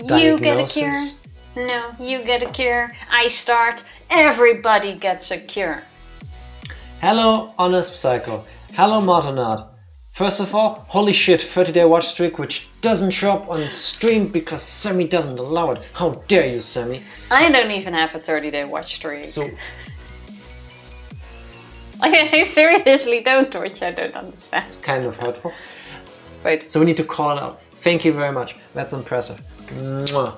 You get a cure. No, you get a cure. I start. Everybody gets a cure. Hello, Honest Psycho. Hello, Martinard. First of all, holy shit, 30-day watch streak which doesn't show up on stream because Sammy doesn't allow it. How dare you, Sammy? I don't even have a 30-day watch streak. So... I seriously don't, which I don't understand. It's kind of hurtful. Wait. So we need to call it out. Thank you very much. That's impressive. Mwah.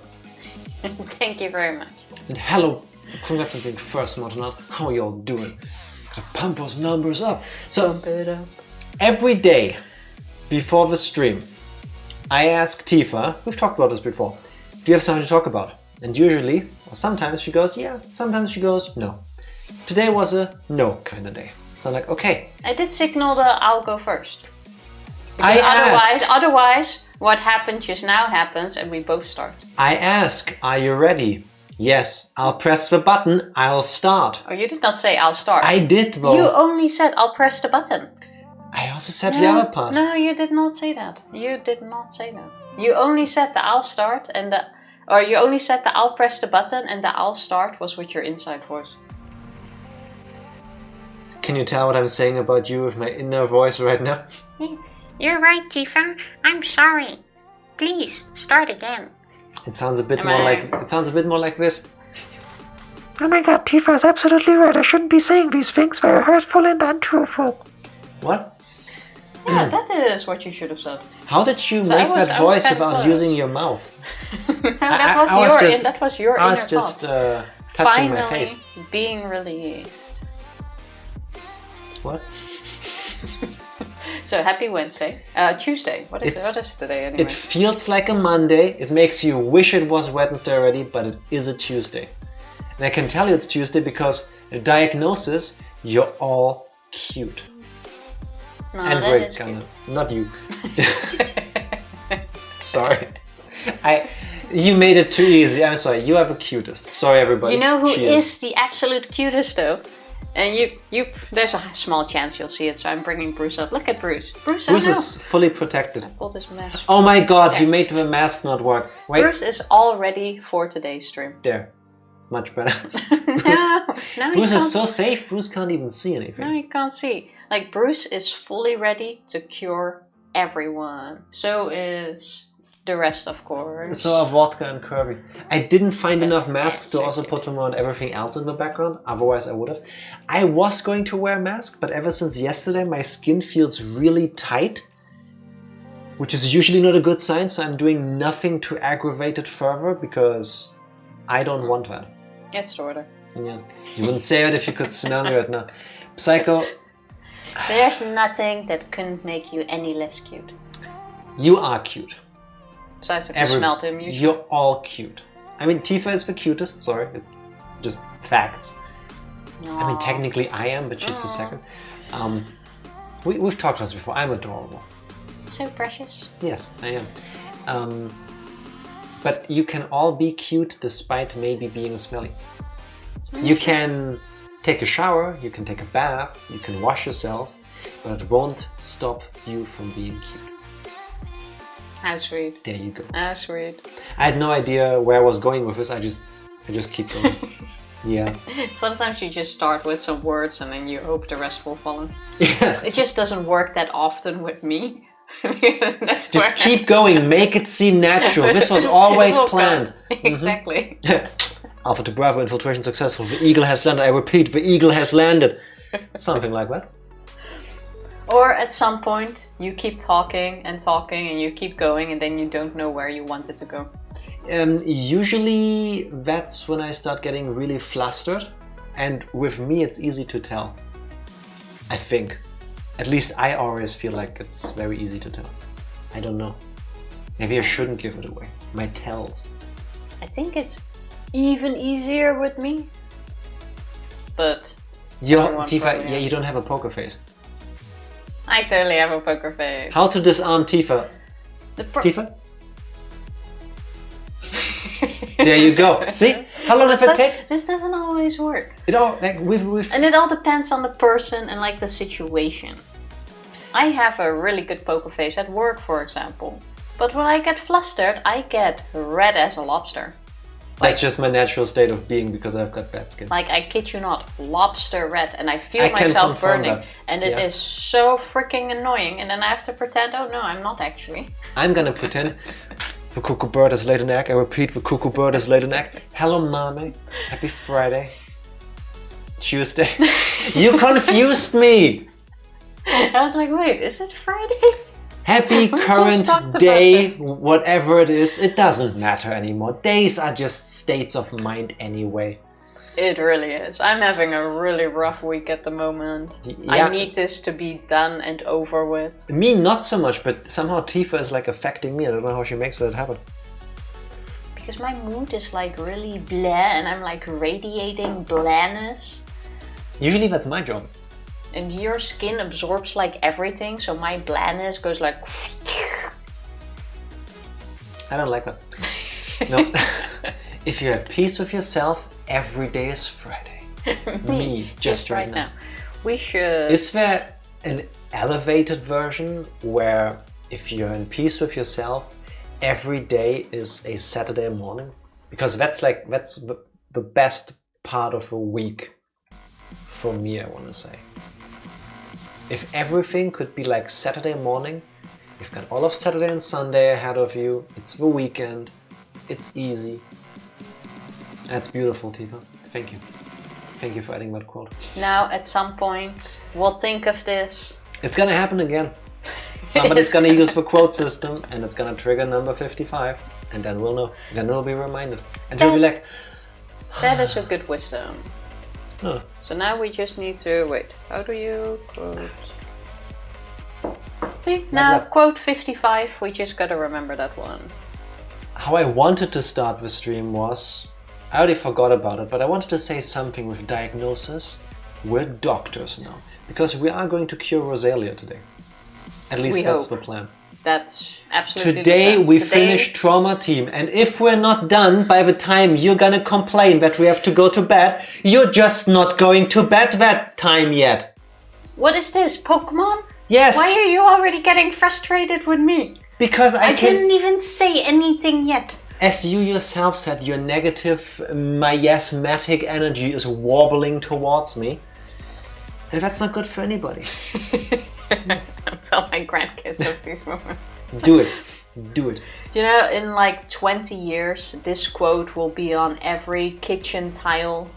Thank you very much. And hello, congrats on being first, Martinard. How are you all doing? Gotta pump those numbers up. So, Pump it up. Every day before the stream, I ask Tifa, we've talked about this before, do you have something to talk about? And usually, or sometimes she goes, yeah, sometimes she goes, no. Today was a no kind of day. So I'm like, okay. I did signal the I'll go first. Otherwise, what happened just now happens and we both start. I ask, are you ready? Yes, I'll press the button, I'll start. Oh, you did not say I'll start. I did though. You only said I'll press the button. I also said the other part. No, you did not say that. You did not say that. You only said the I'll start and you only said the I'll press the button and the I'll start was with your inside voice. Can you tell what I'm saying about you with my inner voice right now? You're right, Tifa. I'm sorry. Please start again. It sounds a bit more like this. Oh my god, Tifa is absolutely right. I shouldn't be saying these things. They're hurtful and untruthful. What? Yeah, that is what you should have said. How did you make that voice without using your mouth? That was your inner I was just touching my face. Being released. What? So happy Wednesday. Tuesday. What is it today anyway? It feels like a Monday. It makes you wish it was Wednesday already, but it is a Tuesday. And I can tell you it's Tuesday because the diagnosis, you're all cute. No, and that we're is gonna... cute. Not you. Sorry. You made it too easy. I'm sorry. You are the cutest. Sorry, everybody. You know who is the absolute cutest though? And there's a small chance you'll see it, so I'm bringing Bruce up. Look at Bruce. Bruce is fully protected. I pulled his mask. Oh my god, you made the mask not work. Wait. Bruce is all ready for today's stream. There. Much better. No, Bruce is so safe, Bruce can't even see anything. No, you can't see. Like, Bruce is fully ready to cure everyone. So is the rest, of course. So are Vodka and Kirby. I didn't find enough masks to also put them on everything else in the background. Otherwise I would have. I was going to wear a mask, but ever since yesterday my skin feels really tight. Which is usually not a good sign, so I'm doing nothing to aggravate it further because I don't want that. It's shorter. Yeah. You wouldn't say it if you could smell me right now. Psycho. There's nothing that couldn't make you any less cute. You are cute. Besides if you smelled him, usually. You're all cute. I mean, Tifa is the cutest, sorry. Just facts. Aww. I mean, technically I am, but she's the second. We've talked about this before. I'm adorable. So precious. Yes, I am. But you can all be cute despite maybe being smelly. You can take a shower, you can take a bath, you can wash yourself, but it won't stop you from being cute. How sweet. There you go. How sweet. I had no idea where I was going with this, I just keep going. Yeah. Sometimes you just start with some words and then you hope the rest will follow. Yeah. It just doesn't work that often with me. Just keep going, make it seem natural. This was always planned. Exactly. Alpha to Bravo, infiltration successful. The eagle has landed. I repeat, the eagle has landed. Something like that. Or at some point, you keep talking and you keep going and then you don't know where you want it to go. Usually that's when I start getting really flustered. And with me, it's easy to tell. I think. At least I always feel like it's very easy to tell. I don't know. Maybe I shouldn't give it away. My tells. I think it's even easier with me. But... Tifa, yeah, you don't have a poker face. I totally have a poker face. How to disarm Tifa? Tifa? There you go. See? How long does it take? This doesn't always work. It all and it all depends on the person and like the situation. I have a really good poker face at work, for example. But when I get flustered, I get red as a lobster. That's just my natural state of being because I've got bad skin. Like, I kid you not, lobster red, and I feel can myself confirm burning. that. And it is so freaking annoying, and then I have to pretend, oh no, I'm not actually. I'm gonna pretend the cuckoo bird has laid an egg. I repeat, the cuckoo bird has laid an egg. Hello, mommy. Happy Friday. Tuesday. You confused me. I was like, wait, is it Friday? Happy We just current talked about day, this. whatever it is, it doesn't matter anymore. Days are just states of mind anyway. It really is. I'm having a really rough week at the moment. Yeah. I need this to be done and over with. Me, not so much, but somehow Tifa is like affecting me. I don't know how she makes that happen. Because my mood is like really bleh, and I'm like radiating blandness. Usually that's my job. And your skin absorbs like everything, so my blandness goes like... I don't like that. No. If you're at peace with yourself, every day is Friday. Me, just right now. We should... Is there an elevated version where if you're in peace with yourself, every day is a Saturday morning? Because that's the best part of a week for me, I want to say. If everything could be like Saturday morning, you've got all of Saturday and Sunday ahead of you, it's the weekend, it's easy. That's beautiful, Tifa. Thank you. Thank you for adding that quote. Now, at some point, we'll think of this. It's gonna happen again. Somebody's gonna use the quote system and it's gonna trigger number 55 and then we'll know. Then we'll be reminded. And we'll be like... That is a good wisdom. Oh. So now we just need to... Wait, how do you quote? See, now quote 55, we just gotta remember that one. How I wanted to start the stream was... I already forgot about it, but I wanted to say something with diagnosis. We're doctors now. Because we are going to cure Rosalia today. At least that's the plan. That's absolutely Today the we plan. finish trauma team, and if we're not done by the time you're gonna complain that we have to go to bed, you're just not going to bed that time yet. What is this, Pokemon? Yes. Why are you already getting frustrated with me? Because I didn't even say anything yet. As you yourself said, your negative miasmatic energy is wobbling towards me. And that's not good for anybody. I'll tell my grandkids of these moments. Do it. Do it. You know, in like 20 years, this quote will be on every kitchen tile,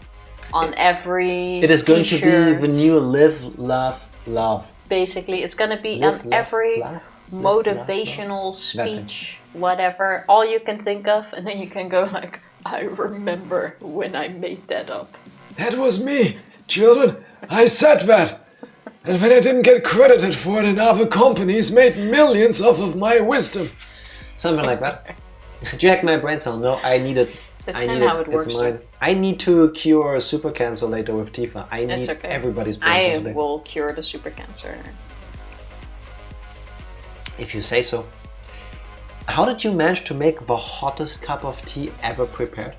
on every It is going t-shirt. to be the new live, love, love. Basically, it's going to be Live, on love, every laugh, motivational speech, whatever, all you can think of, and then you can go like, I remember when I made that up. That was me, children. I said that. And when I didn't get credited for it and other companies made millions off of my wisdom. Something like that. Jack my brain cell. No, I need it. That's I kind need of how it works. It's mine. I need to cure super cancer later with Tifa. I need okay. everybody's brain cell I today. will cure the super cancer. If you say so. How did you manage to make the hottest cup of tea ever prepared?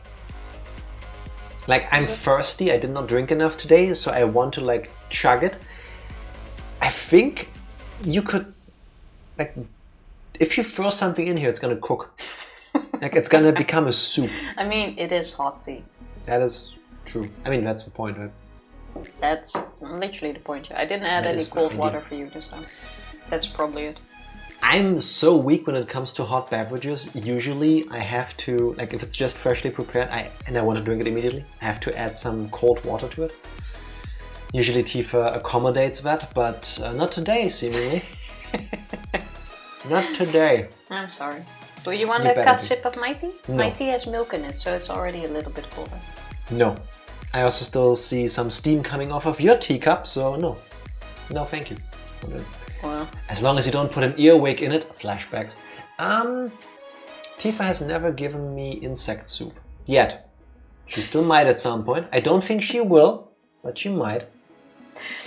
Like, I'm thirsty, I did not drink enough today, so I want to like chug it. I think you could, like, if you throw something in here, it's gonna cook. Like, it's gonna become a soup. I mean, it is hot tea. That is true. I mean, that's the point, right? That's literally the point. I didn't add That any is the cold idea. water for you this time. That's probably it. I'm so weak when it comes to hot beverages. Usually I have to, like, if it's just freshly prepared and I want to drink it immediately, I have to add some cold water to it. Usually Tifa accommodates that, but not today, seemingly. Not today. I'm sorry. Do you want You a better cut be. sip of my tea? No. My tea has milk in it, so it's already a little bit colder. No. I also still see some steam coming off of your teacup, so no. No, thank you. Well, As long as you don't put an earwig in it, flashbacks. Tifa has never given me insect soup. Yet. She still might at some point. I don't think she will, but she might.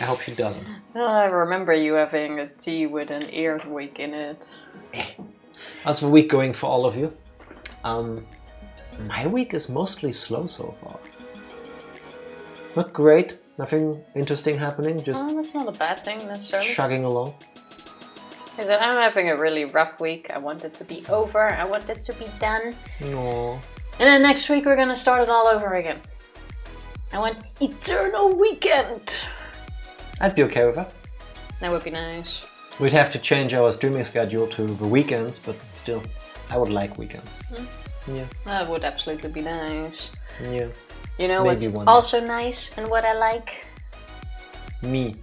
I hope she doesn't. I remember you having a tea with an earwig in it. How's the week going for all of you? My week is mostly slow so far. Not great. Nothing interesting happening. Just Well, that's not a bad thing necessarily. chugging along. Because I'm having a really rough week. I want it to be over. I want it to be done. No. And then next week we're gonna start it all over again. I want eternal weekend. I'd be okay with that. That would be nice. We'd have to change our streaming schedule to the weekends, but still, I would like weekends. Yeah. That would absolutely be nice. Yeah. You know Maybe what's one also nice and what I like? Me.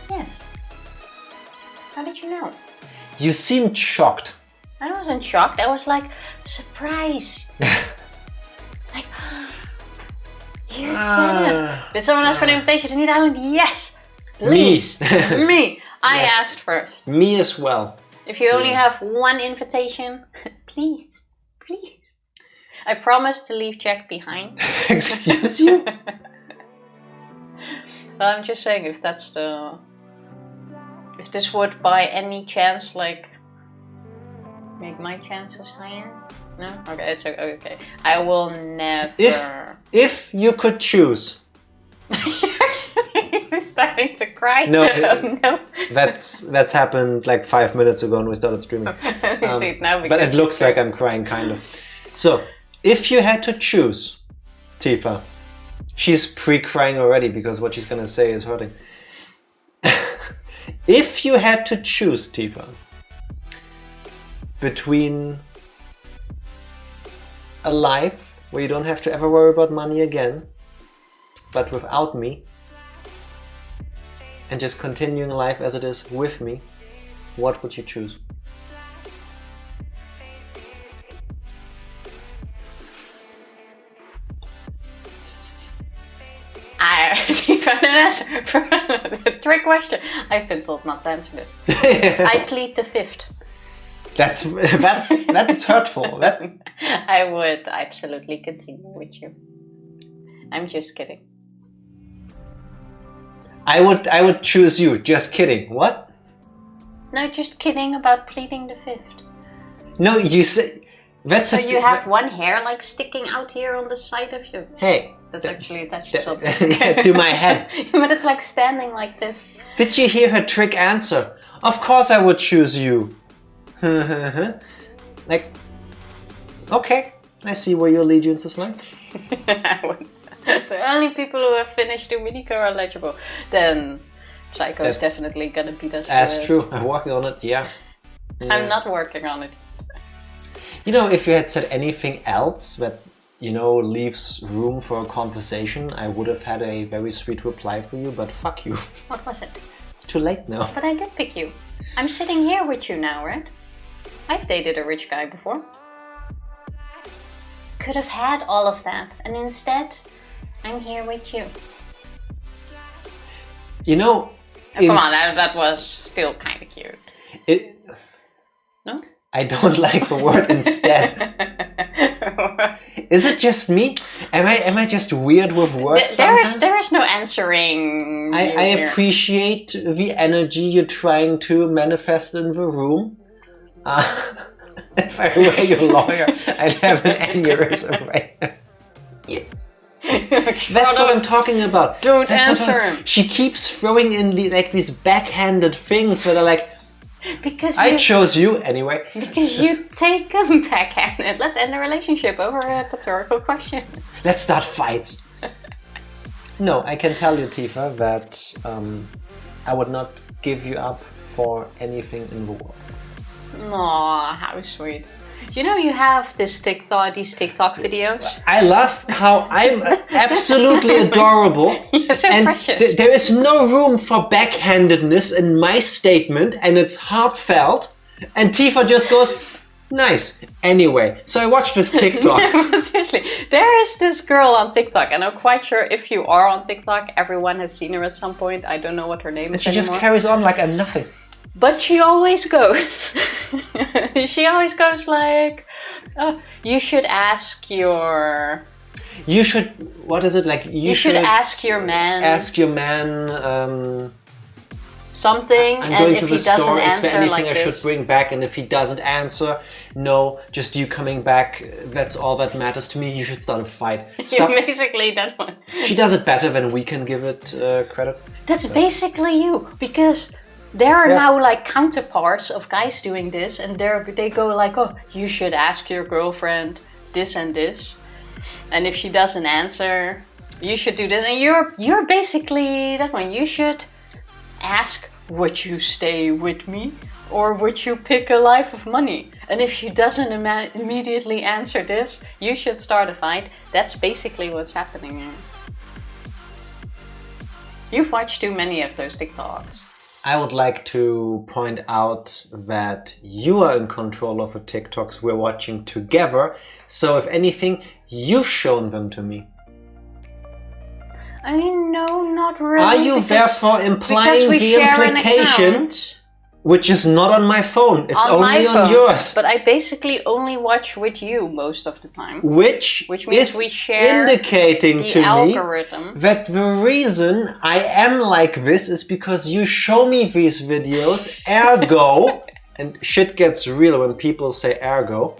Yes. How did you know? You seemed shocked. I wasn't shocked. I was like, surprise. Like, you said it. Did someone ask for an invitation to Need Island? Yes. Please. Me. I asked first. Me as well. If you only have one invitation, please. Please. I promise to leave Jack behind. Excuse you? Well, I'm just saying if that's the... If this would by any chance, like, make my chances higher? No? Okay, it's okay. I will never... If you could choose... You're starting to cry? No, no. That's happened like 5 minutes ago when we started streaming. You see it now But it looks like I'm crying, kind of. So, if you had to choose, Tifa, she's pre-crying already because what she's gonna say is hurting. If you had to choose, Tifa, between a life where you don't have to ever worry about money again, but without me, and just continuing life as it is with me, what would you choose? The trick question. I've been told not to answer this. I plead the fifth. That's hurtful. I would absolutely continue with you. I'm just kidding. I would choose you. Just kidding. What? No, just kidding about pleading the fifth. No, you say that's. So you have one hair like sticking out here on the side of you. Hey. That's actually attached to something. To my head. But it's like standing like this. Did you hear her trick answer? Of course I would choose you. Like, okay, I see where your allegiance is like. So only people who have finished the Minico are eligible. Then Psycho's definitely gonna beat us. That's true. I'm working on it, yeah. I'm not working on it. You know, if you had said anything else that, you know, leaves room for a conversation, I would have had a very sweet reply for you, but fuck you. What was it? It's too late now. But I did pick you. I'm sitting here with you now, right? I've dated a rich guy before. Could have had all of that, and instead, I'm here with you. You know... Oh, come on, that was still kind of cute. No? I don't like the word instead. Is it just me? Am I just weird with words sometimes? There is no answering. I appreciate the energy you're trying to manifest in the room. If I were your lawyer, I'd have an aneurysm right now. Yes. That's what I'm talking about. Don't answer him. She keeps throwing in these backhanded things that are like, because I chose you anyway. Because you take them backhanded. Let's end the relationship over a rhetorical question. Let's start fights. No, I can tell you, Tifa, that I would not give you up for anything in the world. Aw, how sweet. You know you have these TikTok videos? I love how I'm absolutely adorable. You're so and precious. There is no room for backhandedness in my statement, and it's heartfelt. And Tifa just goes, nice. Anyway, so I watched this TikTok. But seriously, there is this girl on TikTok, and I'm quite sure if you are on TikTok, everyone has seen her at some point. I don't know what her name is anymore. She just carries on like I'm nothing. But she always goes. She always goes like, oh, you should ask your... You should... What is it? Like, you should ask your man... Ask your man... something, I'm and going if to he the store, doesn't is there answer anything like I this... should bring back? And if he doesn't answer, no, just you coming back, that's all that matters to me. You should start a fight. Stop. Basically that one. She does it better than we can give it credit. That's basically you, because there are now like counterparts of guys doing this, and they go like, oh, you should ask your girlfriend this and this, and if she doesn't answer, you should do this, and you're basically that one. You should ask, would you stay with me, or would you pick a life of money? And if she doesn't immediately answer this, you should start a fight. That's basically what's happening here. You've watched too many of those TikToks. I would like to point out that you are in control of the TikToks we're watching together. So if anything, you've shown them to me. I mean, no, not really. Are you therefore implying the implication, which is not on my phone, it's only on yours? But I basically only watch with you most of the time. Which means is we share indicating to algorithm. me that the reason I am like this is because you show me these videos, ergo, and shit gets real when people say ergo,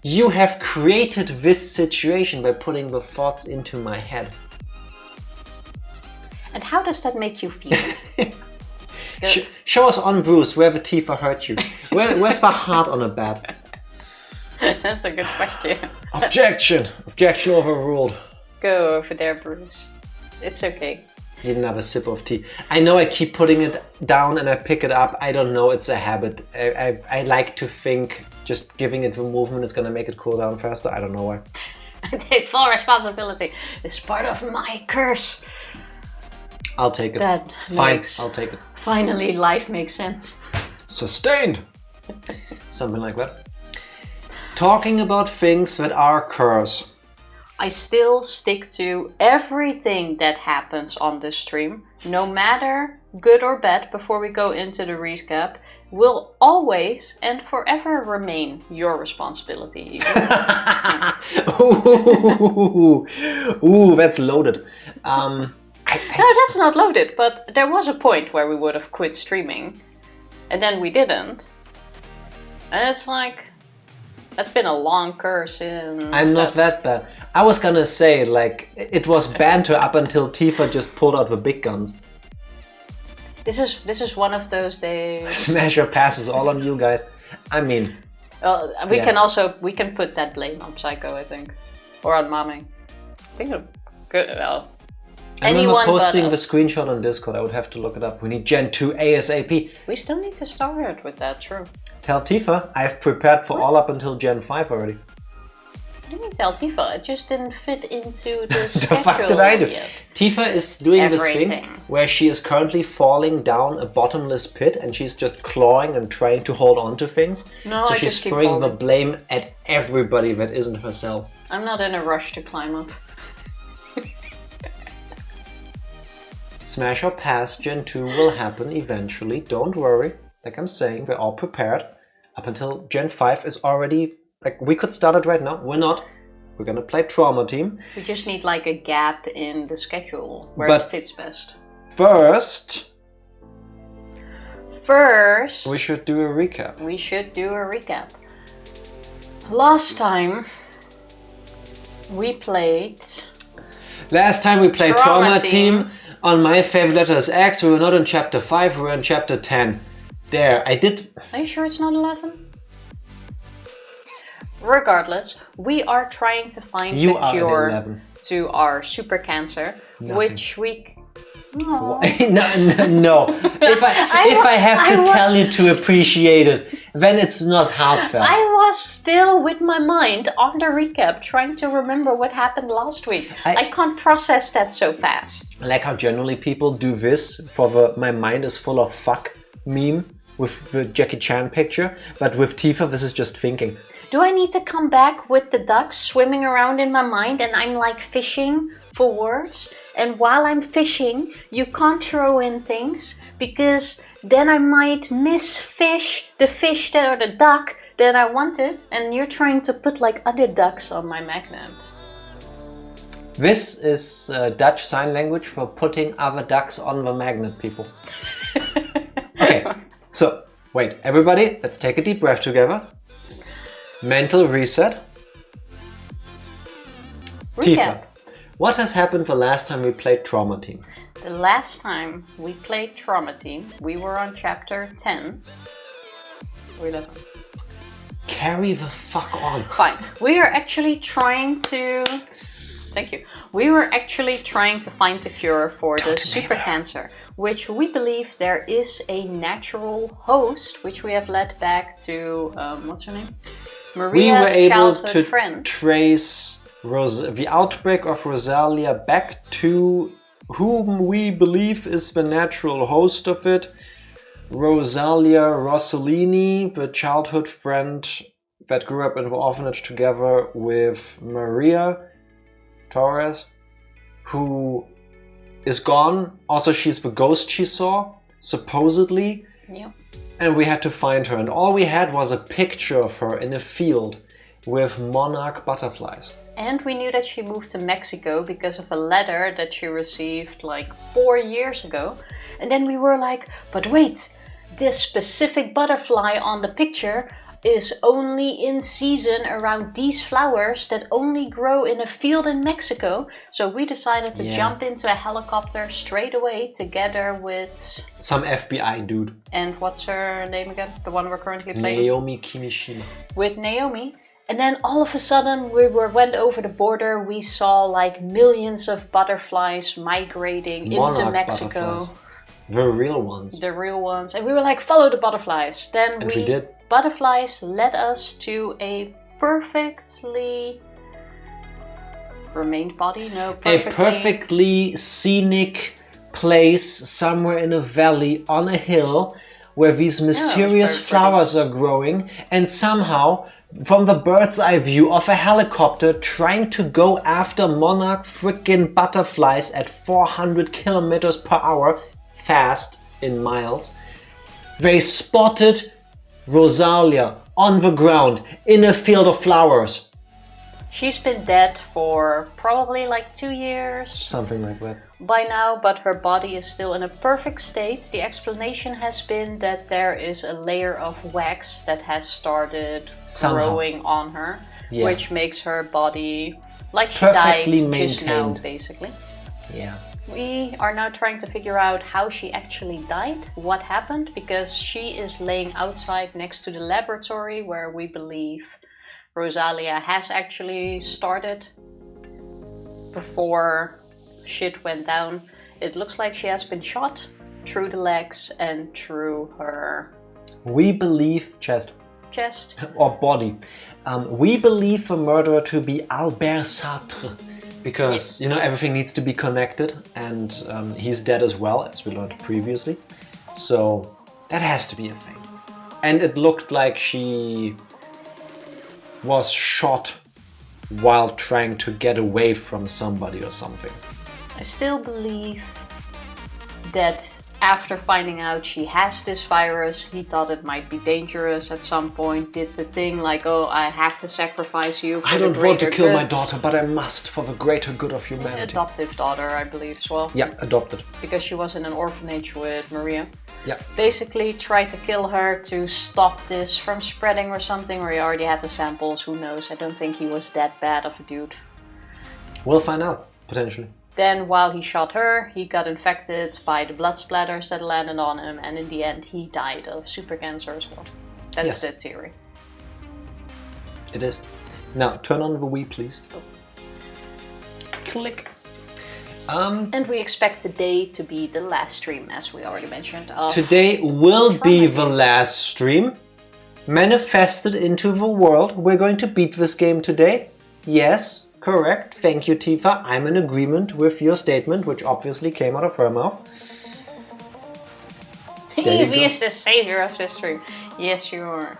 you have created this situation by putting the thoughts into my head. And how does that make you feel? Show us on Bruce where the Tifa hurt you. Where's the heart on a bed? That's a good question. Objection! Objection overruled. Go over there, Bruce. It's okay. You didn't have a sip of tea. I know I keep putting it down and I pick it up. I don't know, it's a habit. I like to think just giving it the movement is gonna make it cool down faster. I don't know why. I take full responsibility. It's part of my curse. I'll take it. That Fine, makes, I'll take it. Finally, life makes sense. Sustained! Something like that. Talking about things that are curse. I still stick to everything that happens on this stream, no matter good or bad, before we go into the recap, will always and forever remain your responsibility. Ooh, that's loaded. No, that's not loaded, but there was a point where we would have quit streaming, and then we didn't. And it's like, that's been a long curse in I'm not that bad. I was gonna say, like, it was banter up until Tifa just pulled out the big guns. This is one of those days. Smasher passes all on you guys. I mean... Well, we can put that blame on Psycho, I think. Or on Mame. I think good, well... I remember posting the screenshot on Discord. I would have to look it up. We need Gen 2 ASAP. We still need to start with that, true. Tell Tifa, I've prepared for all up until Gen 5 already. What do you mean tell Tifa? It just didn't fit into the The schedule fuck did I do? yet. Tifa is doing Everything. this thing where she is currently falling down a bottomless pit and she's just clawing and trying to hold on to things. No, so I she's just keep throwing the falling. blame at everybody that isn't herself. I'm not in a rush to climb up. Smash or pass Gen 2 will happen eventually. Don't worry. Like I'm saying, we're all prepared. Up until Gen 5 is already... Like, we could start it right now. We're not. We're gonna play Trauma Team. We just need like a gap in the schedule where But it fits best. First, we we should do a recap. should do a recap. Last time we played... Last time we played Trauma Trauma Team. Team. On my favorite letter is X. We were not in chapter 5, we were in chapter 10. There, I did... Are you sure it's not 11? Regardless, we are trying to find You the are at cure 11. to our super cancer, which we... No. If I have to tell you to appreciate it, then it's not heartfelt. I was still with my mind on the recap, trying to remember what happened last week. I can't process that so fast. I like how generally people do this for the "my mind is full of fuck" meme with the Jackie Chan picture, but with Tifa, this is just thinking. Do I need to come back with the ducks swimming around in my mind and I'm like fishing for words? And while I'm fishing, you can't throw in things because then I might misfish the fish that or the duck that I wanted, and you're trying to put like other ducks on my magnet. This is Dutch sign language for putting other ducks on the magnet, people. Okay, so wait, everybody, let's take a deep breath together. Mental reset. Recap. Tifa, what has happened the last time we played Trauma Team? The last time we played Trauma Team, we were on chapter 10 or 11. Carry the fuck on. Fine. We are actually trying to... Thank you. We were actually trying to find the cure for the super cancer, which we believe there is a natural host, which we have led back to, what's her name? Maria's childhood friend. We were able to trace the outbreak of Rosalia back to whom we believe is the natural host of it. Rosalia Rossellini, the childhood friend that grew up in the orphanage together with Maria Torres, who is gone. Also, she's the ghost she saw, supposedly. Yep. And we had to find her. And all we had was a picture of her in a field with monarch butterflies. And we knew that she moved to Mexico because of a letter that she received like 4 years ago. And then we were like, but wait, this specific butterfly on the picture is only in season around these flowers that only grow in a field in Mexico. So we decided to jump into a helicopter straight away together with... some FBI dude. And what's her name again? The one we're currently playing? Naomi Kimishima. With Naomi. And then all of a sudden we went over the border. We saw like millions of butterflies migrating into Mexico. Butterflies. The real ones. The real ones. And we were like, follow the butterflies. Then we did. Butterflies led us to a perfectly remained body. No, perfectly... A perfectly scenic place somewhere in a valley on a hill where these mysterious flowers are growing, and somehow from the bird's eye view of a helicopter trying to go after monarch freaking butterflies at 400 kilometers per hour fast in miles, they spotted Rosalia on the ground in a field of flowers. She's been dead for probably like 2 years. Something like that. By now, but her body is still in a perfect state. The explanation has been that there is a layer of wax that has started growing on her, which makes her body like she died just now, basically. Yeah. We are now trying to figure out how she actually died, what happened, because she is laying outside next to the laboratory where we believe Rosalia has actually started before shit went down. It looks like she has been shot through the legs and through her... We believe chest. Or body. We believe the murderer to be Albert Sartre. Because, you know, everything needs to be connected, and he's dead as well, as we learned previously. So that has to be a thing. And it looked like she was shot while trying to get away from somebody or something. I still believe that after finding out she has this virus, he thought it might be dangerous at some point, did the thing like, oh, I have to sacrifice you for the greater good. I don't want to kill my daughter, but I must for the greater good of humanity. Adoptive daughter, I believe, as well. Yeah, adopted. Because she was in an orphanage with Maria. Yeah. Basically tried to kill her to stop this from spreading or something, or he already had the samples, who knows. I don't think he was that bad of a dude. We'll find out, potentially. Then while he shot her, he got infected by the blood splatters that landed on him, and in the end he died of super cancer as well. That's the theory. It is. Now, turn on the Wii, please. Oh. Click. And we expect today to be the last stream, as we already mentioned. Today will be the last stream. Manifested into the world. We're going to beat this game today. Yes. Correct. Thank you, Tifa. I'm in agreement with your statement, which obviously came out of her mouth. He is the savior of this stream. Yes, you are.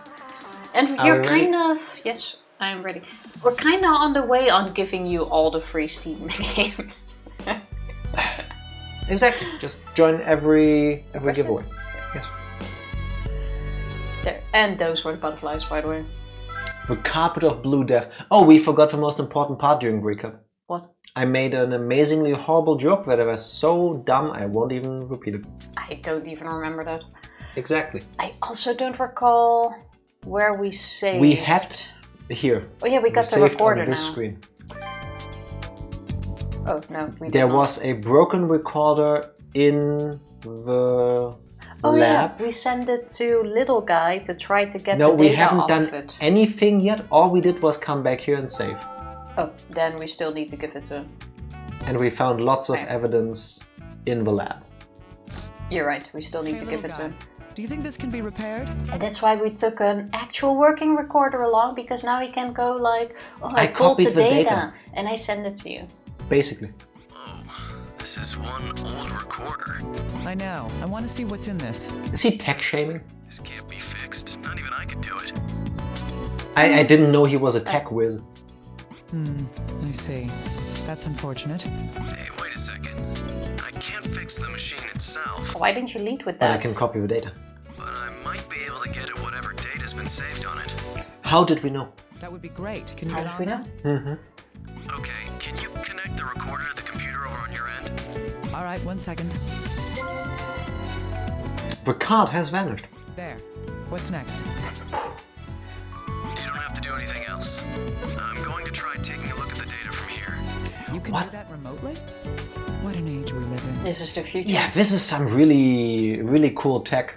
And you're kind of... Yes, I'm ready. We're kind of on the way on giving you all the free Steam games. Exactly. Just join every giveaway. Yes. There. And those were the butterflies, by the way. The carpet of blue death. Oh, we forgot the most important part during recap. What? I made an amazingly horrible joke that I was so dumb I won't even repeat it. I don't even remember that. Exactly. I also don't recall where we saved. We had here. Oh yeah, we got the recorder on this now. Screen. Oh, no, we did There not. was a broken recorder in the Oh lab. yeah, we sent it to little guy to try to get No, the we data haven't off done of it. anything yet. All we did was come back here and save. Oh, then we still need to give it to him. And we found lots of Okay. evidence in the lab. You're right, we still need to give little it to guy, him. do you think this can be repaired? And that's why we took an actual working recorder along, because now he can go like, oh, I I pulled the copied the data, data. and I send it to you. Basically. This is one old recorder. I know. I want to see what's in this. Is he tech shaming? This can't be fixed. Not even I could do it. I didn't know he was a tech whiz. I see. That's unfortunate. Hey, wait a second. I can't fix the machine itself, Why didn't you lead with But I that? can copy the data. but I might be able to get at whatever data's been saved on it. How did we know? That would be great. Can you How get did on we know? that? Okay, can you connect the recorder to the computer over on your end? All right, 1 second. The card has vanished. There. What's next? You don't have to do anything else. I'm going to try taking a look at the data from here. You can What? do that remotely? What an age we live in. This is the future. Yeah, this is some really cool tech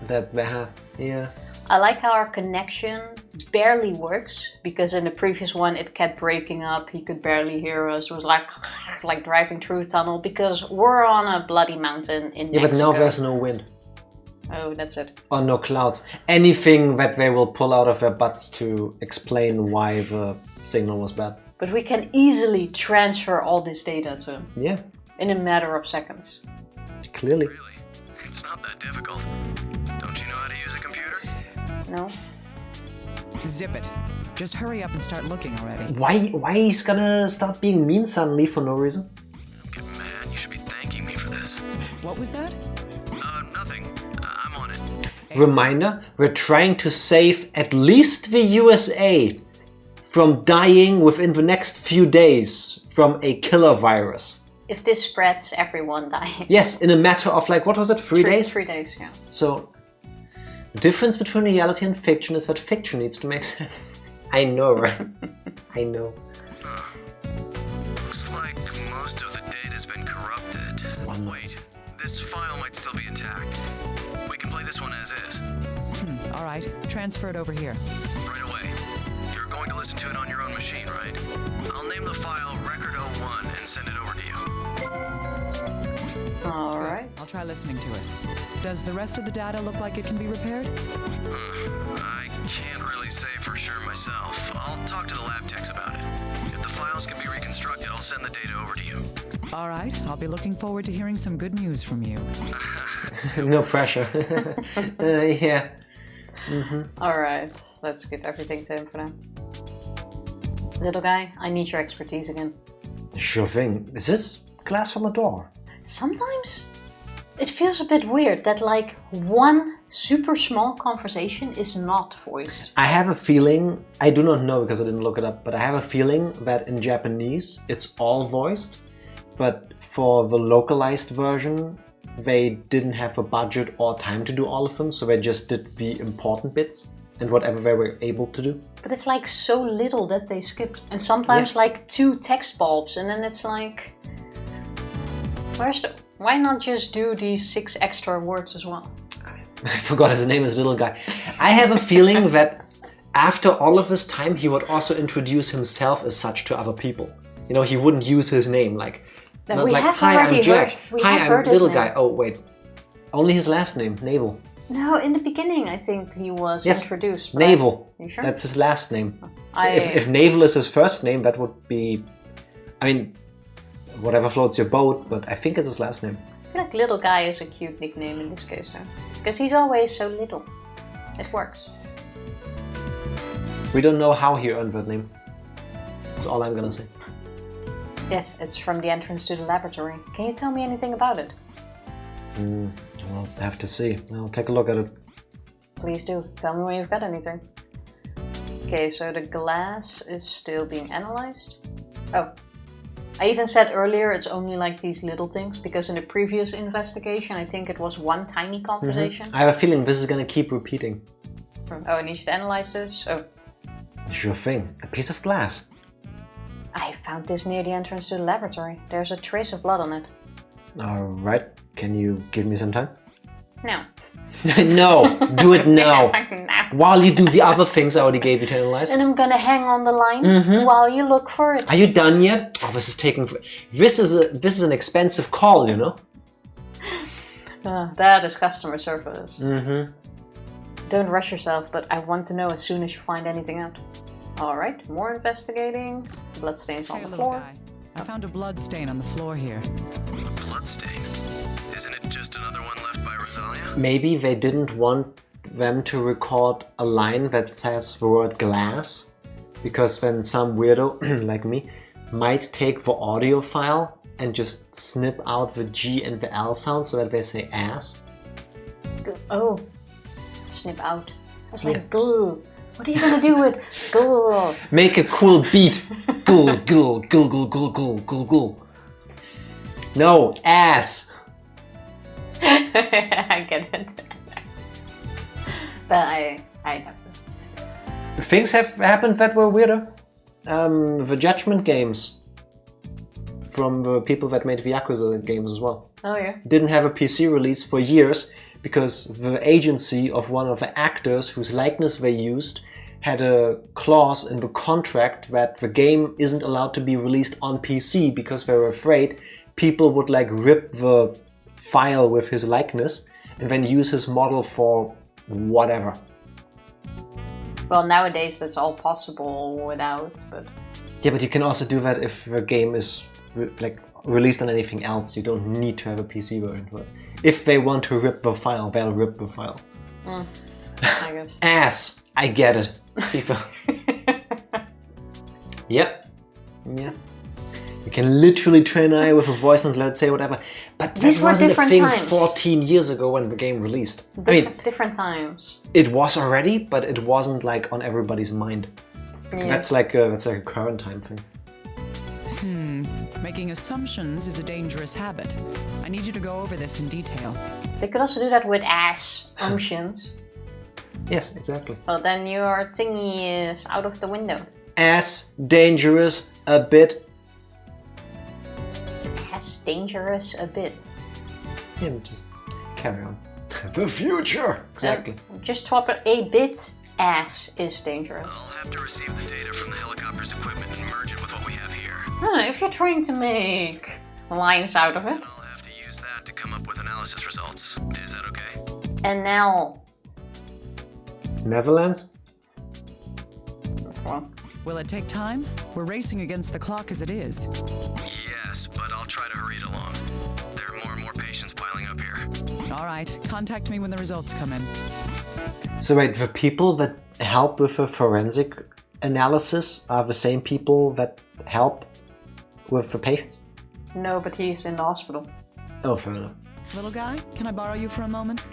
that they have. Yeah. I like how our connection barely works, because in the previous one it kept breaking up. He could barely hear us. It was like driving through a tunnel, because we're on a bloody mountain in Yeah, but Mexico. now there's no wind. Oh, that's it. Or no clouds. Anything that they will pull out of their butts to explain why the signal was bad. But we can easily transfer all this data to him Yeah, in a matter of seconds. clearly. Really? It's not that difficult. Don't you know how to use a computer? No? Zip it. Just hurry up and start looking already. Why he's gonna start being mean suddenly for no reason? Don't get mad. You should be thanking me for this. What was that? Nothing. I'm on it. Reminder, we're trying to save at least the USA from dying within the next few days from a killer virus. If this spreads, everyone dies. Yes, in a matter of like, what was it, 3 days? 3 days, yeah. So, the difference between reality and fiction is that fiction needs to make sense. I know, right? I know. Looks like most of the data's been corrupted. Wait, this file might still be intact. We can play this one as is. All right, transfer it over here. Right away. You're going to listen to it on your own machine, right? I'll name the file Record01 and send it over to you. Alright. I'll try listening to it. Does the rest of the data look like it can be repaired? I can't really say for sure myself. I'll talk to the lab techs about it. If the files can be reconstructed, I'll send the data over to you. All right, I'll be looking forward to hearing some good news from you. No pressure. Yeah. Alright, let's give everything to him for now. Little guy, I need your expertise again. Sure thing. Is this glass from a door? Sometimes it feels a bit weird that like one super small conversation is not voiced. I have a feeling, I do not know because I didn't look it up, but I have a feeling that in Japanese it's all voiced, but for the localized version they didn't have a budget or time to do all of them, so they just did the important bits and whatever they were able to do. But it's like so little that they skipped. And sometimes like 2 text bulbs, and then it's like, why not just do these 6 extra words as well? I forgot his name is Little Guy. I have a feeling that after all of this time he would also introduce himself as such to other people. You know, he wouldn't use his name like, Then not we like, have hi, already I'm Jack. heard- we Hi, have I'm heard his Little name. Guy. Oh, wait. Only his last name, Navel. No, in the beginning I think he was Yes, introduced. but Navel. You sure? That's his last name. I- If Navel is his first name, that would be... I mean, whatever floats your boat, but I think it's his last name. I feel like Little Guy is a cute nickname in this case though. Because he's always so little. It works. We don't know how he earned that name. That's all I'm gonna say. Yes, it's from the entrance to the laboratory. Can you tell me anything about it? We'll have to see. I'll take a look at it. Please do. Tell me when you've got anything. Okay, so the glass is still being analyzed. Oh. I even said earlier it's only like these little things, because in the previous investigation I think it was one tiny conversation. I have a feeling this is gonna keep repeating. Oh, I need you to analyze this? Oh. Sure thing. A piece of glass. I found this near the entrance to the laboratory. There's a trace of blood on it. Alright, can you give me some time? No. No, do it now. No. While you do the other things I already gave you to analyze. And I'm gonna hang on the line while you look for it. Are you done yet? Oh, this is taking... This is an expensive call, you know? That is customer service. Don't rush yourself, but I want to know as soon as you find anything out. Alright, more investigating. Bloodstains on Hey, the little floor. guy. I found a blood stain on the floor here. A bloodstain? Isn't it just another one left by Rosalia? Maybe they didn't want them to record a line that says the word glass, because then some weirdo like me might take the audio file and just snip out the G and the L sound so that they say ass. Oh, snip out. I was like, gl. What are you gonna do with gl? Make a cool beat. Gul, gul, gul, gul, gul, gul, gul, gul. No, ass. I get it. But I have to. Things have happened that were weirder. The Judgment games from the people that made the Yakuza games as well Oh yeah. didn't have a PC release for years because the agency of one of the actors whose likeness they used had a clause in the contract that the game isn't allowed to be released on PC because they were afraid people would like rip the file with his likeness and then use his model for whatever. Well, nowadays that's all possible without, but Yeah, but you can also do that if the game is released on anything else. You don't need to have a PC version for it. If they want to rip the file, they'll rip the file. I guess. Ass! I get it. Tifa. Yep. Yeah. You can literally train AI with a voice and let it say whatever. But These that were wasn't a different thing times. 14 years ago when the game released. I mean, Different times. it was already, but it wasn't like on everybody's mind. Yeah. That's like a current time thing. Making assumptions is a dangerous habit. I need you to go over this in detail. They could also do that with assumptions. Yes, exactly. Well, then your thingy is out of the window. As dangerous a bit. As dangerous a bit. Yeah, just carry on. The future! Exactly. Just swap it a bit. As is dangerous. I'll have to receive the data from the helicopter's equipment and merge it with what we have here. If you're trying to make lines out of it. I'll have to use that to come up with analysis results. Is that okay? And now, Netherlands? well, Will it take time? We're racing against the clock as it is. Yes, but I'll try to hurry it along. There are more and more patients piling up here. All right, contact me when the results come in. So wait, the people that help with the forensic analysis are the same people that help with the patients? no, but he's in the hospital. Oh, fair enough. Little guy, can I borrow you for a moment?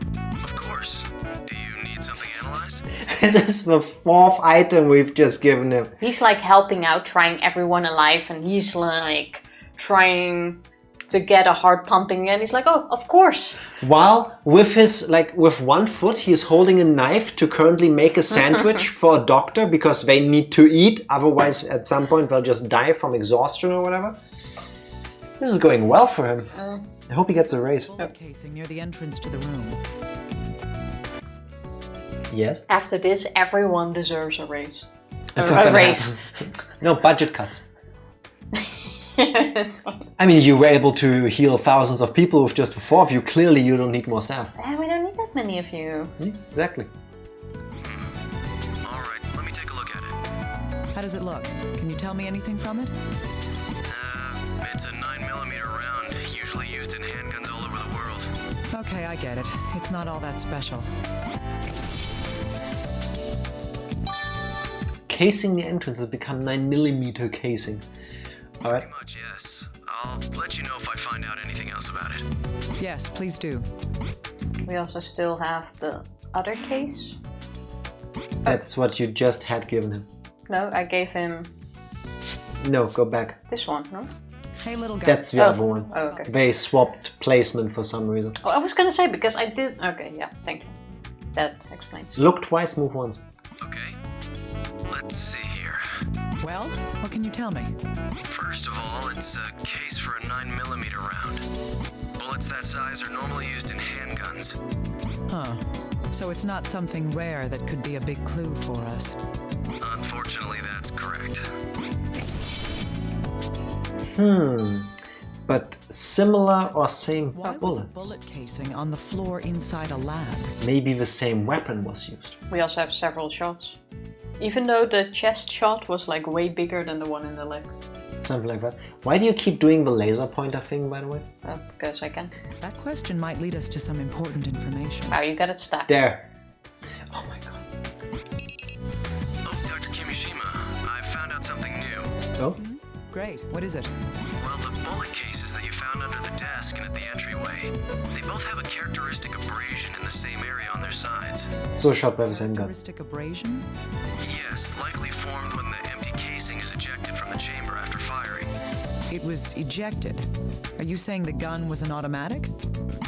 Of course. Do you need something analyzed? This is the fourth item we've just given him. He's like helping out, trying everyone alive, and he's like trying to get a heart pumping, and he's like, oh, of course. While with his, with one foot, he's holding a knife to currently make a sandwich for a doctor because they need to eat, otherwise at some point they'll just die from exhaustion or whatever. This is going well for him. I hope he gets a raise. Bullet casing near the entrance to the room. Yes? After this, everyone deserves a raise. That's Or not a gonna raise. happen. No, budget cuts. Yes. I mean, you were able to heal thousands of people with just the four of you. Clearly, you don't need more staff. We don't need that many of you. Yeah, exactly. All right, let me take a look at it. How does it look? Can you tell me anything from it? It's a 9mm round, usually used in handguns all over the world. Okay, I get it. It's not all that special. Casing the entrance has become 9mm casing. Alright. Pretty much, yes. I'll let you know if I find out anything else about it. Yes, please do. We also still have the other case. That's what you just had given him. No, I gave him No, go back. this one, no? Hey, little guy. That's the other one. Oh, okay. They swapped placement for some reason. Oh, I was gonna say, because I did... Okay, yeah, thank you. That explains. Look twice, move once. Okay. Let's see here. Well, what can you tell me? First of all, it's a case for a 9mm round. Bullets that size are normally used in handguns. Huh. So it's not something rare that could be a big clue for us. Unfortunately, that's correct. But similar or same Why was a bullets? bullet casing on the floor inside a lab? Maybe the same weapon was used. We also have several shots. Even though the chest shot was like way bigger than the one in the leg. Something like that. Why do you keep doing the laser pointer thing, by the way? Because I can. That question might lead us to some important information. Wow, you got it stacked. There. Oh my god. Oh, Dr. Kimishima, I found out something new. Oh? Great. What is it? Well, the bullet cases that you found under the desk and at the entryway, they both have a characteristic abrasion in the same area on their sides. So shot by the same gun. Characteristic abrasion? Yes, likely formed when the empty casing is ejected from the chamber after firing. It was ejected. Are you saying the gun was an automatic?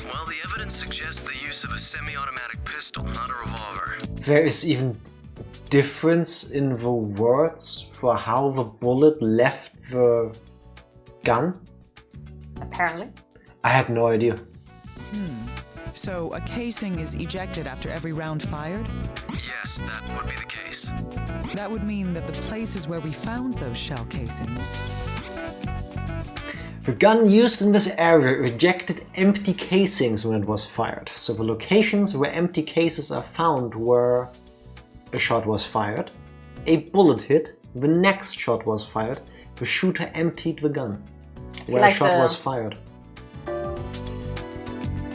Well, the evidence suggests the use of a semi-automatic pistol, not a revolver. There is even difference in the words for how the bullet left the gun? Apparently. I had no idea. So a casing is ejected after every round fired? Yes, that would be the case. That would mean that the places where we found those shell casings. The gun used in this area ejected empty casings when it was fired. So the locations where empty cases are found where a shot was fired, a bullet hit, the next shot was fired, the shooter emptied the gun where a shot was fired.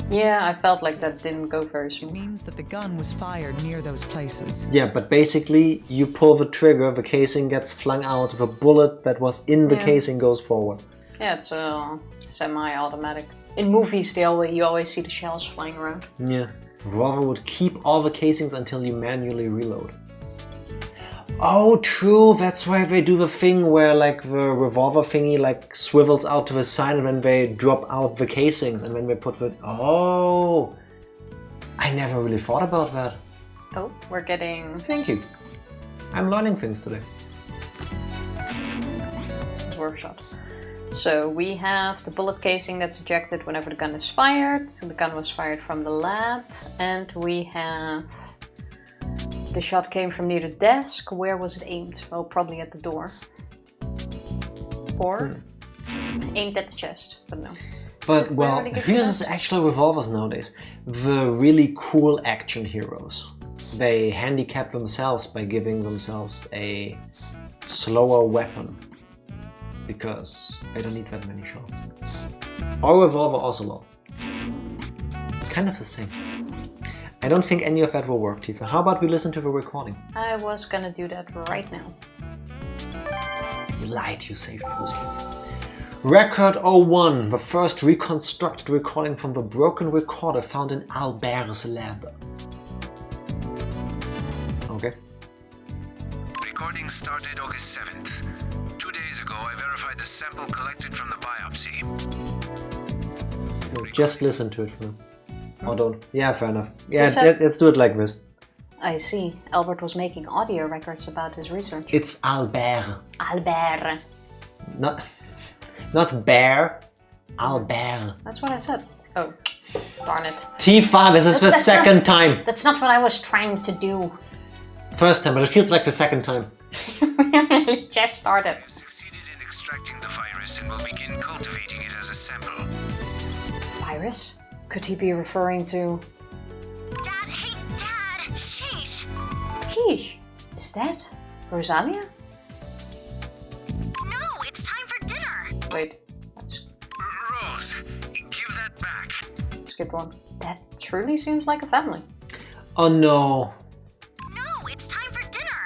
Yeah, I felt like that didn't go very It smooth. means that the gun was fired near those places. Yeah, but basically you pull the trigger, the casing gets flung out, the bullet that was in the casing goes forward. Yeah, it's semi-automatic. In movies, you always see the shells flying around. Yeah. Revolver would keep all the casings until you manually reload. Oh, true. That's why they do the thing where like the revolver thingy like swivels out to the side and then they drop out the casings and then they put the... Oh! I never really thought about that. Oh, we're getting... Thank you. I'm learning things today. It's workshop. So we have the bullet casing that's ejected whenever the gun is fired. So the gun was fired from the lab. And we have... The shot came from near the desk. Where was it aimed? Well, probably at the door. Or aimed at the chest, but no. But well, Where did it who get uses actual revolvers nowadays? The really cool action heroes. They handicap themselves by giving themselves a slower weapon. Because they don't need that many shots. Or revolver also low. Kind of the same. I don't think any of that will work, Tifa. How about we listen to the recording? I was gonna do that right now. You lied, you say foolishly. Record 01, the first reconstructed recording from the broken recorder found in Albert's lab. Okay. Recording started August 7th. 2 days ago, I verified the sample collected from the biopsy. Just listen to it for now. Or don't. Yeah, fair enough. Yeah, Is that- let's do it like this. I see. Albert was making audio records about his research. It's Albert. Albert. Not bear. Albert. That's what I said. Oh, darn it. Tifa, this is the That's not- second time. That's not what I was trying to do. First time, but it feels like the second time. It just started. I've succeeded in extracting the virus and will begin cultivating it as a sample. Virus? Could he be referring to... Dad, hey, Dad! Sheesh! Sheesh. Is that Rosalia? No, it's time for dinner! Wait, let's Rose, give that back. skip one. That truly seems like a family. Oh no. No, it's time for dinner!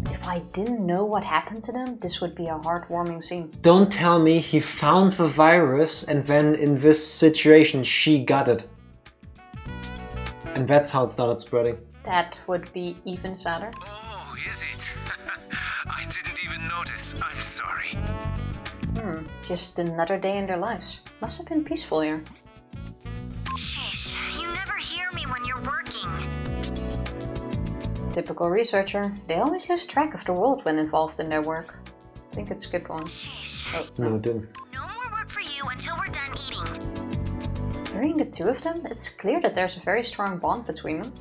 If I didn't know what happened to them, this would be a heartwarming scene. Don't tell me he found the virus and then in this situation she got it. And that's how it started spreading. That would be even sadder. Oh, is it? I didn't even notice. I'm sorry. Just another day in their lives. Must have been peaceful here. Sheesh, you never hear me when you're working. Typical researcher. They always lose track of the world when involved in their work. I think it skipped one. Oh, No, it didn't. No more work for you until we're done eating. Hearing the two of them, it's clear that there's a very strong bond between them.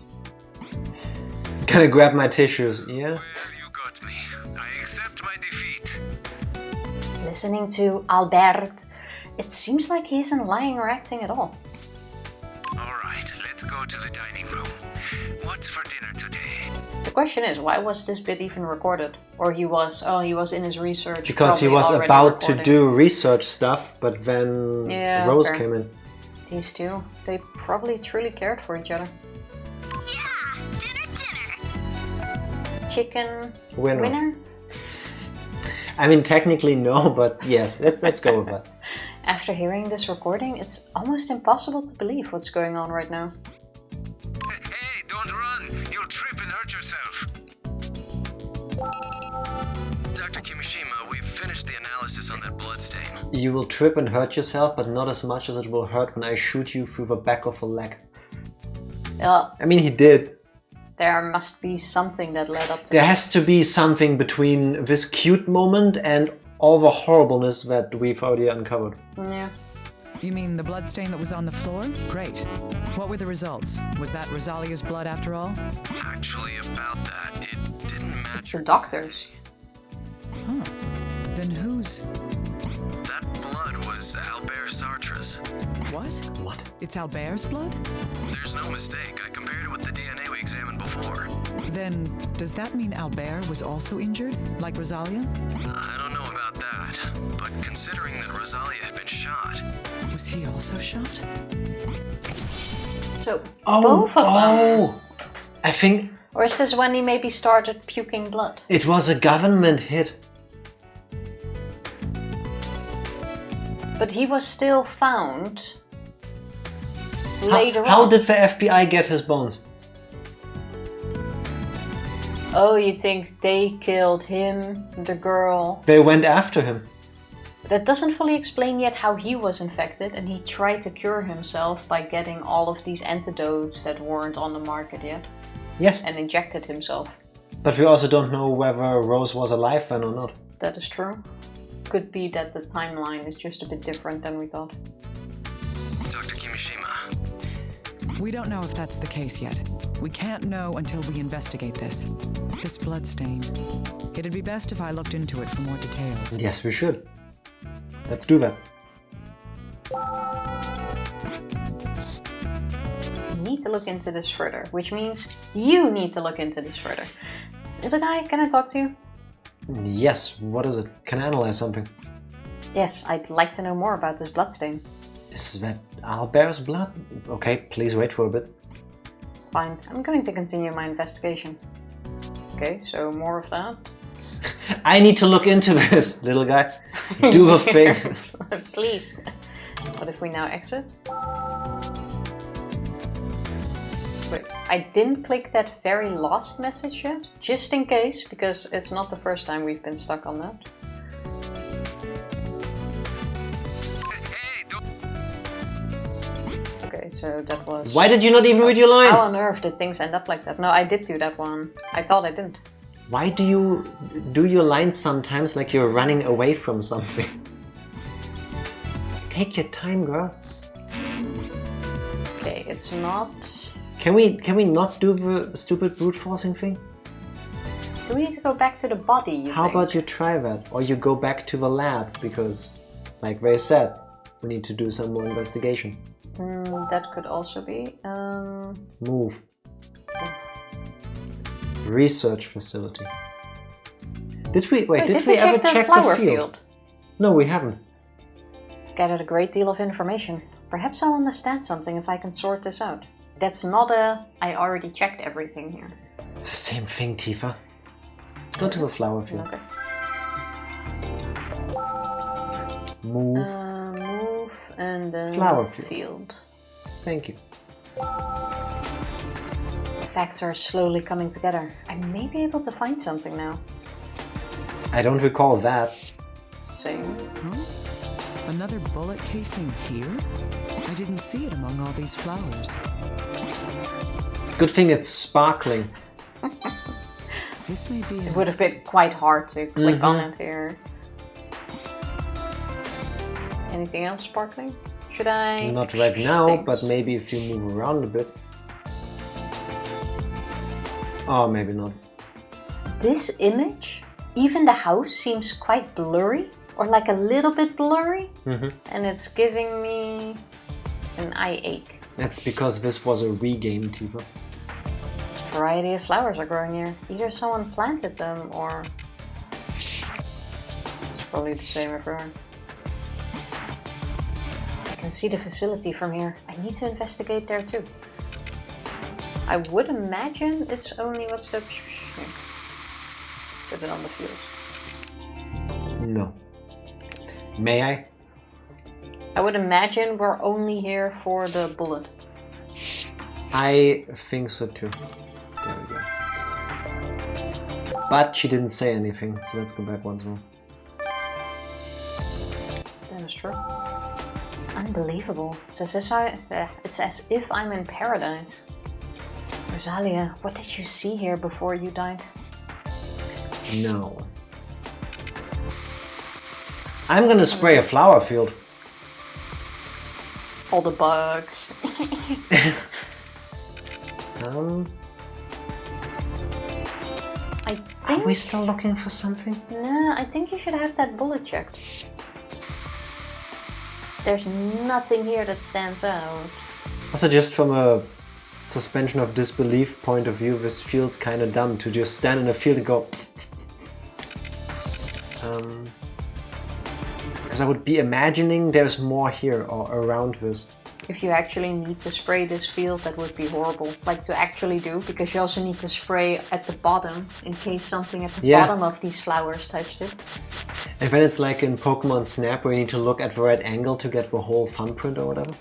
Can I grab my tissues? Yeah. Well, you got me. I accept my defeat. Listening to Albert, it seems like he isn't lying or acting at all. Alright, let's go to the dining room. What's for dinner today? The question is, why was this bit even recorded? Or he was in his research. Because he probably was already about to recording. do research stuff, but then Yeah, Rose fair. came in. These two, they probably truly cared for each other. Yeah, dinner. Chicken Winner. I mean, technically no, but yes, let's go with that. After hearing this recording, it's almost impossible to believe what's going on right now. Hey, don't run! You'll trip and hurt yourself. Dr. Kimishima, we've finished the analysis on that bloodstain. You will trip and hurt yourself, but not as much as it will hurt when I shoot you through the back of the leg. Well, I mean, he did. there must be something that led up to There this. has to be something between this cute moment and all the horribleness that we've already uncovered. Yeah. You mean the bloodstain that was on the floor? Great. What were the results? Was that Rosalia's blood after all? Actually, about that, it didn't It's match. the doctors. Huh. Then whose? That blood was Albert Sartre's. What? What? It's Albert's blood? There's no mistake. I compared it with the DNA we examined before. Then, does that mean Albert was also injured, like Rosalia? I don't know about that, but considering that Rosalia had been shot, Was he also shot? So, both of them. I think Or is this when he maybe started puking blood? it was a government hit. But he was still found later How on. did the FBI get his bones? Oh, you think they killed him, the girl? They went after him. That doesn't fully explain yet how he was infected, and he tried to cure himself by getting all of these antidotes that weren't on the market yet, Yes, and injected himself. but we also don't know whether Rose was alive then or not. That is true. Could be that the timeline is just a bit different than we thought. Dr. Kimishima, We don't know if that's the case yet. We can't know until we investigate this. This bloodstain. It'd be best if I looked into it for more details. Yes, we should. Let's do that. We need to look into this further, which means you need to look into this further. Little guy, can I talk to you? Yes, what is it? Can I analyze something? Yes, I'd like to know more about this bloodstain. Is that Albert's blood? Okay, please wait for a bit. Fine, I'm going to continue my investigation. Okay, so more of that. I need to look into this, little guy. Do the thing. Please. What if we now exit? Wait, I didn't click that very last message yet, just in case, because it's not the first time we've been stuck on that. hey, don't. Okay, so that was... Why did you not even read your line? How on earth did things end up like that? No, I did do that one. I thought I didn't. Why do you do your lines sometimes like you're running away from something? Take your time, girl. Okay, it's not... Can we not do the stupid brute forcing thing? Do we need to go back to the body, you How think? about you try that? Or you go back to the lab because, like they said, we need to do some more investigation. That could also be... Move. Research facility. Did we Wait, did we ever check the check flower the field? field? No, we haven't. Gathered a great deal of information. Perhaps I'll understand something if I can sort this out. That's not a... I already checked everything here. It's the same thing, Tifa. Go to the flower field. Okay. Move. Move and then Flower field. field. Thank you. The facts are slowly coming together. I may be able to find something now. I don't recall that. Same. Huh? Another bullet casing here? I didn't see it among all these flowers. Good thing it's sparkling. This may be. It would have been quite hard to click on it here. Anything else sparkling? Should I? Not right now, but maybe if you move around a bit. Oh, maybe not. This image, even the house seems quite blurry, or like a little bit blurry, and it's giving me an eye ache. That's because this was a regame, Tifa. Variety of flowers are growing here. Either someone planted them, or it's probably the same everywhere. I can see the facility from here. I need to investigate there too. I would imagine it's only what's the... Put it on the field. No. May I? I would imagine we're only here for the bullet. I think so too. There we go. But she didn't say anything, so let's go back once more. That is true. Unbelievable. It's as if I'm in paradise. Rosalia, what did you see here before you died? No. I'm gonna spray a flower field. All the bugs. I think... Are we still looking for something? Nah, I think you should have that bullet checked. There's nothing here that stands out. Also, just from a suspension of disbelief point of view, this feels kind of dumb to just stand in a field and go... Because I would be imagining there's more here or around this. If you actually need to spray this field, that would be horrible. Like to actually do, because you also need to spray at the bottom in case something at the bottom of these flowers touched it. And then it's like in Pokemon Snap where you need to look at the right angle to get the whole thumbprint or whatever.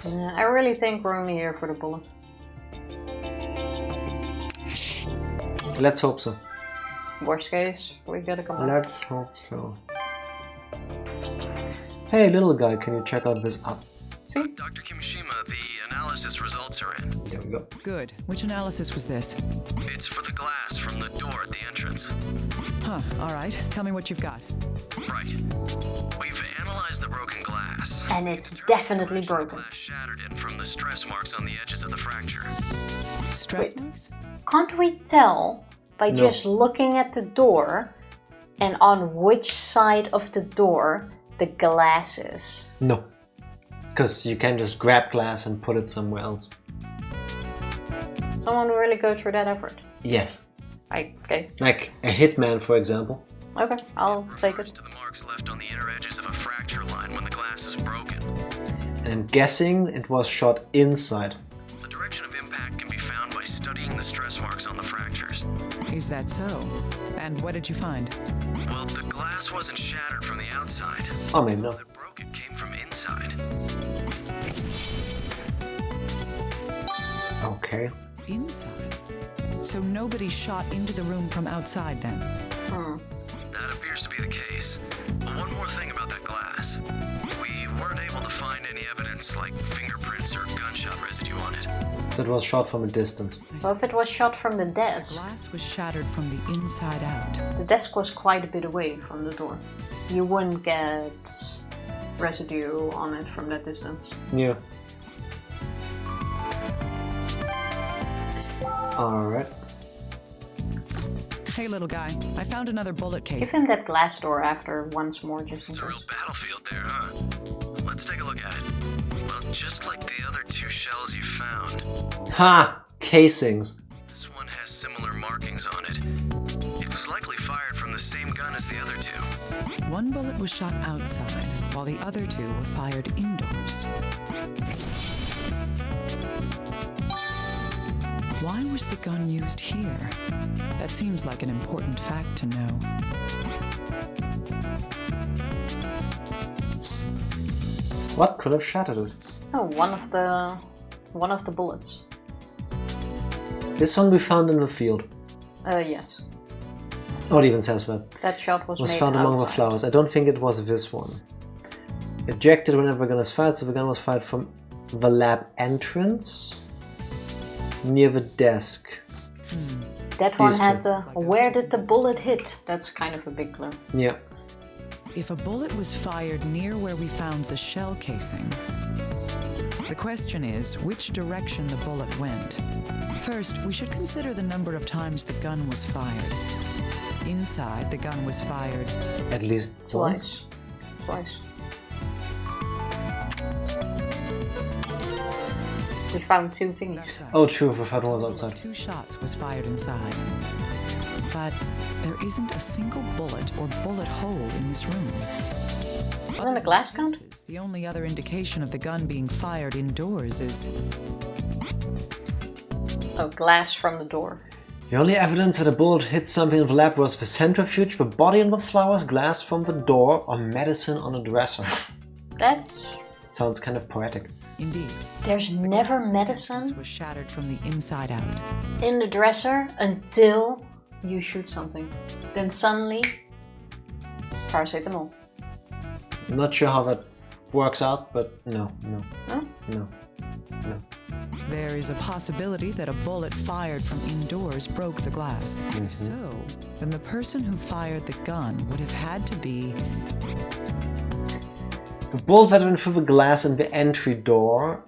Yeah, I really think we're only here for the bullet. Let's hope so. Worst case, we gotta come back. Let's hope so. Hey, little guy, can you check out this up? See? Dr. Kimishima, the analysis results are in. There we go. Good. Which analysis was this? It's for the glass from the door at the entrance. Huh, all right. Tell me what you've got. Right. We've analyzed the broken glass. And it's definitely broken. Glass shattered in from the stress marks on the edges of the fracture. Stress marks? Can't we tell by just looking at the door and on which side of the door the glass is? No. Because you can just grab glass and put it somewhere else. Someone will really go through that effort. Yes. Okay. Like a hitman, for example. Okay, I'll take Refers it. to the marks left on the inner edges of a fracture line when the glass is broken. And I'm guessing it was shot inside. The direction of impact can be found by studying the stress marks on the fractures. Is that so? And what did you find? Well, the glass wasn't shattered from the outside. Oh, maybe not. That broke it came from inside. Okay. Inside? So nobody shot into the room from outside then? That appears to be the case. But one more thing about that glass. We weren't able to find any evidence like fingerprints or gunshot residue on it. So it was shot from a distance. Well, if it was shot from the desk, Glass was shattered from the inside out. the desk was quite a bit away from the door. You wouldn't get residue on it from that distance. Yeah. Alright. Hey, little guy, I found another bullet Give case. him that glass door after once more, just in It's a real case. battlefield there, huh? Let's take a look at it. Well, just like the other two shells you found, Ha! Casings. this one has similar markings on it. It was likely fired from the same gun as the other two. One bullet was shot outside, while the other two were fired indoors. Why was the gun used here? That seems like an important fact to know. What could have shattered it? Oh, one of the bullets. This one we found in the field. Yes. Oh, it even says that. That shot was made found among the outside. flowers. I don't think it was this one. Ejected whenever the gun is fired, so the gun was fired from the lab entrance near the desk. That one These had two. the, where did the bullet hit? That's kind of a big clue. Yeah. If a bullet was fired near where we found the shell casing, the question is which direction the bullet went. First, we should consider the number of times the gun was fired. Inside, the gun was fired At least once. Twice. We found 2 thingies. That's right. Oh, true. The third one was outside. 2 shots was fired inside. But there isn't a single bullet or bullet hole in this room. Wasn't a glass count? The only other indication of the gun being fired indoors is Oh, glass from the door. The only evidence that a bullet hit something in the lab was the centrifuge, the body in the flowers, glass from the door, or medicine on a dresser. That's... Sounds kind of poetic. indeed. There's never medicine Was shattered from the inside out. in the dresser until you shoot something. Then suddenly, paracetamol. I'm not sure how that works out, but no. No? There is a possibility that a bullet fired from indoors broke the glass. If so, then the person who fired the gun would have had to be The bullet that went through the glass in the entry door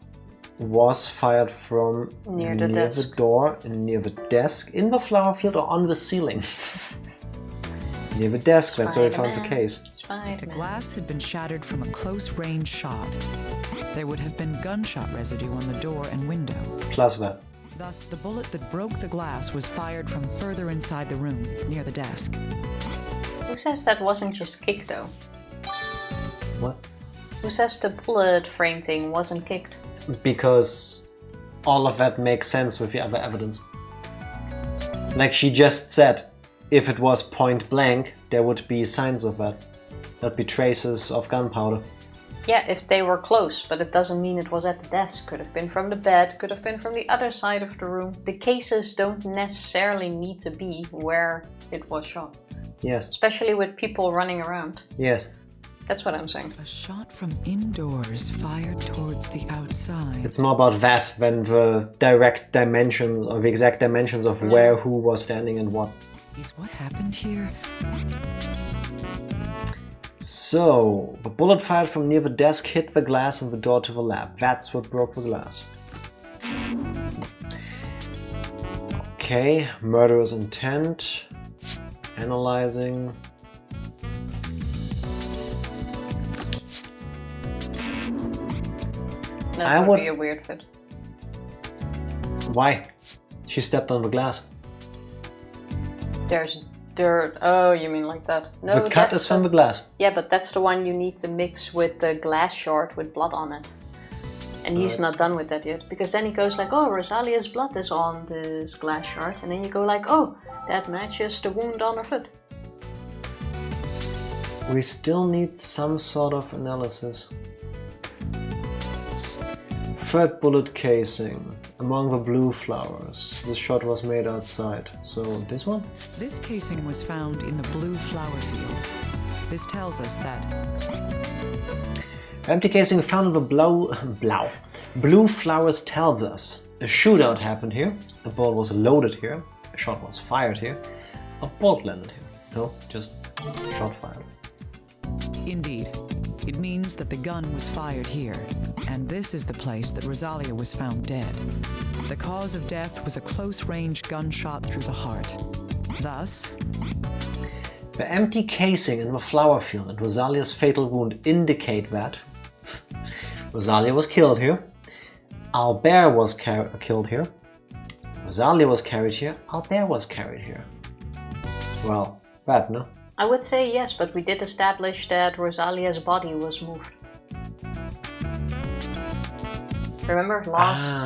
was fired from Near the desk. the door and near the desk, in the flower field, or on the ceiling. Near the desk, that's where we found the Spider-Man. case. the Spider-Man. glass had been shattered from a close-range shot. There would have been gunshot residue on the door and window. Plus that. Thus, the bullet that broke the glass was fired from further inside the room, near the desk. Who says that wasn't just kicked though? What? Who says the bullet frame thing wasn't kicked? Because all of that makes sense with the other evidence. Like she just said, if it was point blank, there would be signs of that. There'd be traces of gunpowder. Yeah, if they were close, but it doesn't mean it was at the desk. Could have been from the bed, could have been from the other side of the room. The cases don't necessarily need to be where it was shot. Yes, Especially with people running around. yes. That's what I'm saying. A shot from indoors fired towards the outside. It's more about that than the direct dimension or the exact dimensions of where who was standing and what. Is what happened here? So, the bullet fired from near the desk hit the glass and the door to the lab. That's what broke the glass. Okay, murderous intent. Analyzing. That I would would- be a weird fit. Why? She stepped on the glass. There's dirt. Oh, you mean like that? No, The cut that's is from the glass. Yeah, but that's the one you need to mix with the glass shard with blood on it. And he's not done with that yet. Because then he goes like, oh, Rosalia's blood is on this glass shard. And then you go like, oh, that matches the wound on her foot. We still need some sort of analysis. Third bullet casing. Among the blue flowers. This shot was made outside. So this one? This casing was found in the blue flower field. This tells us that Empty casing found in the blue flowers tells us a shootout happened here. A bullet was loaded here. A shot was fired here. A bolt landed here. No, just shot fired. indeed, it means that the gun was fired here, and this is the place that Rosalia was found dead. The cause of death was a close-range gunshot through the heart. Thus, The empty casing in the flower field and Rosalia's fatal wound indicate that Rosalia was killed here, Albert was killed here, Rosalia was carried here, Albert was carried here. Well, bad, no? I would say yes, but we did establish that Rosalia's body was moved. Remember last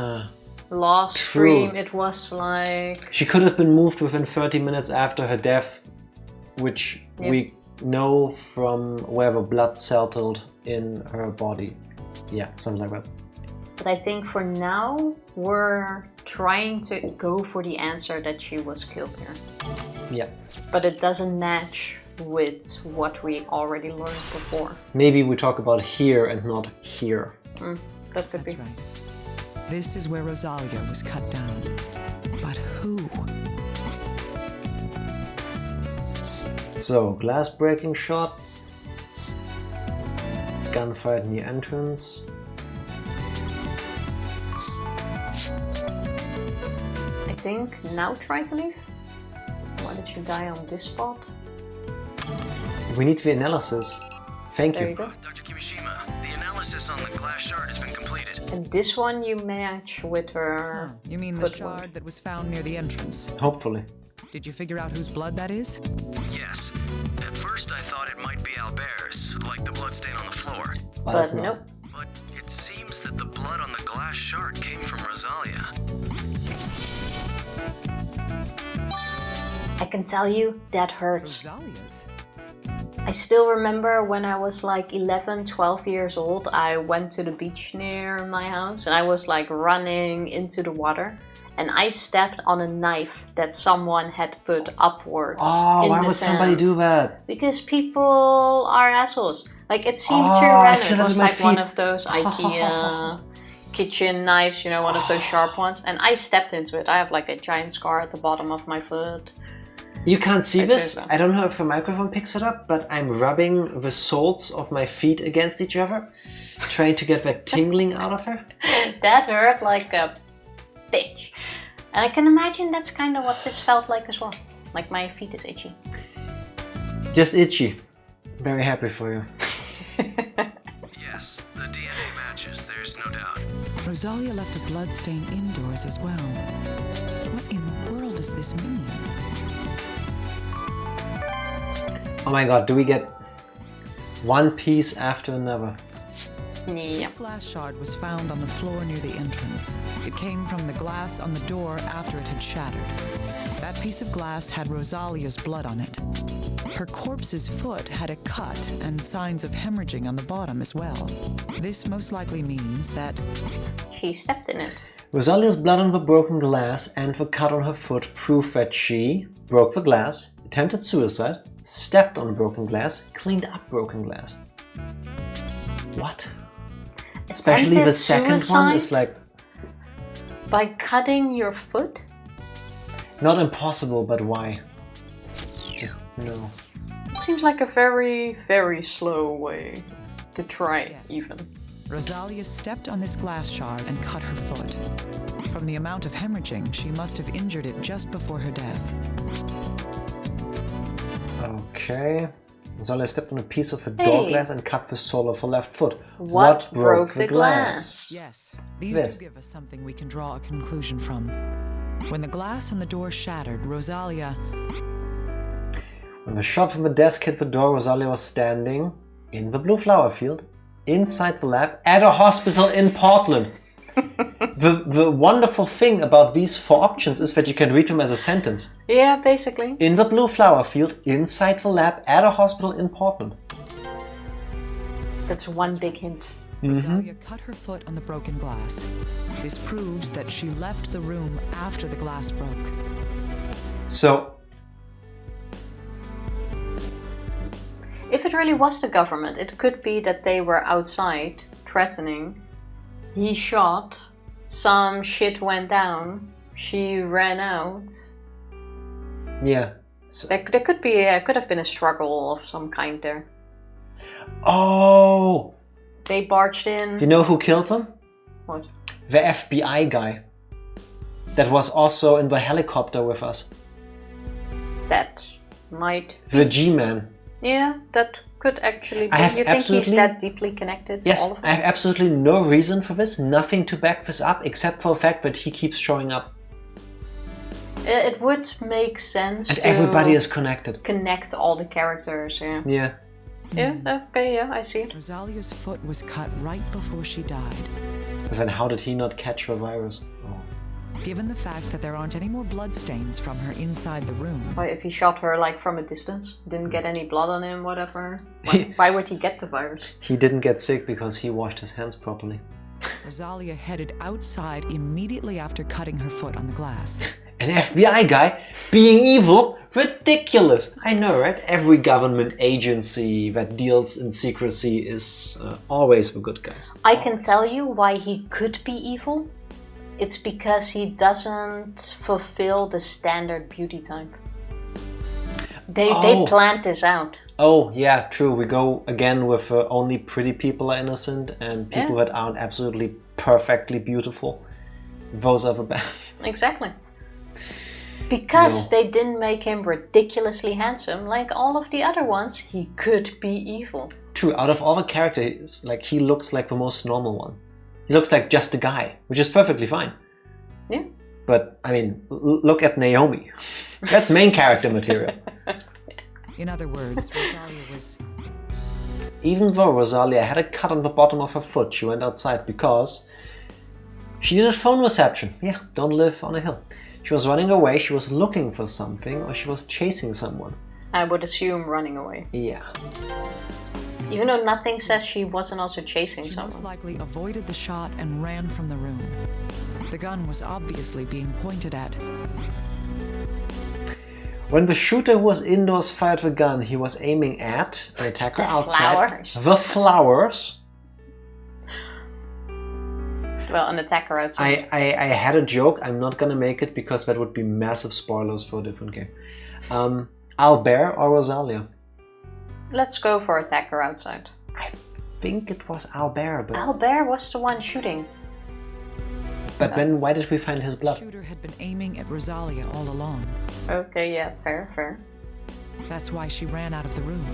true. stream it was like She could have been moved within 30 minutes after her death, which we know from where the blood settled in her body. Yeah, something like that. But I think for now we're trying to go for the answer that she was killed here. Yeah. But it doesn't match with what we already learned before. Maybe we talk about here and not here. That could be. that's right. This is where Rosalia was cut down. But who? So, glass breaking shot. Gunfight in the entrance. I think now try to leave. Why did you die on this spot? We need the analysis. Thank There you. you go. Dr. Kimishima, the analysis on the glass shard has been completed. And this one you match with her. You mean the foot wound. shard that was found near the entrance? Hopefully. Did you figure out whose blood that is? Yes. At first I thought it might be Albert's, like the blood stain on the floor. But it's But not. nope. But it seems that the blood on the glass shard came from Rosalia. I can tell you that hurts. Rosalia's. I still remember when I was like 11, 12 years old, I went to the beach near my house and I was like running into the water and I stepped on a knife that someone had put upwards Oh, in why the would sand. somebody do that? Because people are assholes. Like it seemed Oh, too I random. feel It it was with my like one feet. of those IKEA kitchen knives, you know, one of those sharp ones. And I stepped into it. I have like a giant scar at the bottom of my foot. You can't see I this. think so. I don't know if the microphone picks it up, but I'm rubbing the soles of my feet against each other, trying to get that tingling out of her. That hurt like a bitch. And I can imagine that's kind of what this felt like as well. Like my feet is itchy. Just itchy. Very happy for you. Yes, the DNA matches, there's no doubt. Rosalia left a blood stain indoors as well. What in the world does this mean? Oh my god, do we get one piece after another? Yeah. This glass shard was found on the floor near the entrance. It came from the glass on the door after it had shattered. That piece of glass had Rosalia's blood on it. Her corpse's foot had a cut and signs of hemorrhaging on the bottom as well. This most likely means that She stepped in it. Rosalia's blood on the broken glass and the cut on her foot prove that she broke the glass, attempted suicide, stepped on broken glass, cleaned up broken glass. What? Especially the Attempted second one suicide? is like By cutting your foot? not impossible, but why? Just no. It seems like a very, very slow way to try it, Yes. even. Rosalia stepped on this glass shard and cut her foot. From the amount of hemorrhaging, she must have injured it just before her death. Okay. Rosalia stepped on a piece of the door Hey. glass and cut the sole of her left foot. What broke the glass? Yes, these This. do give us something we can draw a conclusion from. When the glass on the door shattered, Rosalia... When the shot from the desk hit the door, Rosalia was standing in the blue flower field, inside the lab, at a hospital in Portland. The wonderful thing about these 4 options is that you can read them as a sentence. Yeah, basically. In the blue flower field, inside the lab, at a hospital in Portland. That's one big hint. Rosalia cut her foot on the broken glass. This proves that she left the room after the glass broke. So, If it really was the government, it could be that they were outside threatening. He shot, some shit went down, she ran out. yeah. There could have been a struggle of some kind there. Oh! They barged in. You know who killed them? What? The FBI guy. That was also in the helicopter with us. That might. The G-Man. Yeah, that could actually be. I have You think he's absolutely- that deeply connected to all Yes, of I them? have absolutely no reason for this, nothing to back this up, except for the fact that he keeps showing up. It would make sense And to everybody is connected. connect all the characters, yeah. Yeah. Yeah, okay, yeah, I see it. Rosalia's foot was cut right before she died. But then how did he not catch the virus? Oh. Given the fact that there aren't any more bloodstains from her inside the room, Why, if he shot her like from a distance, didn't get any blood on him, whatever, why would he get the virus? He didn't get sick because he washed his hands properly. Rosalia headed outside immediately after cutting her foot on the glass. An FBI guy being evil? Ridiculous! I know, right? Every government agency that deals in secrecy is always the good guys. I can tell you why he could be evil. It's because he doesn't fulfill the standard beauty type. They planned this out. Oh, yeah, true. We go again with only pretty people are innocent and people that aren't absolutely perfectly beautiful. Those are the bad. Exactly. Because they didn't make him ridiculously handsome like all of the other ones, he could be evil. True, out of all the characters, like he looks like the most normal one. He looks like just a guy, which is perfectly fine. Yeah. But, I mean, look at Naomi. That's main character material. In other words, Rosalia was... Even though Rosalia had a cut on the bottom of her foot, she went outside because she needed phone reception. Yeah, don't live on a hill. She was running away, she was looking for something, or she was chasing someone. I would assume running away. Yeah. Even though nothing says she wasn't also chasing She someone. most likely avoided the shot and ran from the room. The gun was obviously being pointed at. When the shooter who was indoors fired the gun, he was aiming at an attacker outside. Flowers. The flowers. Well, an attacker outside. I had a joke. I'm not gonna make it because that would be massive spoilers for a different game. Albert or Rosalia? Let's go for attacker outside. I think it was Albert, but... Albert was the one shooting. But then why did we find his The blood? shooter had been aiming at Rosalia all along. Okay, yeah, fair. That's why she ran out of the room.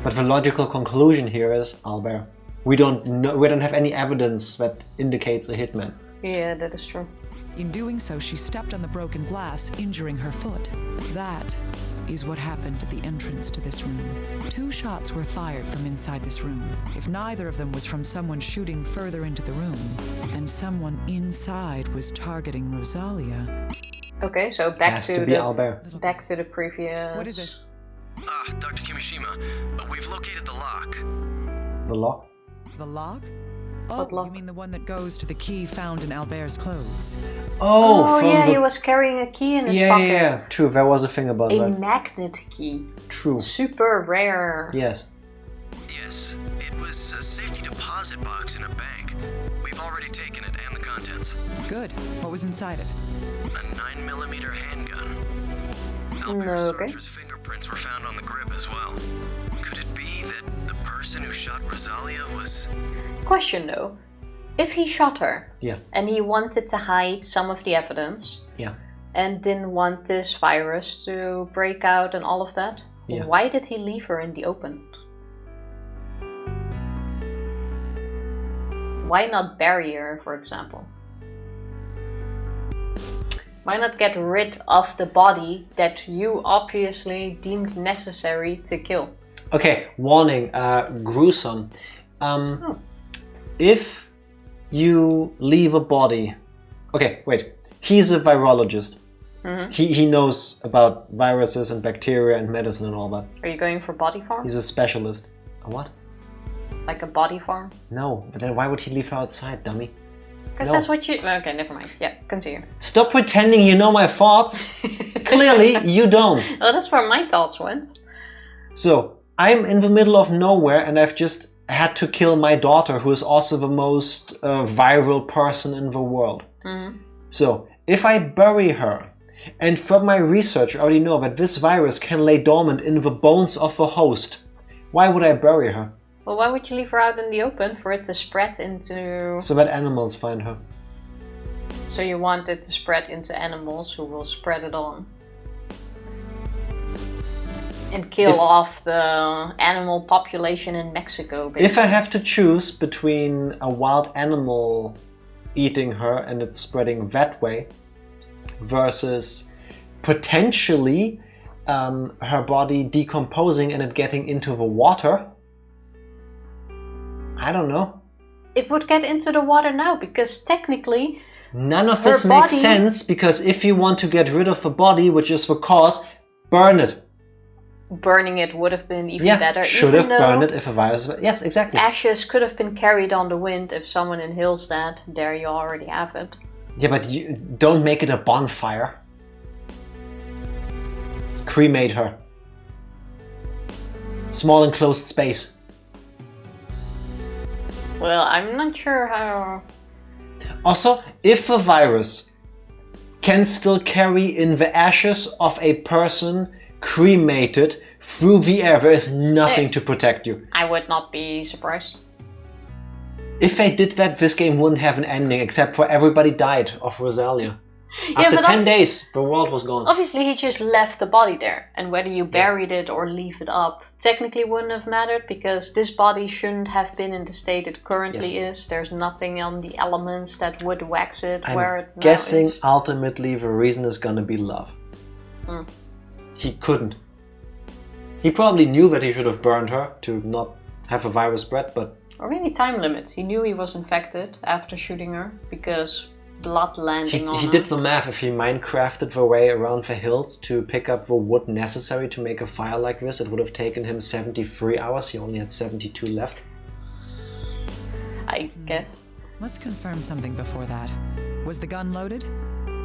But the logical conclusion here is Albert. We don't know, we don't have any evidence that indicates a hitman. Yeah, that is true. In doing so, she stepped on the broken glass, injuring her foot. That is what happened at the entrance to this room. 2 shots were fired from inside this room. If neither of them was from someone shooting further into the room, and someone inside was targeting Rosalia... Okay, so back Has to to be the Albert. back to the previous. What is it? Dr. Kimishima, we've located the lock. The lock? The lock? Oh, What lock? you mean the one that goes to the key found in Albert's clothes? Oh from yeah, the... he was carrying a key in his yeah, pocket. yeah, true. There was a thing about A that. magnet key. True. Super rare. Yes. Yes, it was a safety deposit box in a bank. We've already taken it and the contents. Good. What was inside it? A 9mm handgun. Albert's Okay. searcher's fingerprints were found on the grip as well. Could it be that the person who shot Rosalia was... Question though, if he shot her Yeah. and he wanted to hide some of the evidence Yeah. and didn't want this virus to break out and all of that, Yeah. why did he leave her in the open? Why not bury her, for example? Why not get rid of the body that you obviously deemed necessary to kill? Okay, warning, gruesome. If you leave a body... Okay, wait. He's a virologist. He knows about viruses and bacteria and medicine and all that. Are you going for body farm? He's a specialist. A what? Like a body farm? No, but then why would he leave her outside, dummy? Because No. that's what you... Okay, never mind. Yeah, continue. Stop pretending you know my thoughts. Clearly, you don't. Well, that's where my thoughts went. So, I'm in the middle of nowhere and I've just had to kill my daughter, who is also the most viral person in the world. So, if I bury her, and from my research I already know that this virus can lay dormant in the bones of the host, why would I bury her? Well, why would you leave her out in the open for it to spread into... So that animals find her. So you want it to spread into animals who will spread it on. And kill It's- off the animal population in Mexico, basically. If I have to choose between a wild animal eating her and it's spreading that way versus potentially her body decomposing and it getting into the water, I don't know. It would get into the water now, because technically... None of Her this makes body- sense, because if you want to get rid of the body, which is the cause, burn it. burning it would have been even Yeah, better. should even have though burned it if a virus... Yes, exactly. ashes could have been carried on the wind if someone inhales that. There you already have it. Yeah, but you don't make it a bonfire. Cremate her. Small enclosed space. Well, I'm not sure how... Also, if a virus can still carry in the ashes of a person cremated through the air. There is nothing to protect you. I would not be surprised. If they did that, this game wouldn't have an ending, except for everybody died of Rosalia. After 10 days, the world was gone. Obviously, he just left the body there. And whether you buried it or leave it up, technically wouldn't have mattered, because this body shouldn't have been in the state it currently is. There's nothing on the elements that would wax it where it now guessing is. ultimately the reason is gonna be love. He couldn't. He probably knew that he should have burned her to not have a virus spread, but... Or maybe time limit. He knew he was infected after shooting her, because blood landing on her. He did the math. If he Minecrafted the way around the hills to pick up the wood necessary to make a fire like this, it would have taken him 73 hours. He only had 72 left. I guess. Let's confirm something before that. Was the gun loaded?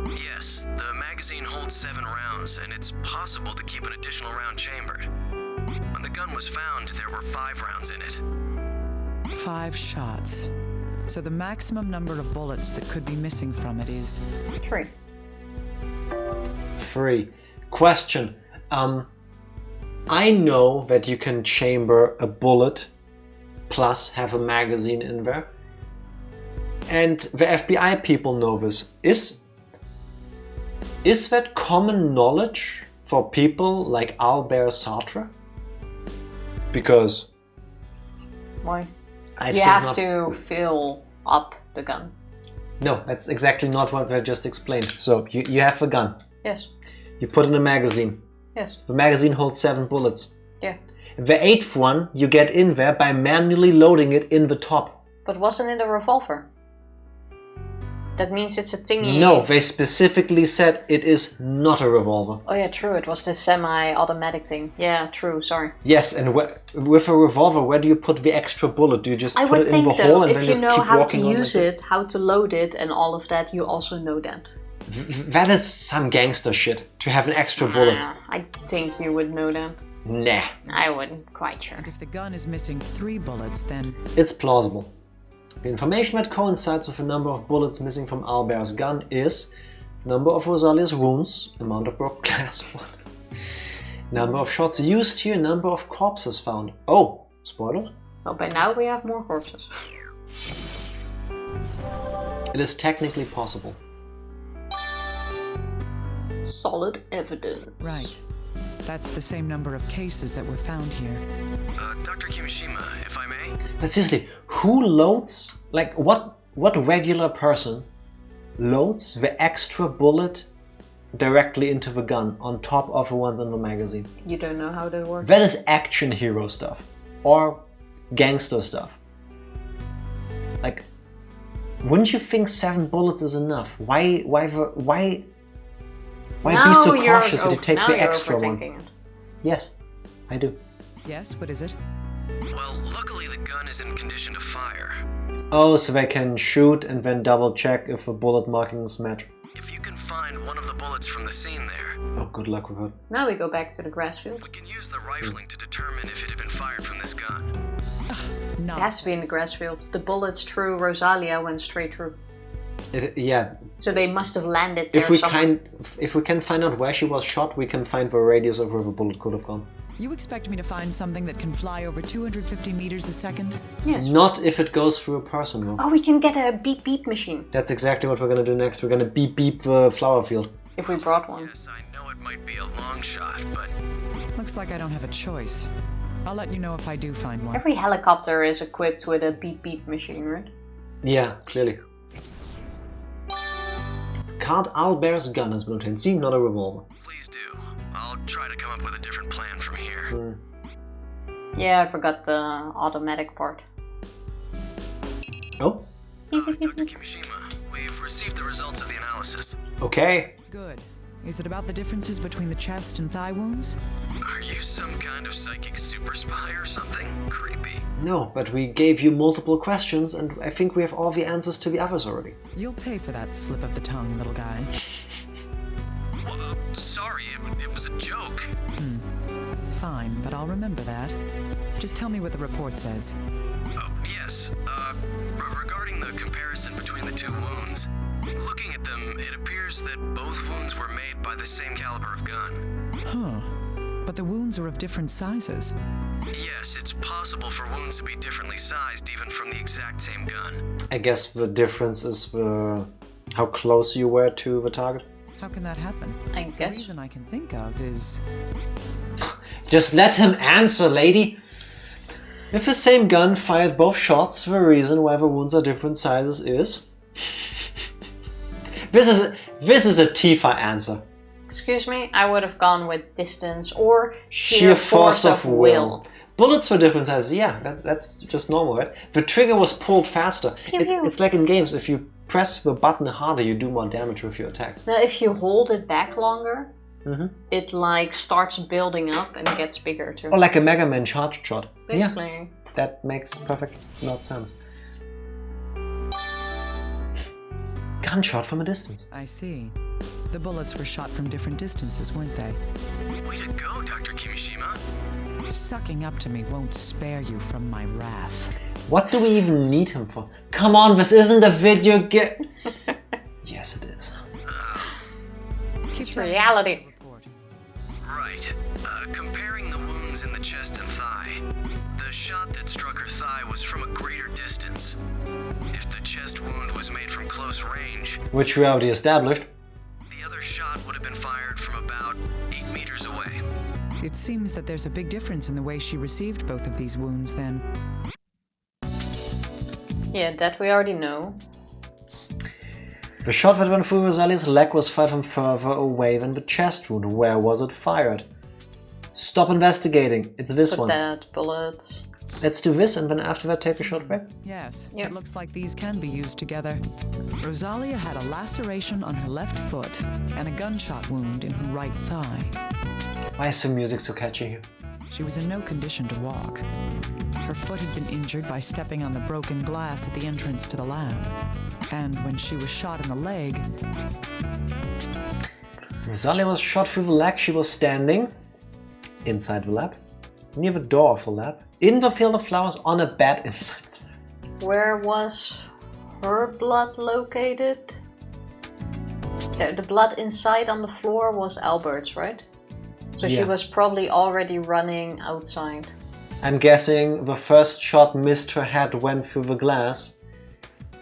Yes, the magazine holds 7 rounds, and it's possible to keep an additional round chambered. When the gun was found, there were 5 rounds in it. 5 shots. So the maximum number of bullets that could be missing from it is... 3. 3. Question. I know that you can chamber a bullet plus have a magazine in there. And the FBI people know this. Is that common knowledge for people like Albert Sartre? Because... Why? I You think have not. to fill up the gun. No, that's exactly not what I just explained. So, you have a gun. Yes. You put in a magazine. Yes. The magazine holds 7 bullets. Yeah. The 8th one, you get in there by manually loading it in the top. But wasn't it a revolver? That means it's a thingy. No, they specifically said it is not a revolver. Oh yeah, true. It was the semi-automatic thing. Yeah, true. Sorry. Yes, and with a revolver, where do you put the extra bullet? Do you just I put would it in the think hole though, and if then you just know keep how to walking on use like it, how to load it, and all of that, you also know that. That is some gangster shit, to have an extra bullet. I think you would know that. Nah, I wouldn't quite sure. And if the gun is missing 3 bullets, then... it's plausible. The information that coincides with the number of bullets missing from Albert's gun is number of Rosalia's wounds, amount of broken glass, number of shots used here, number of corpses found. Oh, spoilers. Well, by now we have more corpses. It is technically possible. Solid evidence. Right. That's the same number of cases that were found here. Dr. Kimishima, if I may? But seriously, who loads, like what regular person loads the extra bullet directly into the gun on top of the ones in the magazine? You don't know how that works. That is action hero stuff or gangster stuff. Like, wouldn't you think 7 bullets is enough? Why be so cautious when you take the extra one? It. Yes, I do. Yes, what is it? Well, luckily the gun is in condition to fire. Oh, so they can shoot and then double check if the bullet markings match. If you can find one of the bullets from the scene there, Oh, good luck with that. Now we go back to the grass field. we can use the rifling to determine if it had been fired from this gun. No. It has to be in the grass field. The bullets through Rosalia went straight through. Yeah, So they must have landed there if we somewhere. can find out where she was shot, we can find the radius of where the bullet could have gone. You expect me to find something that can fly over 250 meters a second? Yes. Not if it goes through a person, though. Oh, we can get a beep beep machine. That's exactly what we're gonna do next. We're gonna beep the flower field. If we brought one. Yes, I know it might be a long shot, but Looks like I don't have a choice. I'll let you know if I do find one. Every helicopter is equipped with a beep beep machine, right? Yeah, clearly. Count Albert's gun has been obtained. See, not a revolver. please do. I'll try to come up with a different plan from here. Yeah, I forgot the automatic part. Oh, Dr. Kimishima, we've received the results of the analysis. okay. Good. Is it about the differences between the chest and thigh wounds? Are you some kind of psychic super spy or something? Creepy. No, but we gave you multiple questions, and I think we have all the answers to the others already. You'll pay for that slip of the tongue, little guy. Well, sorry, it was a joke. Fine, but I'll remember that. Just tell me what the report says. Oh, yes. Regarding the comparison between the 2 wounds, looking at them, it appears that both wounds were made by the same caliber of gun. Huh. But the wounds are of different sizes. Yes, it's possible for wounds to be differently sized even from the exact same gun. I guess the difference is how close you were to the target. How can that happen? I The guess. reason I can think of is... Just let him answer, lady! If the same gun fired both shots, the reason why the wounds are different sizes is... This is a Tifa answer. Excuse me, I would have gone with distance or sheer force of will. Bullets were different sizes, yeah, that's just normal, right? The trigger was pulled faster. Pew, pew. It's like in games, if you press the button harder, you do more damage with your attacks. Now, if you hold it back longer, Mm-hmm. it like starts building up and gets bigger too. Or like a Mega Man charged shot. Basically. Yeah, that makes perfect not sense. Gunshot from a distance. I see. The bullets were shot from different distances, weren't they? Way to go, Dr. Kimishima. Sucking up to me won't spare you from my wrath. What do we even need him for? Come on, this isn't a video game. Yes, it is. It's reality. Right. Comparing the wounds in the chest and thigh, the shot that struck her thigh was from a greater distance. If the chest wound was made from close range, Which we already established. the other shot would have been fired from about 8 meters away. It seems that there's a big difference in the way she received both of these wounds then. Yeah, that we already know. The shot that went through Rosalia's leg was fired from further away than the chest wound. Where was it fired? Stop investigating. It's this Put one. that bullet. Let's do this and then after that take a shot back. Yes, Yep. it looks like these can be used together. Rosalia had a laceration on her left foot and a gunshot wound in her right thigh. Why is the music so catchy here? She was in no condition to walk. Her foot had been injured by stepping on the broken glass at the entrance to the lab. And when she was shot in the leg, Rosalia was shot through the leg. She was standing inside the lab, near the door of the lab, in the field of flowers, on a bed inside. Where was her blood located? The blood inside on the floor was Albert's, right? So she Yeah. was probably already running outside. I'm guessing the first shot missed her head, went through the glass.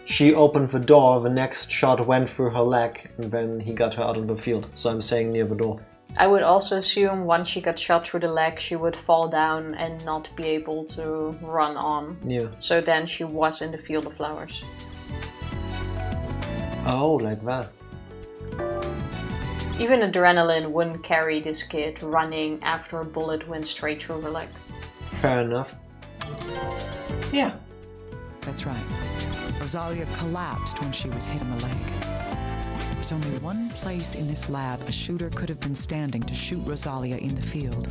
She opened the door, the next shot went through her leg, and then he got her out of the field. So I'm saying near the door. I would also assume once she got shot through the leg, she would fall down and not be able to run on. Yeah. So then she was in the field of flowers. Oh, like that. Even adrenaline wouldn't carry this kid running after a bullet went straight through her leg. Fair enough. Yeah. that's right. Rosalia collapsed when she was hit in the leg. There's only one place in this lab a shooter could have been standing to shoot Rosalia in the field.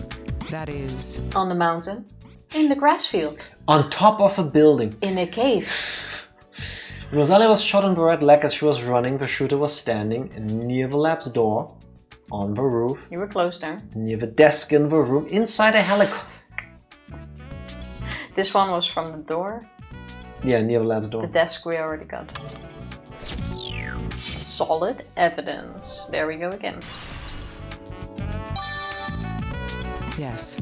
That is... On the mountain. In the grass field. On top of a building. In a cave. Rosalia was shot in the right leg as she was running. The shooter was standing near the lab's door, on the roof, You were close there. near the desk in the room, inside a helicopter. This one was from the door. Yeah, near the lab's door. The desk we already got. Solid evidence. There we go again. Yes,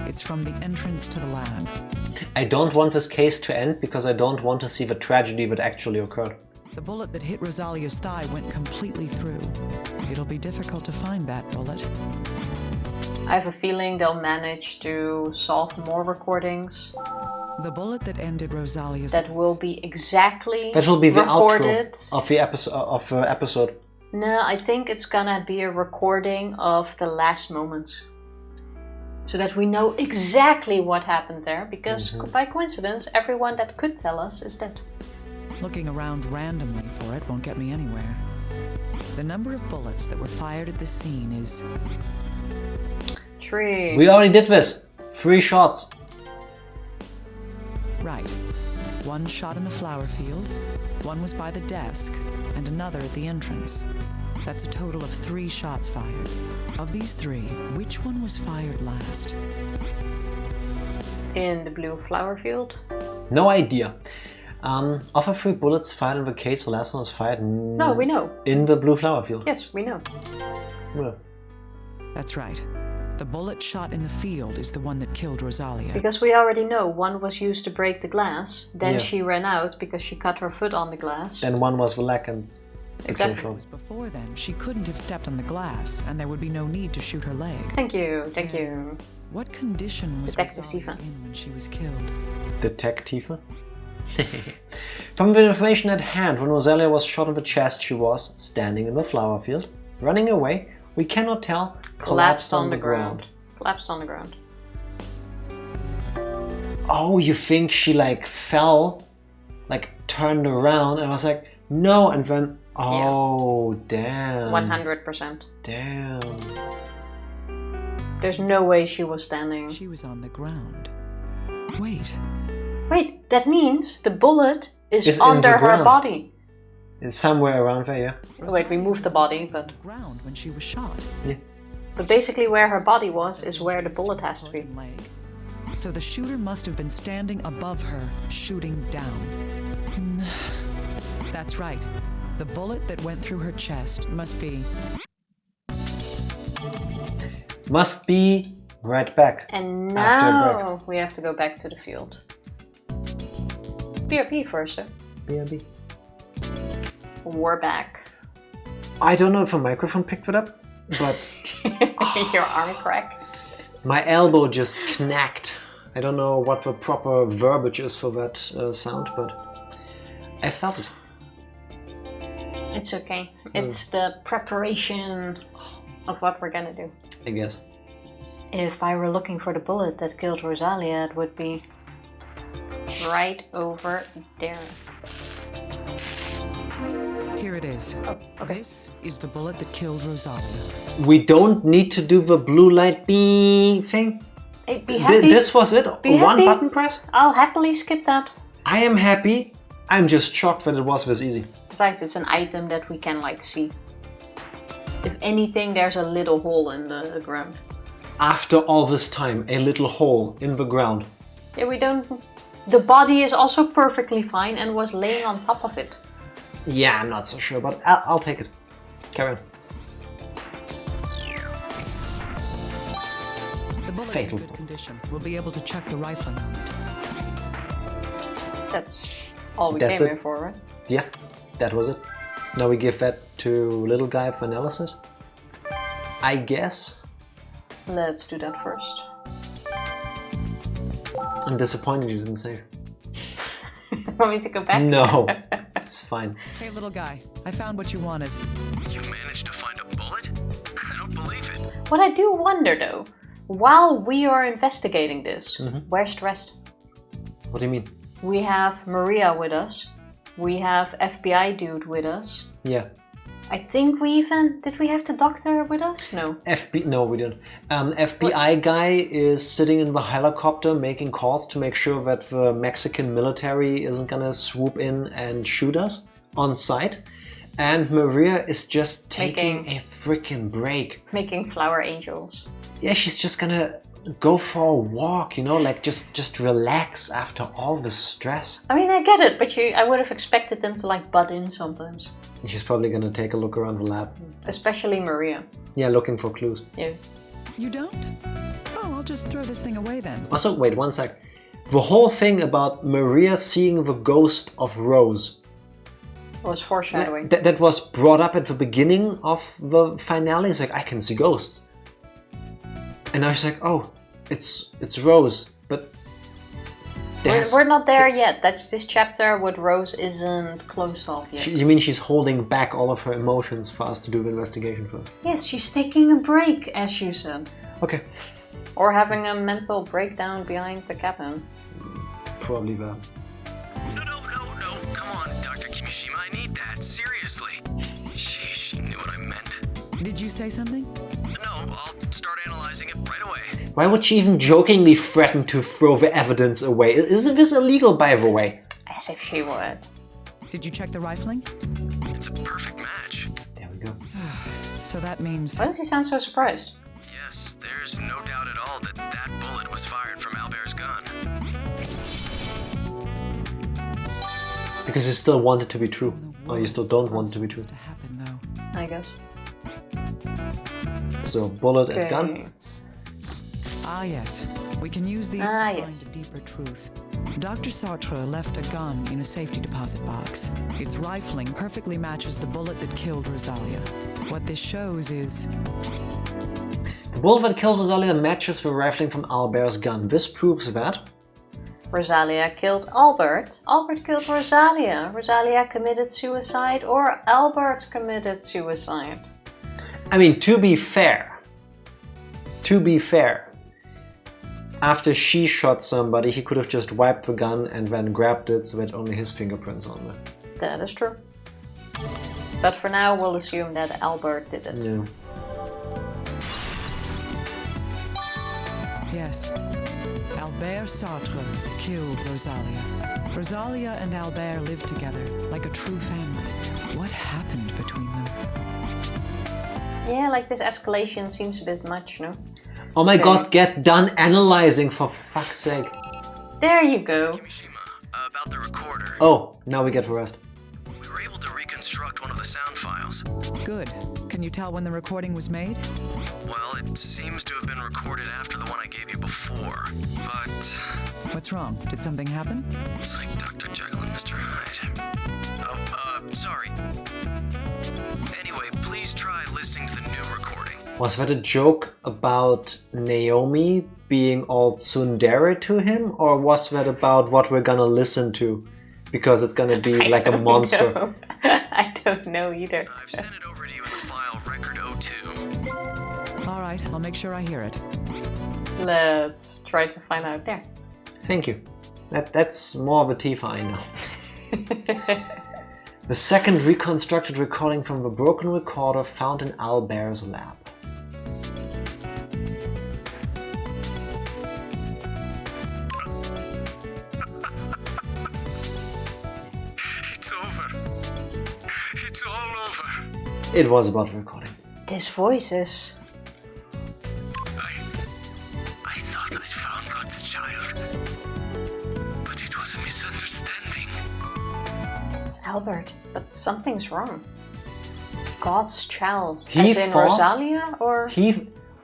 it's from the entrance to the lab. I don't want this case to end because I don't want to see the tragedy that actually occurred. The bullet that hit Rosalia's thigh went completely through. It'll be difficult to find that bullet. I have a feeling they'll manage to solve more recordings The bullet that ended Rosalia's... that will be exactly That will be the recorded. outro of the episode. No, I think it's gonna be a recording of the last moments. So that we know exactly what happened there, because by coincidence, everyone that could tell us is dead. Looking around randomly for it won't get me anywhere. The number of bullets that were fired at this scene is... 3. We already did this. 3 shots. Right. One shot in the flower field, one was by the desk, and another at the entrance. That's a total of 3 shots fired. Of these 3, which one was fired last? In the blue flower field. No idea. Of the 3 bullets fired in the case, the last one was fired No, we know. in the blue flower field. Yes, we know. Yeah. That's right. The bullet shot in the field is the one that killed Rosalia. Because we already know one was used to break the glass, then Yeah. she ran out because she cut her foot on the glass. Then one was black and Exactly. Before then, she couldn't have stepped on the glass, and there would be no need to shoot her leg. Thank you. What condition was Detective Rosalia Tifa. in when she was killed? Detective. From the information at hand, when Rosalia was shot in the chest, she was standing in the flower field, running away. We cannot tell. Collapsed on the ground. Collapsed on the ground. Oh, you think she like fell, like turned around, and was like, no, and then oh damn. 100%. Damn. There's no way she was standing. She was on the ground. Wait. Wait, that means the bullet is Is in under the her ground. body. It's somewhere around there, yeah. Wait, we moved the body, but... On the ground when she was shot. Yeah. But basically where her body was is where the bullet has to be. Broken leg. So the shooter must have been standing above her, shooting down. That's right. The bullet that went through her chest must be... Must be right back. And After a now we have to go back to the field. BRB first, though. BRB. We're back. I don't know if a microphone picked it up, but Your arm crack. my elbow just knacked. I don't know what the proper verbiage is for that sound, but I felt it. It's okay. It's the preparation of what we're gonna do. I guess. If I were looking for the bullet that killed Rosalia, it would be right over there. Here it is. Oh, okay. This is the bullet that killed Rosalia. We don't need to do the blue light beep thing. Hey, be happy. This was it? Be One happy. button press? I'll happily skip that. I am happy. I'm just shocked that it was this easy. Besides, it's an item that we can like see. If anything, there's a little hole in the ground. After all this time, a little hole in the ground. Yeah, we don't... The body is also perfectly fine and was laying on top of it. Yeah, I'm not so sure, but I'll take it. Carry on. The bullet's Fatal. in good condition. We'll be able to check the rifling on it. That's all we That's came it. here for, right? Yeah, that was it. Now we give that to little guy for analysis. I guess. Let's do that first. I'm disappointed you didn't save. Want me to go back? No, it's fine. Hey, little guy. I found what you wanted. You managed to find a bullet? I don't believe it. What I do wonder though, while we are investigating this, where's the rest? What do you mean? We have Maria with us. We have FBI dude with us. Yeah. I think we even... Did we have the doctor with us? No. No, we didn't. FBI guy is sitting in the helicopter making calls to make sure that the Mexican military isn't gonna swoop in and shoot us on sight. And Maria is just taking a freaking break. Making flower angels. Yeah, she's just gonna go for a walk, you know, like just relax after all the stress. I mean, I get it, but I would have expected them to like butt in sometimes. She's probably gonna take a look around the lab. Especially Maria. Yeah, looking for clues. Yeah. You don't? Oh, I'll just throw this thing away then. Also, wait one sec. The whole thing about Maria seeing the ghost of Rose. It was foreshadowing. That was brought up at the beginning of the finale. It's like, I can see ghosts. And now she's like, oh, it's Rose. But We're not there yet. This chapter with Rose isn't closed off yet. You mean she's holding back all of her emotions for us to do the investigation first? Yes, she's taking a break, as you said. Okay. Or having a mental breakdown behind the cabin. Probably that. No. Come on, Dr. Kimishima, I need that. Seriously. She knew what I meant. Did you say something? No, I'll start analyzing it right away. Why would she even jokingly threaten to throw the evidence away? Isn't this illegal, by the way? As if she would. Did you check the rifling? It's a perfect match. There we go. So that means... Why does he sound so surprised? Yes, there's no doubt at all that that bullet was fired from Albert's gun. Because you still want it to be true. Or you still don't want it to be true. To happen, though. I guess. So, bullet and gun. Ah, yes. We can use these to find a deeper truth. Dr. Sartre left a gun in a safety deposit box. Its rifling perfectly matches the bullet that killed Rosalia. What this shows is... The bullet that killed Rosalia matches the rifling from Albert's gun. This proves that... Rosalia killed Albert. Albert killed Rosalia. Rosalia committed suicide or Albert committed suicide. I mean, to be fair, after she shot somebody, he could have just wiped the gun and then grabbed it so that only his fingerprints on it. That is true. But for now, we'll assume that Albert did it. Yeah. Yes. Albert Sartre killed Rosalia. Rosalia and Albert lived together like a true family. What happened between them? Yeah, like this escalation seems a bit much, no? Oh my god, get done analyzing, for fuck's sake. There you go. Kimishima, about the recorder. Oh, now we get the rest. We were able to reconstruct one of the sound files. Good. Can you tell when the recording was made? Well, it seems to have been recorded after the one I gave you before, but... What's wrong? Did something happen? It's like Dr. Jekyll and Mr. Hyde. Oh, sorry. Anyway, please try listening to the new recording. Was that a joke about Naomi being all tsundere to him? Or was that about what we're gonna listen to? Because it's gonna be like a monster. Know. I don't know either. I've sent it over to you in the file Record 02. All right, I'll make sure I hear it. Let's try to find out there. Thank you. That's more of a Tifa I know. The second reconstructed recording from the broken recorder found in Albert's lab. It's over. It's all over. It was about recording. This voice is... I thought I'd found God's child. But it was a misunderstanding. It's Albert, but something's wrong. God's child. He As in thought- Rosalia, or...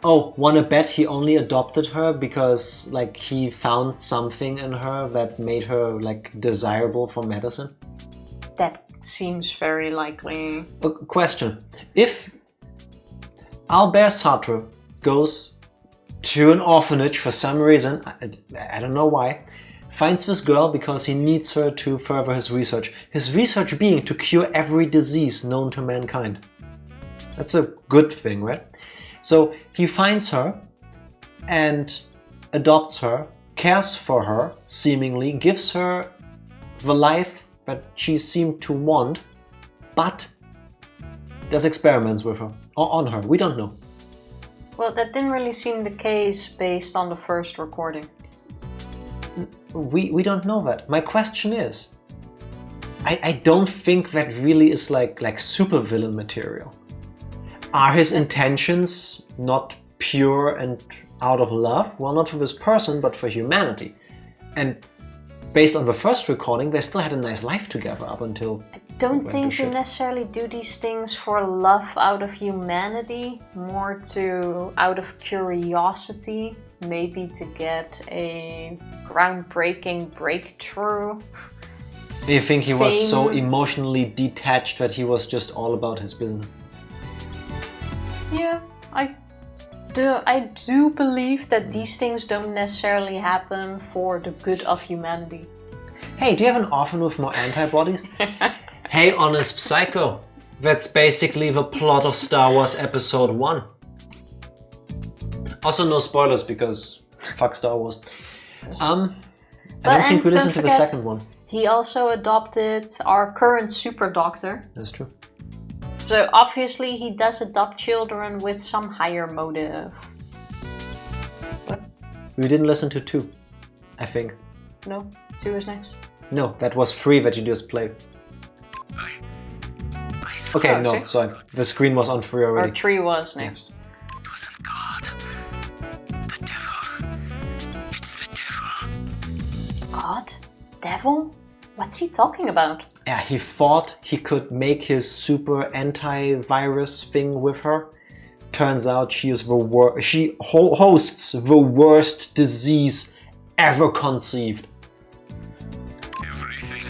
Oh, wanna bet he only adopted her because, like, he found something in her that made her, like, desirable for medicine? That seems very likely. A question. If Albert Sartre goes to an orphanage for some reason, I don't know why, finds this girl because he needs her to further his research being to cure every disease known to mankind. That's a good thing, right? So he finds her and adopts her, cares for her, seemingly, gives her the life that she seemed to want, but does experiments with her, or on her, we don't know. Well, that didn't really seem the case based on the first recording. We don't know that. My question is, I don't think that really is like supervillain material. Are his intentions not pure and out of love? Well, not for this person, but for humanity. And based on the first recording, they still had a nice life together up until... I don't think you necessarily do these things for love out of humanity, more to out of curiosity, maybe to get a groundbreaking breakthrough. You think he was so Fame. emotionally detached that he was just all about his business? Yeah, I do believe that these things don't necessarily happen for the good of humanity. Hey, do you have an orphan with more antibodies? Hey, honest psycho. That's basically the plot of Star Wars Episode 1. Also, no spoilers because fuck Star Wars. I don't think we listened to the second one. He also adopted our current super doctor. That's true. So obviously he does adopt children with some higher motive. We didn't listen to 2, I think. No, 2 is next. No, that was 3 that you just played. Okay, Oh, no, see? sorry. The screen was on 3 already. Or 3 was next. It wasn't God. The devil. It's the devil. God? Devil? What's he talking about? Yeah, he thought he could make his super antivirus thing with her, turns out she is she hosts the worst disease ever conceived. Everything.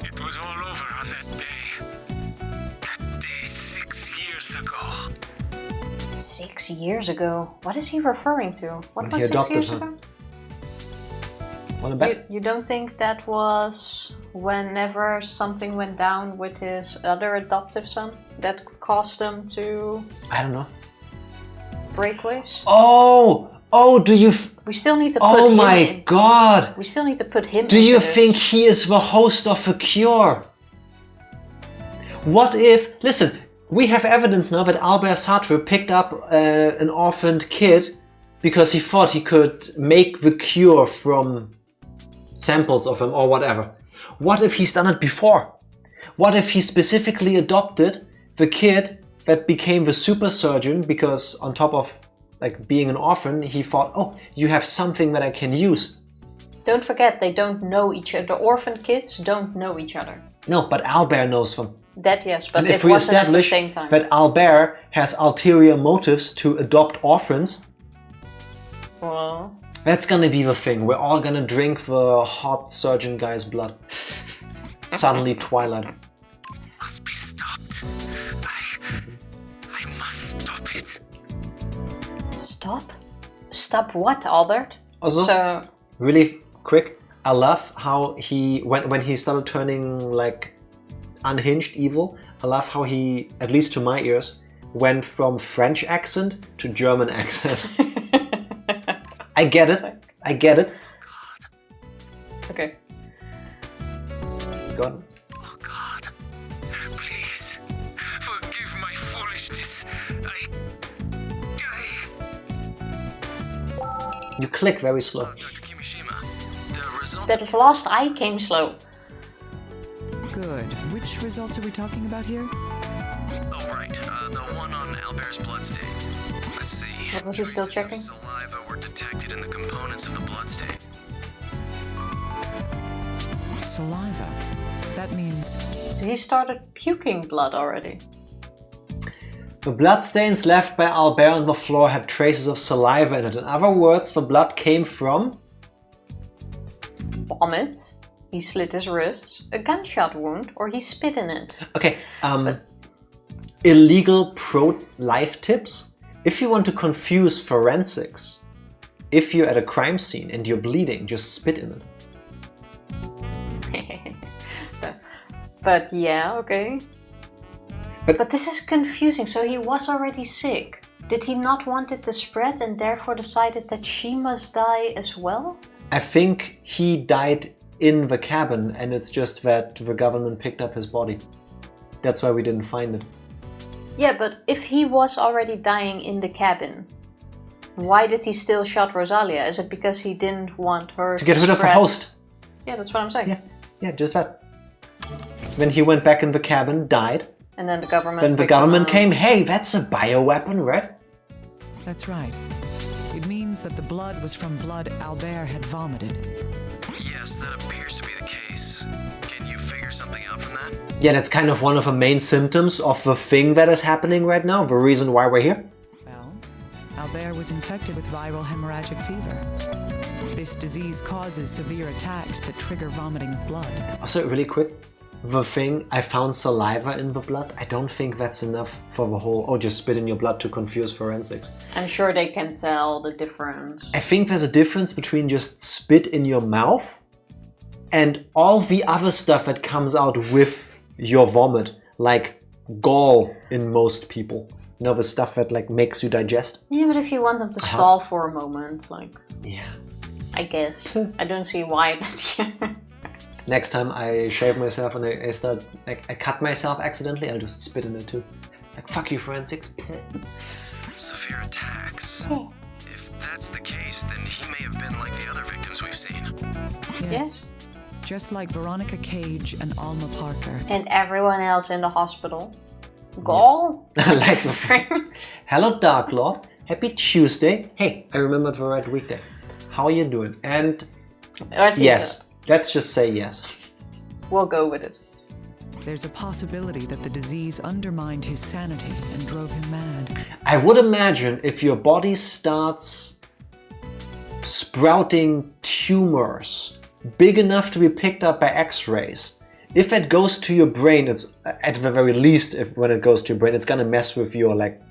It was all over on that day. That day 6 years ago. 6 years ago? What is he referring to? What When was he 6 adopted years her. ago? Wanna bet? You don't think that was whenever something went down with his other adoptive son that caused them to I don't know. break ways? Oh, do you... We still need to put Oh him my in. god! We still need to put him Do into you this. think he is the host of a cure? What if... Listen, we have evidence now that Albert Sartre picked up an orphaned kid because he thought he could make the cure from samples of him or whatever. What if he's done it before? What if he specifically adopted the kid that became the super surgeon because on top of like being an orphan, he thought, oh, you have something that I can use. Don't forget, they don't know each other. The orphan kids don't know each other. No, but Albert knows them. That yes, but And it if we wasn't at the establish same time. that Albert has ulterior motives to adopt orphans, Well, that's gonna be the thing. We're all gonna drink the hot surgeon guy's blood. Suddenly Twilight. Must be stopped. I must stop it. stop? Stop what, Albert? Also, So, really quick, I love how he, when he started turning like unhinged evil, I love how he, at least to my ears, went from French accent to German accent. I get it. okay. Go on. Oh God. Please. Forgive my foolishness. You click very slow. Dr. Kimishima, the results That last eye came slow. Good. Which results are we talking about here? Oh, right. The one on Albert's bloodstain. Let's see. What was he still Traces checking? of saliva were detected in the components of the bloodstain. Saliva. That means So he started puking blood already. The bloodstains left by Albert on the floor had traces of saliva in it. In other words, the blood came from... Vomit. He slit his wrist. A gunshot wound, or he spit in it. Okay, illegal pro-life tips. If you want to confuse forensics, if you're at a crime scene and you're bleeding, just spit in it. But yeah, okay. But this is confusing. So he was already sick. Did he not want it to spread and therefore decided that she must die as well? I think he died in the cabin and it's just that the government picked up his body. That's why we didn't find it. Yeah, but if he was already dying in the cabin, why did he still shot Rosalia? Is it because he didn't want her To get rid of a spread- host. Yeah, that's what I'm saying. Yeah, just that. Then he went back in the cabin, died. And then the government. Then the picked him government up. came, hey, that's a bioweapon, right? that's right. It means that the blood was from blood Albert had vomited. Yes, that appears to be the case. Can you figure something out from that? Yeah, that's kind of one of the main symptoms of the thing that is happening right now, the reason why we're here. Well, Albert was infected with viral hemorrhagic fever. This disease causes severe attacks that trigger vomiting of blood. Also, really quick, the thing, I found saliva in the blood, I don't think that's enough for the whole, oh, just spit in your blood to confuse forensics. I'm sure they can tell the difference. I think there's a difference between just spit in your mouth and all the other stuff that comes out with your vomit, like gall in most people. You know, the stuff that like makes you digest? Yeah, but if you want them to stall for a moment, like, Yeah. I guess. I don't see why, but yeah. Next time I shave myself and I start, like, I cut myself accidentally, I'll just spit in it too. It's like, fuck you, forensics. Severe attacks. If that's the case, then he may have been like the other victims we've seen. Yes. Just like Veronica Cage and Alma Parker. And everyone else in the hospital. Gall? Like the Hello, Dark Lord. Happy Tuesday. Hey, I remembered the right weekday. How are you doing? And Or yes, let's just say yes. We'll go with it. There's a possibility that the disease undermined his sanity and drove him mad. I would imagine if your body starts sprouting tumors big enough to be picked up by x-rays, if it goes to your brain, it's at the very least, when it goes to your brain, it's gonna mess with your like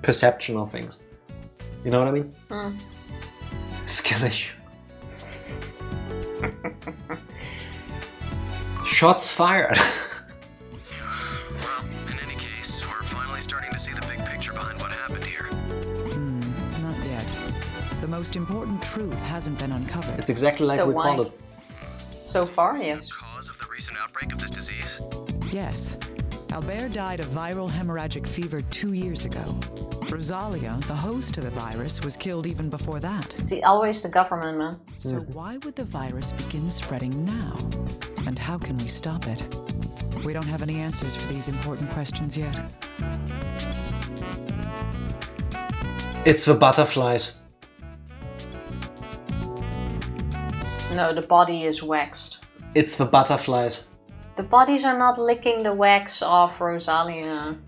perception of things. You know what I mean? Skill issue. Shots fired. Well, in any case, we're finally starting to see the big picture behind what happened here. Not yet. The most important truth hasn't been uncovered. It's exactly like The we why. called it. So far, yes. Cause of the recent outbreak of this disease? Yes. Albert died of viral hemorrhagic fever 2 years ago. Rosalia, the host to the virus, was killed even before that. It's always the government, man. So why would the virus begin spreading now? And how can we stop it? We don't have any answers for these important questions yet. It's the butterflies. No, the body is waxed. It's the butterflies. The bodies are not licking the wax off Rosalia.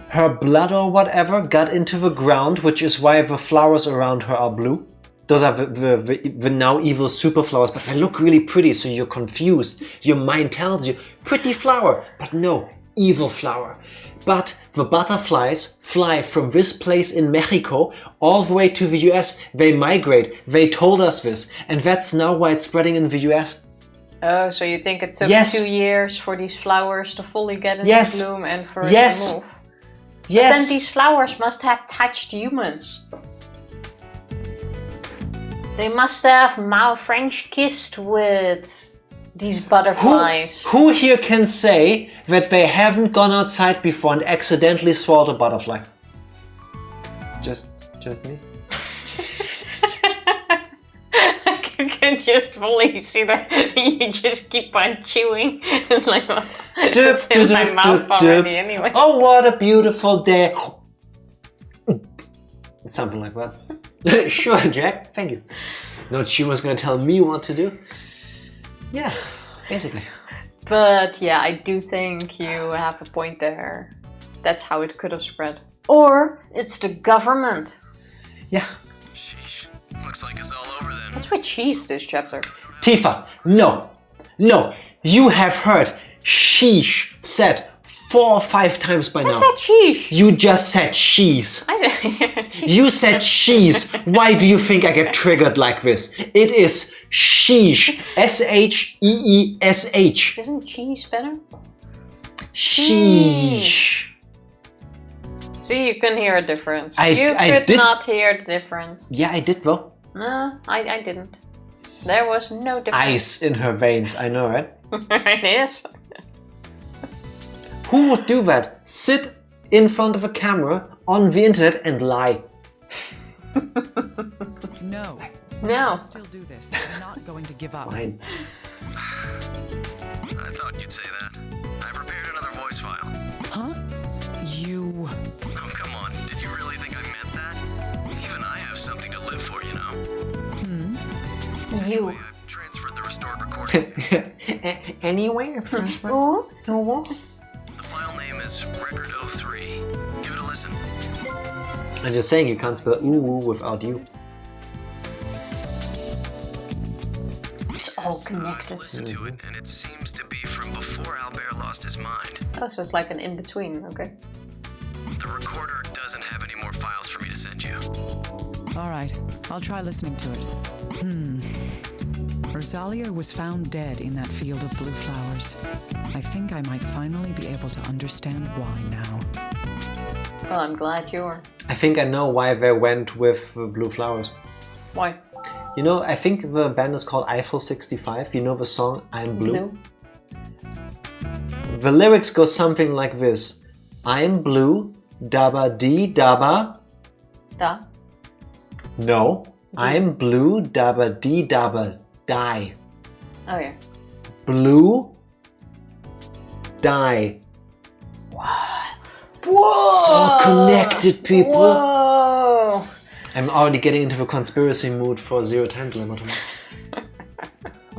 Her blood or whatever got into the ground, which is why the flowers around her are blue. Those are the now evil super flowers, but they look really pretty, so you're confused. Your mind tells you, pretty flower, but no, evil flower. But the butterflies fly from this place in Mexico all the way to the US. They migrate. They told us this. And that's now why it's spreading in the US. Oh, so you think it took Yes. 2 years for these flowers to fully get into Yes. bloom and for it Yes. to move? Yes. Then these flowers must have touched humans. They must have French kissed with these butterflies. Who here can say that they haven't gone outside before and accidentally swallowed a butterfly? Just me? I can just fully see that you just keep on chewing. It's like, well, it's in my mouth already anyway. Oh, what a beautiful day. Something like that. Sure, Jack. Thank you. No, she was going to tell me what to do. Yeah, basically. But yeah, I do think you have a point there. That's how it could have spread. Or it's the government. Yeah. Sheesh. Looks like it's all over then. That's why cheese this chapter. Tifa, no. No. You have heard sheesh said 4 or 5 times by now. I said cheese. You just said she's. I said cheese. You said she's. Why do you think I get triggered like this? It is sheesh. S-H-E-E-S-H. Isn't cheese better? Sheesh. See, you couldn't hear a difference. I could did. not hear the difference. Yeah, I did though. No, I didn't. There was no difference. Ice in her veins, I know, right? It is. Who would do that? Sit in front of a camera on the internet and lie. No. No. I'll still do this. I'm not going to give up. Fine. I thought you'd say that. I prepared another voice file. Huh? You... Oh, come on. Did you really think I meant that? Even I have something to live for, you know. You. I've transferred the restored recording. Anyway, Oh, no. The file name is Record 03. Give it a listen. and you're saying you can't spell ooh without you. It's all connected. Listen to it, and it seems to be from before Albert lost his mind. Oh, so it's like an in-between, okay. The recorder doesn't have any more files for me to send you. All right, I'll try listening to it. Rosalia was found dead in that field of blue flowers. I think I might finally be able to understand why now. Well, I'm glad you are. I think I know why they went with blue flowers. Why? You know, I think the band is called Eiffel 65. You know the song I'm Blue? The lyrics go something like this. I'm blue, dabba dee dabba. Da? No. I'm blue, dabba dee dabba. Die. Oh yeah. Blue, die. Whoa! It's all connected, people. Whoa! I'm already getting into the conspiracy mood for Zero Time Dilemma tomorrow.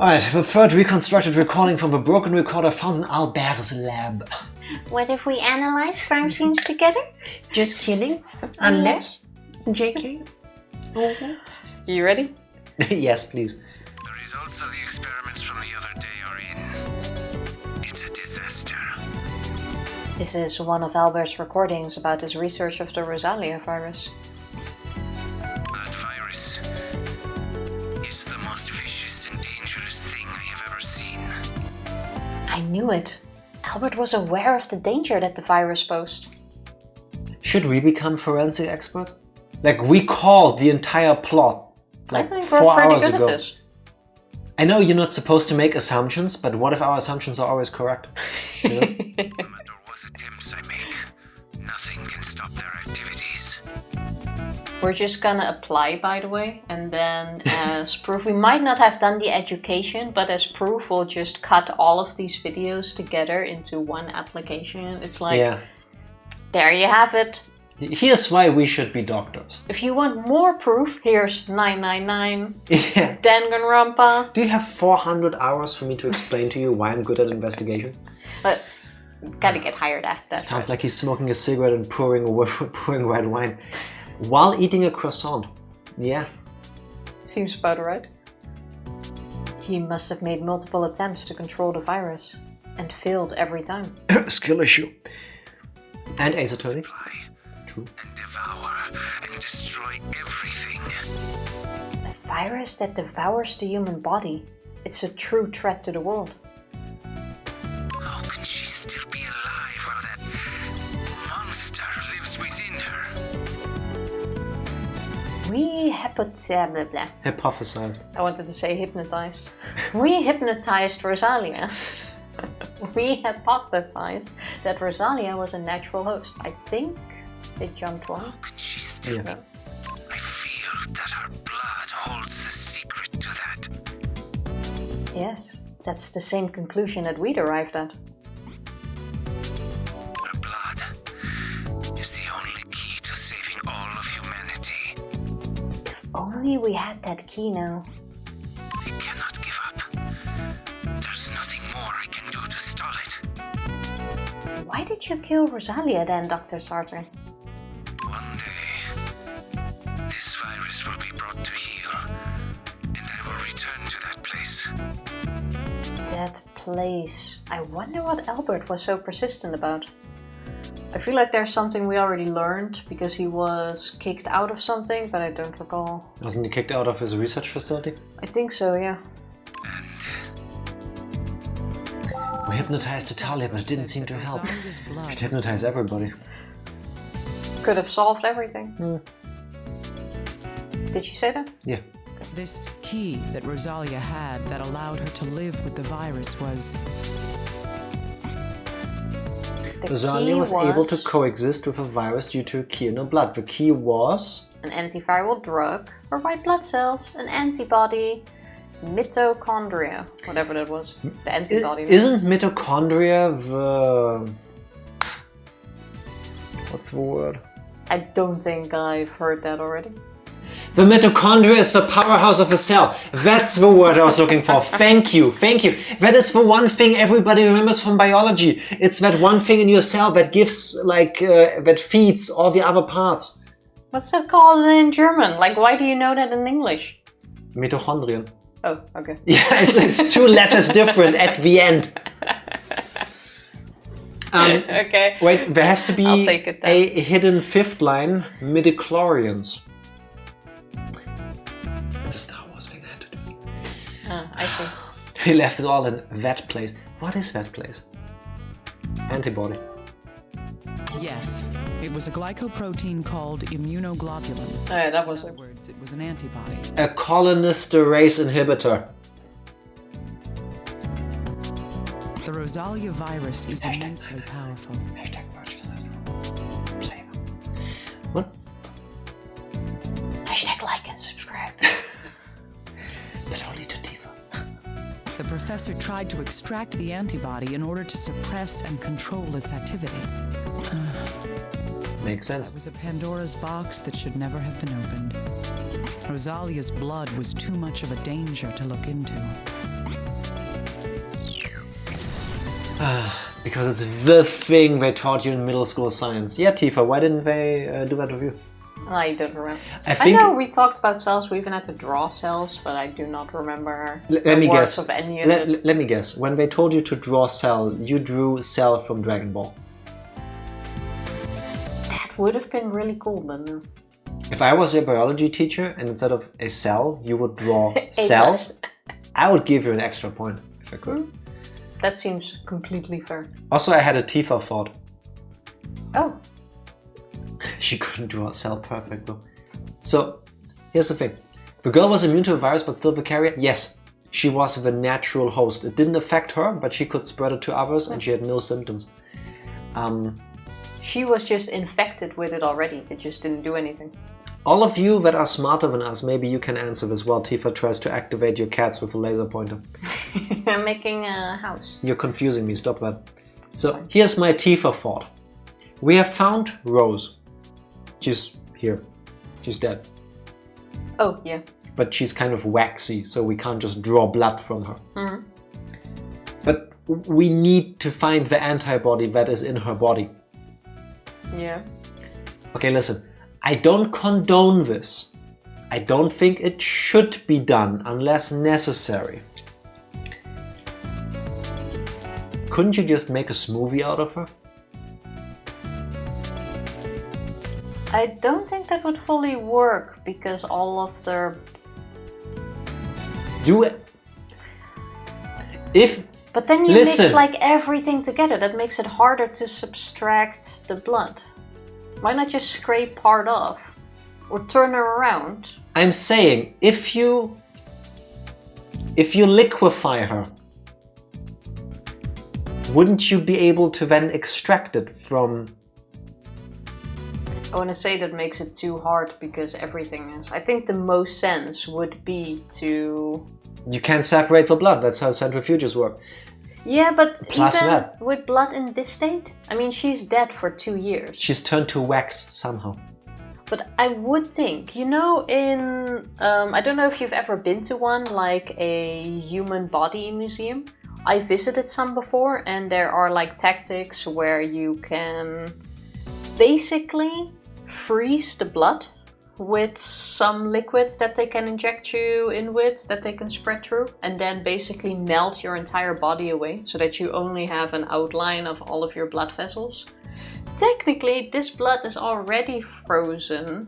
Alright, the third reconstructed recording from the broken recorder found in Albert's lab. What if we analyze crime scenes together? Just kidding. Unless, JK. You ready? Yes, please. The results of the experiments from the other day are in. It's a disaster. This is one of Albert's recordings about his research of the Rosalia virus. That virus is the most vicious and dangerous thing I have ever seen. I knew it. Albert was aware of the danger that the virus posed. Should we become forensic experts? Like, we called the entire plot like I think 4 we're pretty hours good ago. at this. I know you're not supposed to make assumptions, but what if our assumptions are always correct? You know? No matter what attempts I make, nothing can stop their activities. We're just gonna apply, by the way, and then as proof, we might not have done the education, but as proof, we'll just cut all of these videos together into one application. It's like, Yeah. there you have it. Here's why we should be doctors. If you want more proof, here's 999, Yeah. Danganronpa. Do you have 400 hours for me to explain to you why I'm good at investigations? But gotta get hired after that. Sounds like he's smoking a cigarette and pouring white wine while eating a croissant. Yeah. Seems about right. He must have made multiple attempts to control the virus and failed every time. Skill issue. And Ace Attorney. True. And devour and destroy everything. A virus that devours the human body. It's a true threat to the world. How can she still be alive while that monster lives within her? We hypothesized. Hypothesized. I wanted to say hypnotized. We hypnotized Rosalia. We hypothesized that Rosalia was a natural host. I think they jumped one. How can she still be? I feel that her blood holds the secret to that. Yes, that's the same conclusion that we'd arrived at. Her blood is the only key to saving all of humanity. If only we had that key now. I cannot give up. There's nothing more I can do to stall it. Why did you kill Rosalia then, Dr. Sartre? One day, this virus will be brought to heel, and I will return to that place. That place. I wonder what Albert was so persistent about. I feel like there's something we already learned because he was kicked out of something, but I don't recall. Wasn't he kicked out of his research facility? I think so, yeah. And We hypnotized Italia, but it didn't seem to help. Rosalia's blood We should hypnotize everybody. Could have solved everything. Did she say that? Yeah. This key that Rosalia had that allowed her to live with the virus was The Rosalia key was able to coexist with a virus due to a key in her blood. The key was... an antiviral drug, or white blood cells, an antibody, mitochondria, whatever that was. The antibody. Isn't mitochondria the... What's the word? I don't think I've heard that already. The mitochondria is the powerhouse of a cell. That's the word I was looking for. Thank you, thank you. That is the one thing everybody remembers from biology. It's that one thing in your cell that gives, that feeds all the other parts. What's that called in German? Like, why do you know that in English? Mitochondrion. Oh, okay. Yeah, it's 2 letters different at the end. Okay. Wait, there has to be I'll take it then. a hidden 5th line, midichlorians. It's a Star Wars thing I had to do. I see. He left it all in that place. What is that place? Antibody. yes. It was a glycoprotein called immunoglobulin. Oh, yeah, that was In it. other words, it was an antibody. A cholinesterase inhibitor. The Rosalia virus is immensely powerful. What? Hashtag like and subscribe. But only to Tifa. The professor tried to extract the antibody in order to suppress and control its activity. Makes sense. It was a Pandora's box that should never have been opened. Rosalia's blood was too much of a danger to look into. Because it's the thing they taught you in middle school science. Yeah, Tifa, why didn't they do that with you? I don't remember. I know we talked about cells, we even had to draw cells, but I do not remember let me words guess. of any of it. Let me guess. When they told you to draw Cell, you drew Cell from Dragon Ball. That would have been really cool, but no. If I was your biology teacher and instead of a cell, you would draw cells, I would give you an extra point if I could. That seems completely fair. Also, I had a Tifa thought. Oh. She couldn't draw a cell perfect though. So, here's the thing. The girl was immune to a virus but still the carrier? Yes. She was the natural host. It didn't affect her, but she could spread it to others and she had no symptoms. She was just infected with it already. It just didn't do anything. All of you that are smarter than us, maybe you can answer this while Tifa tries to activate your cats with a laser pointer. I'm making a house. You're confusing me, stop that. So, here's my Tifa thought. We have found Rose. She's here. She's dead. Oh, yeah. But she's kind of waxy, so we can't just draw blood from her. Mm-hmm. But we need to find the antibody that is in her body. Yeah. Okay, listen. I don't condone this. I don't think it should be done unless necessary. Couldn't you just make a smoothie out of her? I don't think that would fully work because all of their... Do it. If... But then you Listen. mix like everything together. That makes it harder to subtract the blood. Why not just scrape part off? Or turn her around? I'm saying, if you liquefy her, wouldn't you be able to then extract it from... I want to say that makes it too hard because everything is... I think the most sense would be to... You can't separate the blood, that's how centrifuges work. Yeah, but Plus even that. with blood in this state? I mean, she's dead for 2 years. She's turned to wax somehow. But I would think, you know, in... I don't know if you've ever been to one, like a human body museum. I visited some before and there are like tactics where you can basically freeze the blood with some liquid that they can inject you in with, that they can spread through, and then basically melt your entire body away so that you only have an outline of all of your blood vessels. Technically, this blood is already frozen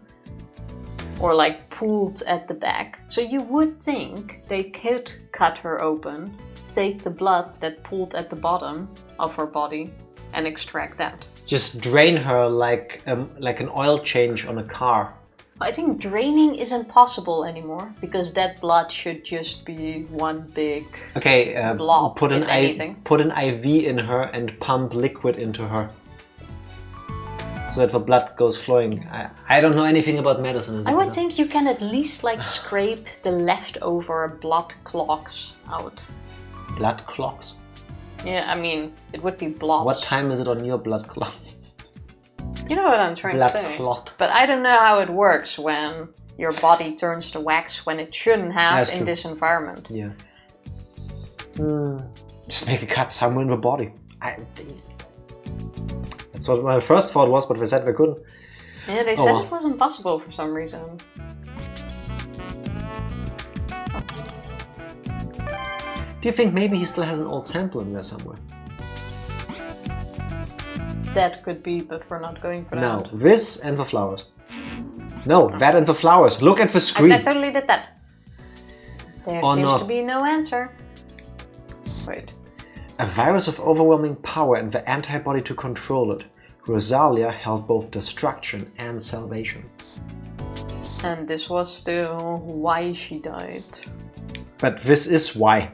or like pooled at the back. So you would think they could cut her open, take the blood that pooled at the bottom of her body and extract that. Just drain her like an oil change on a car. I think draining isn't possible anymore because that blood should just be one big blob, put an if anything. put an IV in her and pump liquid into her. So that the blood goes flowing. I don't know anything about medicine. As I you would know. think you can at least like scrape the leftover blood clots out. Blood clots? Yeah, I mean, it would be blobs. What time is it on your blood clot? You know what I'm trying Blood to say. clot. But I don't know how it works when your body turns to wax when it shouldn't have That's in true. this environment. Yeah. Just make a cut somewhere in the body. That's what my first thought was, but they said they couldn't. Yeah, they said it wasn't possible for some reason. Do you think maybe he still has an old sample in there somewhere? That could be, but we're not going for that. No, this and the flowers. No, that and the flowers. Look at the screen. I totally did that. There Or seems not. to be no answer. Wait. A virus of overwhelming power and the antibody to control it. Rosalia held both destruction and salvation. And this was still why she died. But this is why.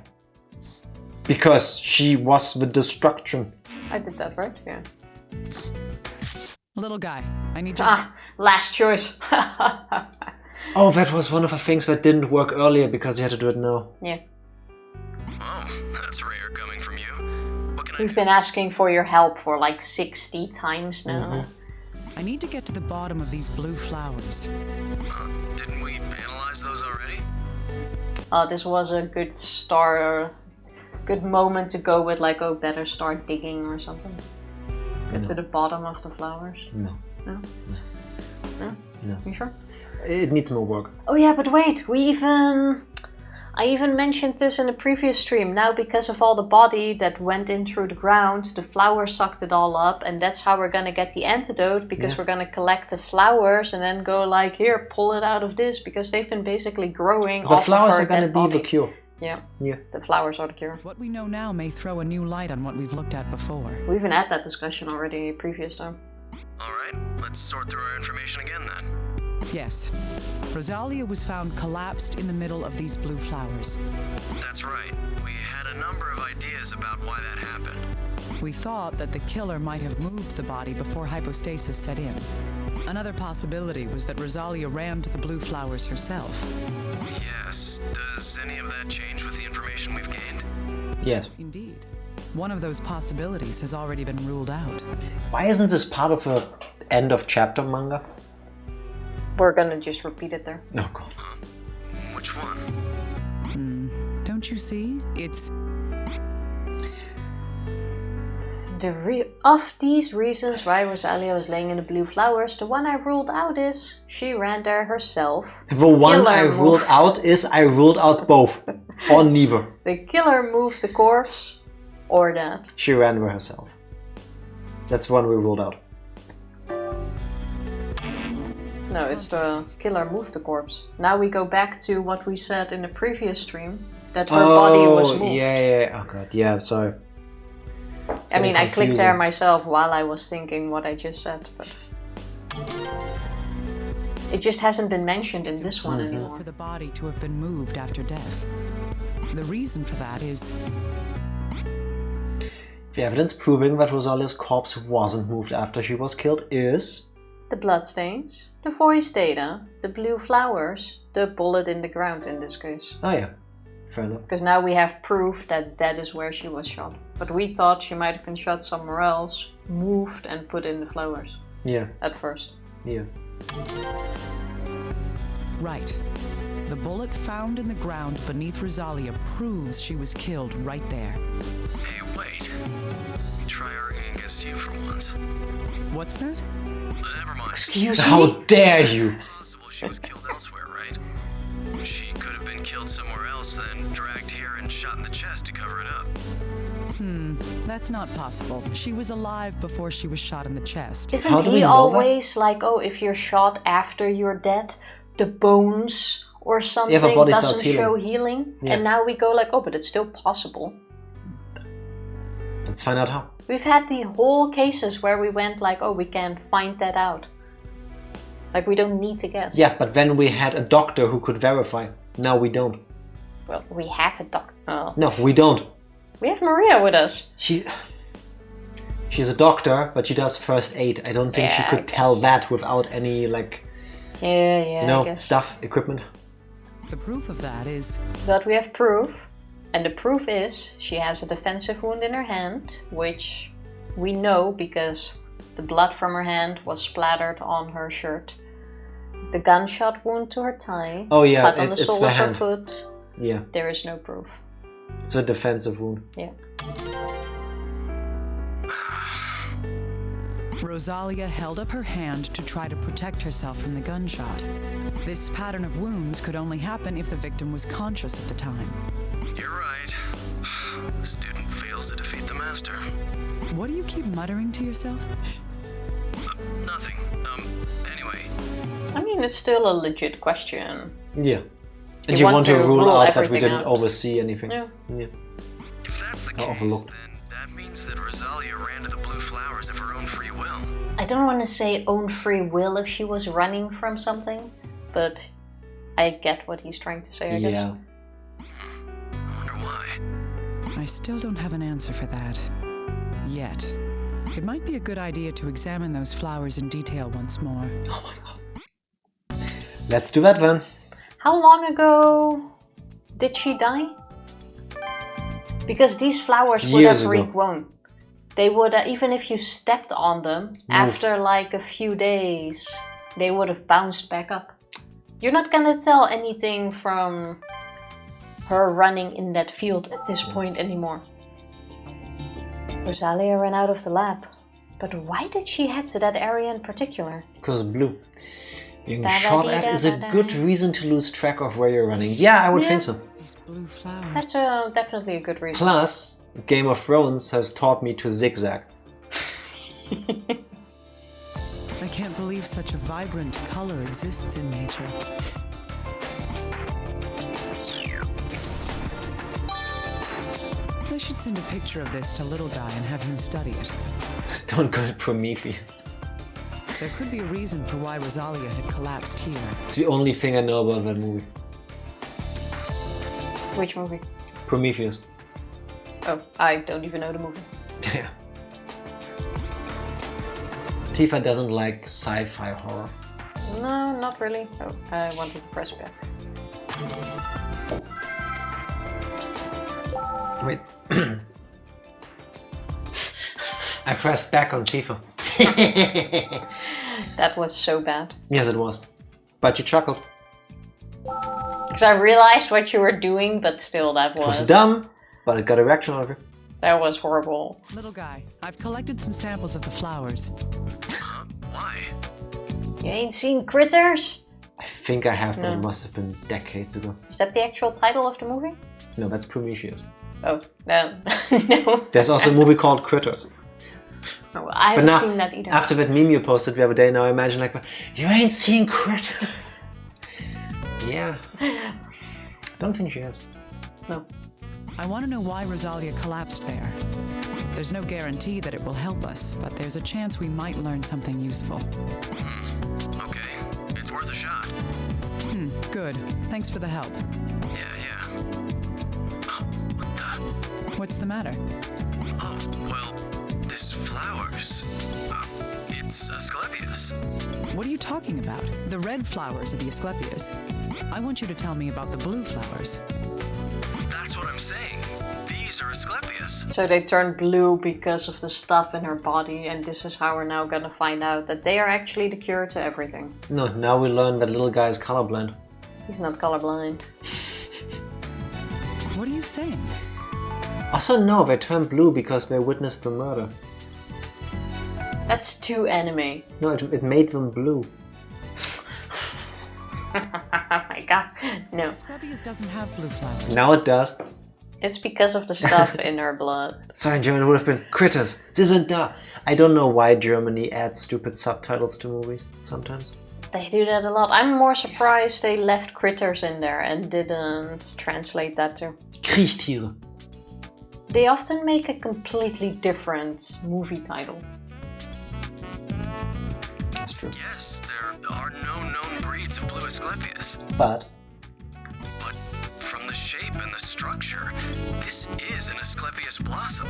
Because she was the destruction. I did that, right? Yeah. Little guy, I need to... Ah, last choice. Oh, that was one of the things that didn't work earlier because you had to do it now. Yeah. Oh, that's rare coming from you. What can I We've do? been asking for your help for like 60 times now. I need to get to the bottom of these blue flowers. Didn't we analyze those already? This was a good start good moment to go with like, oh, better start digging or something. Get to the bottom of the flowers. No. No? No? No. You sure? It needs more work. Oh yeah, but wait, I even mentioned this in a previous stream. Now because of all the body that went in through the ground, the flowers sucked it all up, and that's how we're gonna get the antidote, because we're gonna collect the flowers and then go like, here, pull it out of this, because they've been basically growing The off flowers of her are gonna dead be body. the cure. Yeah. Yeah. The flowers are the cure. What we know now may throw a new light on what we've looked at before. We even had that discussion already previous time. Alright, let's sort through our information again then. Yes. Rosalia was found collapsed in the middle of these blue flowers. That's right. We had a number of ideas about why that happened. We thought that the killer might have moved the body before hypostasis set in. Another possibility was that Rosalia ran to the blue flowers herself. Yes. Does any of that change with the information we've gained? Yes. Indeed. One of those possibilities has already been ruled out. Why isn't this part of a end of chapter manga? We're gonna just repeat it there. Oh god. Which one? Don't you see? It's... Of these reasons why Rosalia was laying in the blue flowers, the one I ruled out is she ran there herself. The one Killer I ruled moved. out is I ruled out both. Or neither. The killer moved the corpse, or that. She ran by herself. That's the one we ruled out. No, it's the killer moved the corpse. Now we go back to what we said in the previous stream, that her body was moved. Yeah. Oh god, yeah, sorry. It's I mean, getting I clicked there confusing. myself while I was thinking what I just said, but it just hasn't been mentioned in this one possible anymore. for the body to have been moved after death. The reason for that is... The evidence proving that Rosalia's corpse wasn't moved after she was killed is... The bloodstains, the voice data, the blue flowers, the bullet in the ground in this case. Oh yeah, fair enough. Because now we have proof that that is where she was shot. But we thought she might have been shot somewhere else, moved and put in the flowers Yeah, at first. yeah. Right. The bullet found in the ground beneath Rosalia proves she was killed right there. Hey, wait. Let me try arguing against you for once. What's that? Never mind. Excuse How me? dare you! Possible she was killed elsewhere, right? She could have been killed somewhere else, then dragged here and shot in the chest to cover it up. That's not possible. She was alive before she was shot in the chest. How Isn't do we he know always like, oh, if you're shot after you're dead, the bones or something body starts doesn't show healing? Yeah. And now we go like, oh, but it's still possible. Let's find out how. We've had the whole cases where we went like, oh, we can find that out. Like, we don't need to guess. Yeah, but then we had a doctor who could verify. Now we don't. Well, we have a doctor. Oh. No, we don't. We have Maria with us. She's a doctor, but she does first aid. I don't think she Yeah, I could tell guess. that without any, like, Yeah, I guess. stuff, equipment. The proof of that is... But we have proof. And the proof is she has a defensive wound in her hand, which we know because the blood from her hand was splattered on her shirt. The gunshot wound to her thigh, Oh yeah, cut on the it's sole the of her hand. foot. Yeah, There is no proof. it's a defensive wound. Yeah. Rosalia held up her hand to try to protect herself from the gunshot. This pattern of wounds could only happen if the victim was conscious at the time. You're right. The student fails to defeat the master. What do you keep muttering to yourself? Nothing. Anyway, I mean, it's still a legit question. Yeah. And You you want to rule out that we everything didn't out. oversee anything. Yeah. Yeah. if that's the I case, overlooked. then that means that Rosalia ran to the blue flowers of her own free will. I don't want to say own free will if she was running from something, but I get what he's trying to say, I guess. Yeah. I wonder why. I still don't have an answer for that. Yet. It might be a good idea to examine those flowers in detail once more. Oh my god. Let's do that then. How long ago did she die? Because these flowers would Years have ago. regrown. They would, even if you stepped on them, after like a few days, they would have bounced back up. You're not gonna tell anything from her running in that field at this point anymore. Rosalia ran out of the lab. But why did she head to that area in particular? Because blue. Being shot at is a good reason to lose track of where you're running. Yeah, I would think so. These blue flowers. That's definitely a good reason. Plus, Game of Thrones has taught me to zigzag. I can't believe such a vibrant color exists in nature. I should send a picture of this to little guy and have him study it. Don't go to Prometheus. There could be a reason for why Rosalia had collapsed here. It's the only thing I know about that movie. Which movie? Prometheus. Oh, I don't even know the movie. Yeah. Tifa doesn't like sci-fi horror. No, not really. Oh, I wanted to press back. Wait. I pressed back on Tifa. That was so bad. Yes, it was. But you chuckled. Because I realized what you were doing, but still that It was dumb, but it got a reaction out of it. That was horrible. Little guy, I've collected some samples of the flowers. Why? You ain't seen Critters? I think I have, but No. it must have been decades ago. Is that the actual title of the movie? No, that's Prometheus. Oh, no. No. There's also a movie called Critters. Oh, I But haven't now, seen that either. after that meme you posted the other day, now I imagine like, you ain't seen Critters. Yeah. I don't think she has. No. I want to know why Rosalia collapsed there. There's no guarantee that it will help us, but there's a chance we might learn something useful. Okay, it's worth a shot. Good. Thanks for the help. Yeah. Oh, what the? What's the matter? Oh, well, this flowers. It's Asclepius. What are you talking about? The red flowers are the Asclepias. I want you to tell me about the blue flowers. That's what I'm saying. These are Asclepius. So they turned blue because of the stuff in her body, and this is how we're now gonna find out that they are actually the cure to everything. No, now we learn that little guy is colorblind. He's not colorblind. What are you saying? Also, no, they turned blue because they witnessed the murder. That's too anime. No, it made them blue. Oh my god, no. Asclepias doesn't have blue flowers. Now it does. It's because of the stuff in her blood. Sorry, in German it would have been Critters. Sie sind da. I don't know why Germany adds stupid subtitles to movies sometimes. They do that a lot. I'm more surprised they left Critters in there and didn't translate that too. Kriechtiere. They often make a completely different movie title. That's true. Yes, there are no known breeds of blue Asclepius. But But from the shape and the structure, this is an Asclepius blossom.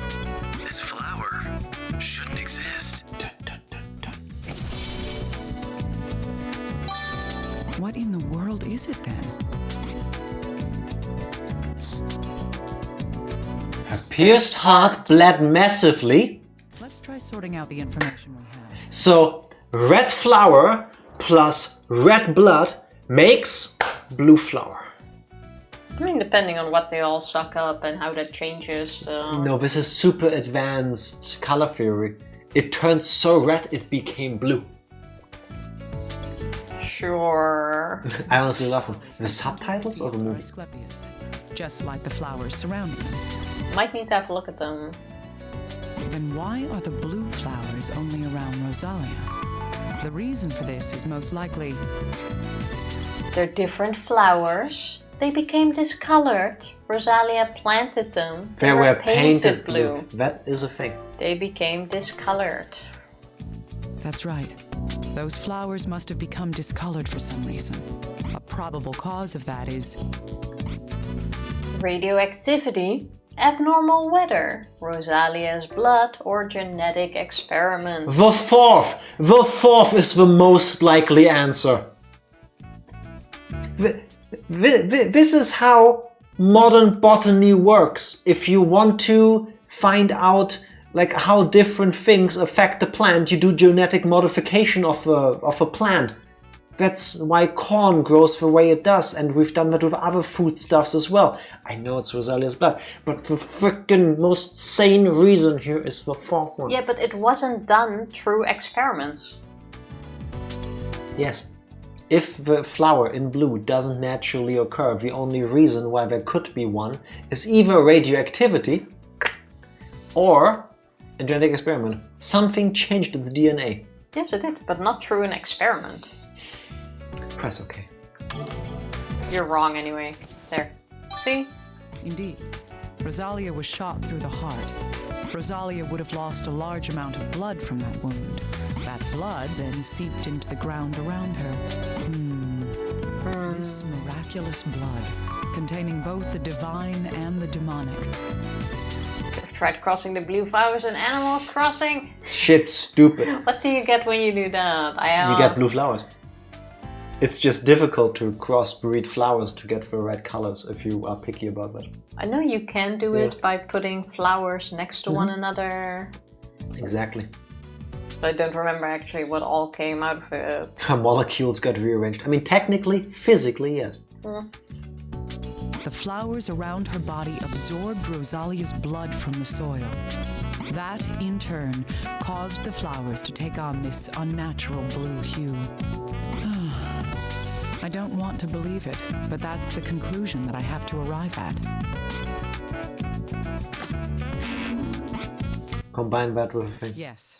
This flower shouldn't exist. What in the world is it then? her pierced heart bled massively. Let's try sorting out the information we have. So red flower plus red blood makes blue flower. I mean, depending on what they all suck up and how that changes. No, this is super advanced color theory. It turned so red it became blue. Sure. I honestly love them. The subtitles or the Are movie? Asclepias, just like the flowers surrounding them. Might need to have a look at them. Then why are the blue flowers only around Rosalia? The reason for this is most likely They're different flowers. They became discolored. Rosalia planted them. They were painted blue. That is a thing. They became discolored. that's right. Those flowers must have become discolored for some reason. A probable cause of that is Radioactivity, abnormal weather, Rosalia's blood, or genetic experiments. The fourth is the most likely answer. This is how modern botany works. If you want to find out like how different things affect the plant, you do genetic modification of a plant. That's why corn grows the way it does, and we've done that with other foodstuffs as well. I know it's Rosalia's blood, but the freaking most sane reason here is the fourth one. Yeah, but it wasn't done through experiments. Yes. If the flower in blue doesn't naturally occur, the only reason why there could be one is either radioactivity or a genetic experiment. Something changed its DNA. Yes, it did, but not through an experiment. Press OK. You're wrong anyway. There. See? Indeed. Rosalia was shot through the heart. Rosalia would have lost a large amount of blood from that wound. That blood then seeped into the ground around her. This miraculous blood, containing both the divine and the demonic. I've tried crossing the blue flowers in Animal Crossing. Shit's stupid. What do you get when you do that? You get blue flowers. It's just difficult to crossbreed flowers to get the right colors if you are picky about that. I know you can do it by putting flowers next to one another. Exactly. But I don't remember actually what all came out of it. The molecules got rearranged. I mean, technically, physically, yes. The flowers around her body absorbed Rosalia's blood from the soil. That, in turn, caused the flowers to take on this unnatural blue hue. I don't want to believe it, but that's the conclusion that I have to arrive at. Combine that with a thing. Yes.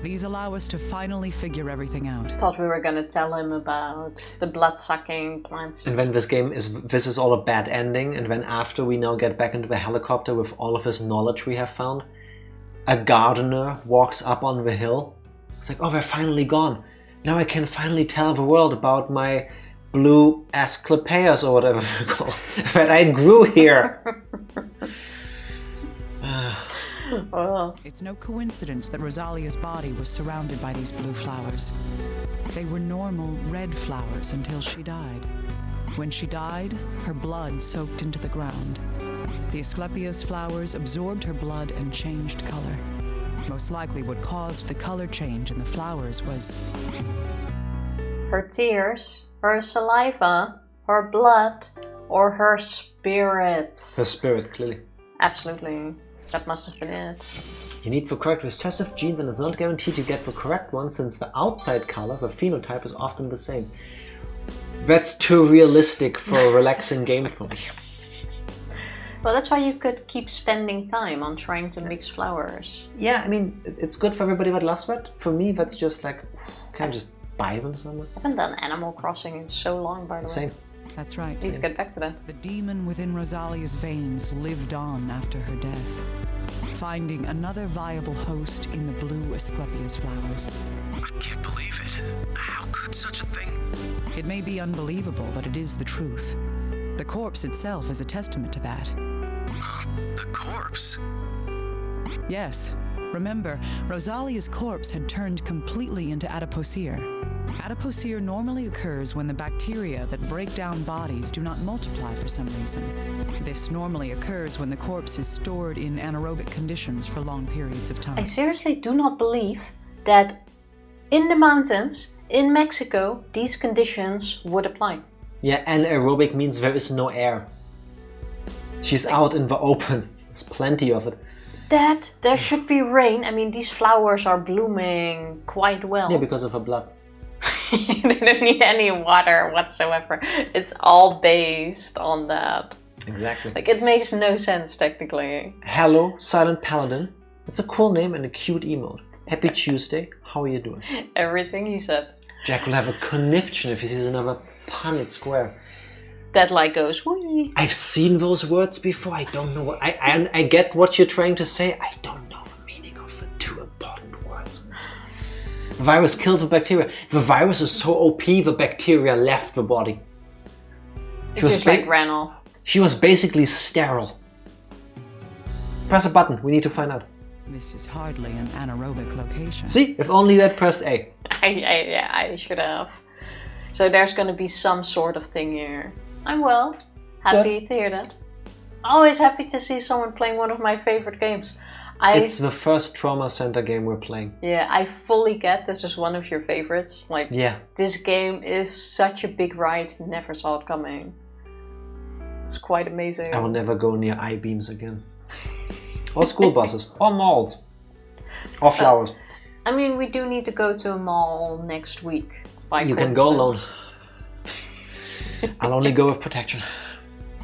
These allow us to finally figure everything out. Thought we were gonna tell him about the blood-sucking plants. And when this is all a bad ending, and when after we now get back into the helicopter with all of this knowledge we have found, a gardener walks up on the hill. It's like, oh, they're finally gone. Now I can finally tell the world about my blue asclepias or whatever they're called that I grew here. Oh. It's no coincidence that Rosalia's body was surrounded by these blue flowers. They were normal red flowers until she died. When she died, her blood soaked into the ground. The Asclepias flowers absorbed her blood and changed color. Most likely what caused the color change in the flowers was Her tears, her saliva, her blood, or her spirits. Her spirit, clearly. Absolutely. That must have been it. You need the correct recessive genes, and it's not guaranteed you get the correct one since the outside color, the phenotype, is often the same. That's too realistic for a relaxing game for me. Well, that's why you could keep spending time on trying to mix flowers. Yeah, I mean, it's good for everybody that loves that. For me, that's just like, can I just buy them somewhere? I haven't done Animal Crossing in so long, by the way. Same. That's right. Please get back to that. The demon within Rosalia's veins lived on after her death, finding another viable host in the blue Asclepias flowers. I can't believe it. How could such a thing? It may be unbelievable, but it is the truth. The corpse itself is a testament to that. The corpse? Yes. Remember, Rosalia's corpse had turned completely into adipocere. Adipocere normally occurs when the bacteria that break down bodies do not multiply for some reason. This normally occurs when the corpse is stored in anaerobic conditions for long periods of time. I seriously do not believe that in the mountains, in Mexico, these conditions would apply. Yeah, anaerobic means there is no air. She's out in the open. There's plenty of it. That there should be rain. I mean, these flowers are blooming quite well. Yeah, because of her blood. They don't need any water whatsoever. It's all based on that. Exactly. Like, it makes no sense technically. Hello, Silent Paladin. It's a cool name and a cute emote. Happy Tuesday. How are you doing? Everything he said. Jack will have a conniption if he sees another Punnett square. That like goes, whee. I've seen those words before. I don't know what... I get what you're trying to say. I don't know the meaning of the two important words. The virus killed the bacteria. The virus is so OP, the bacteria left the body. It just like ran off. She was basically sterile. Press a button. We need to find out. This is hardly an anaerobic location. See? If only you had pressed A. I should have. So there's gonna be some sort of thing here. I'm well. Happy to hear that. Always happy to see someone playing one of my favorite games. It's the first trauma center game we're playing. Yeah, I fully get this is one of your favorites. Like, Yeah. this game is such a big ride. Never saw it coming. It's quite amazing. I will never go near I-beams again. Or school buses. Or malls. Or flowers. I mean, we do need to go to a mall next week. You can go alone. I'll only go with protection.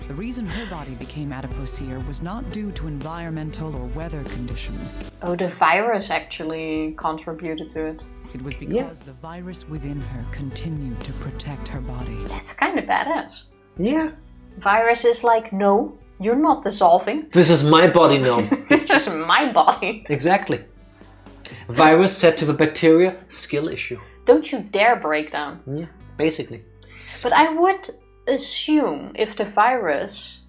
The reason her body became adipocere was not due to environmental or weather conditions. Oh, the virus actually contributed to it. It was because the virus within her continued to protect her body. That's kind of badass. Yeah. Virus is like, no, you're not dissolving. This is my body now. This is my body. Exactly. Virus said to the bacteria, skill issue. Don't you dare break down. Yeah, basically. But I would assume if the virus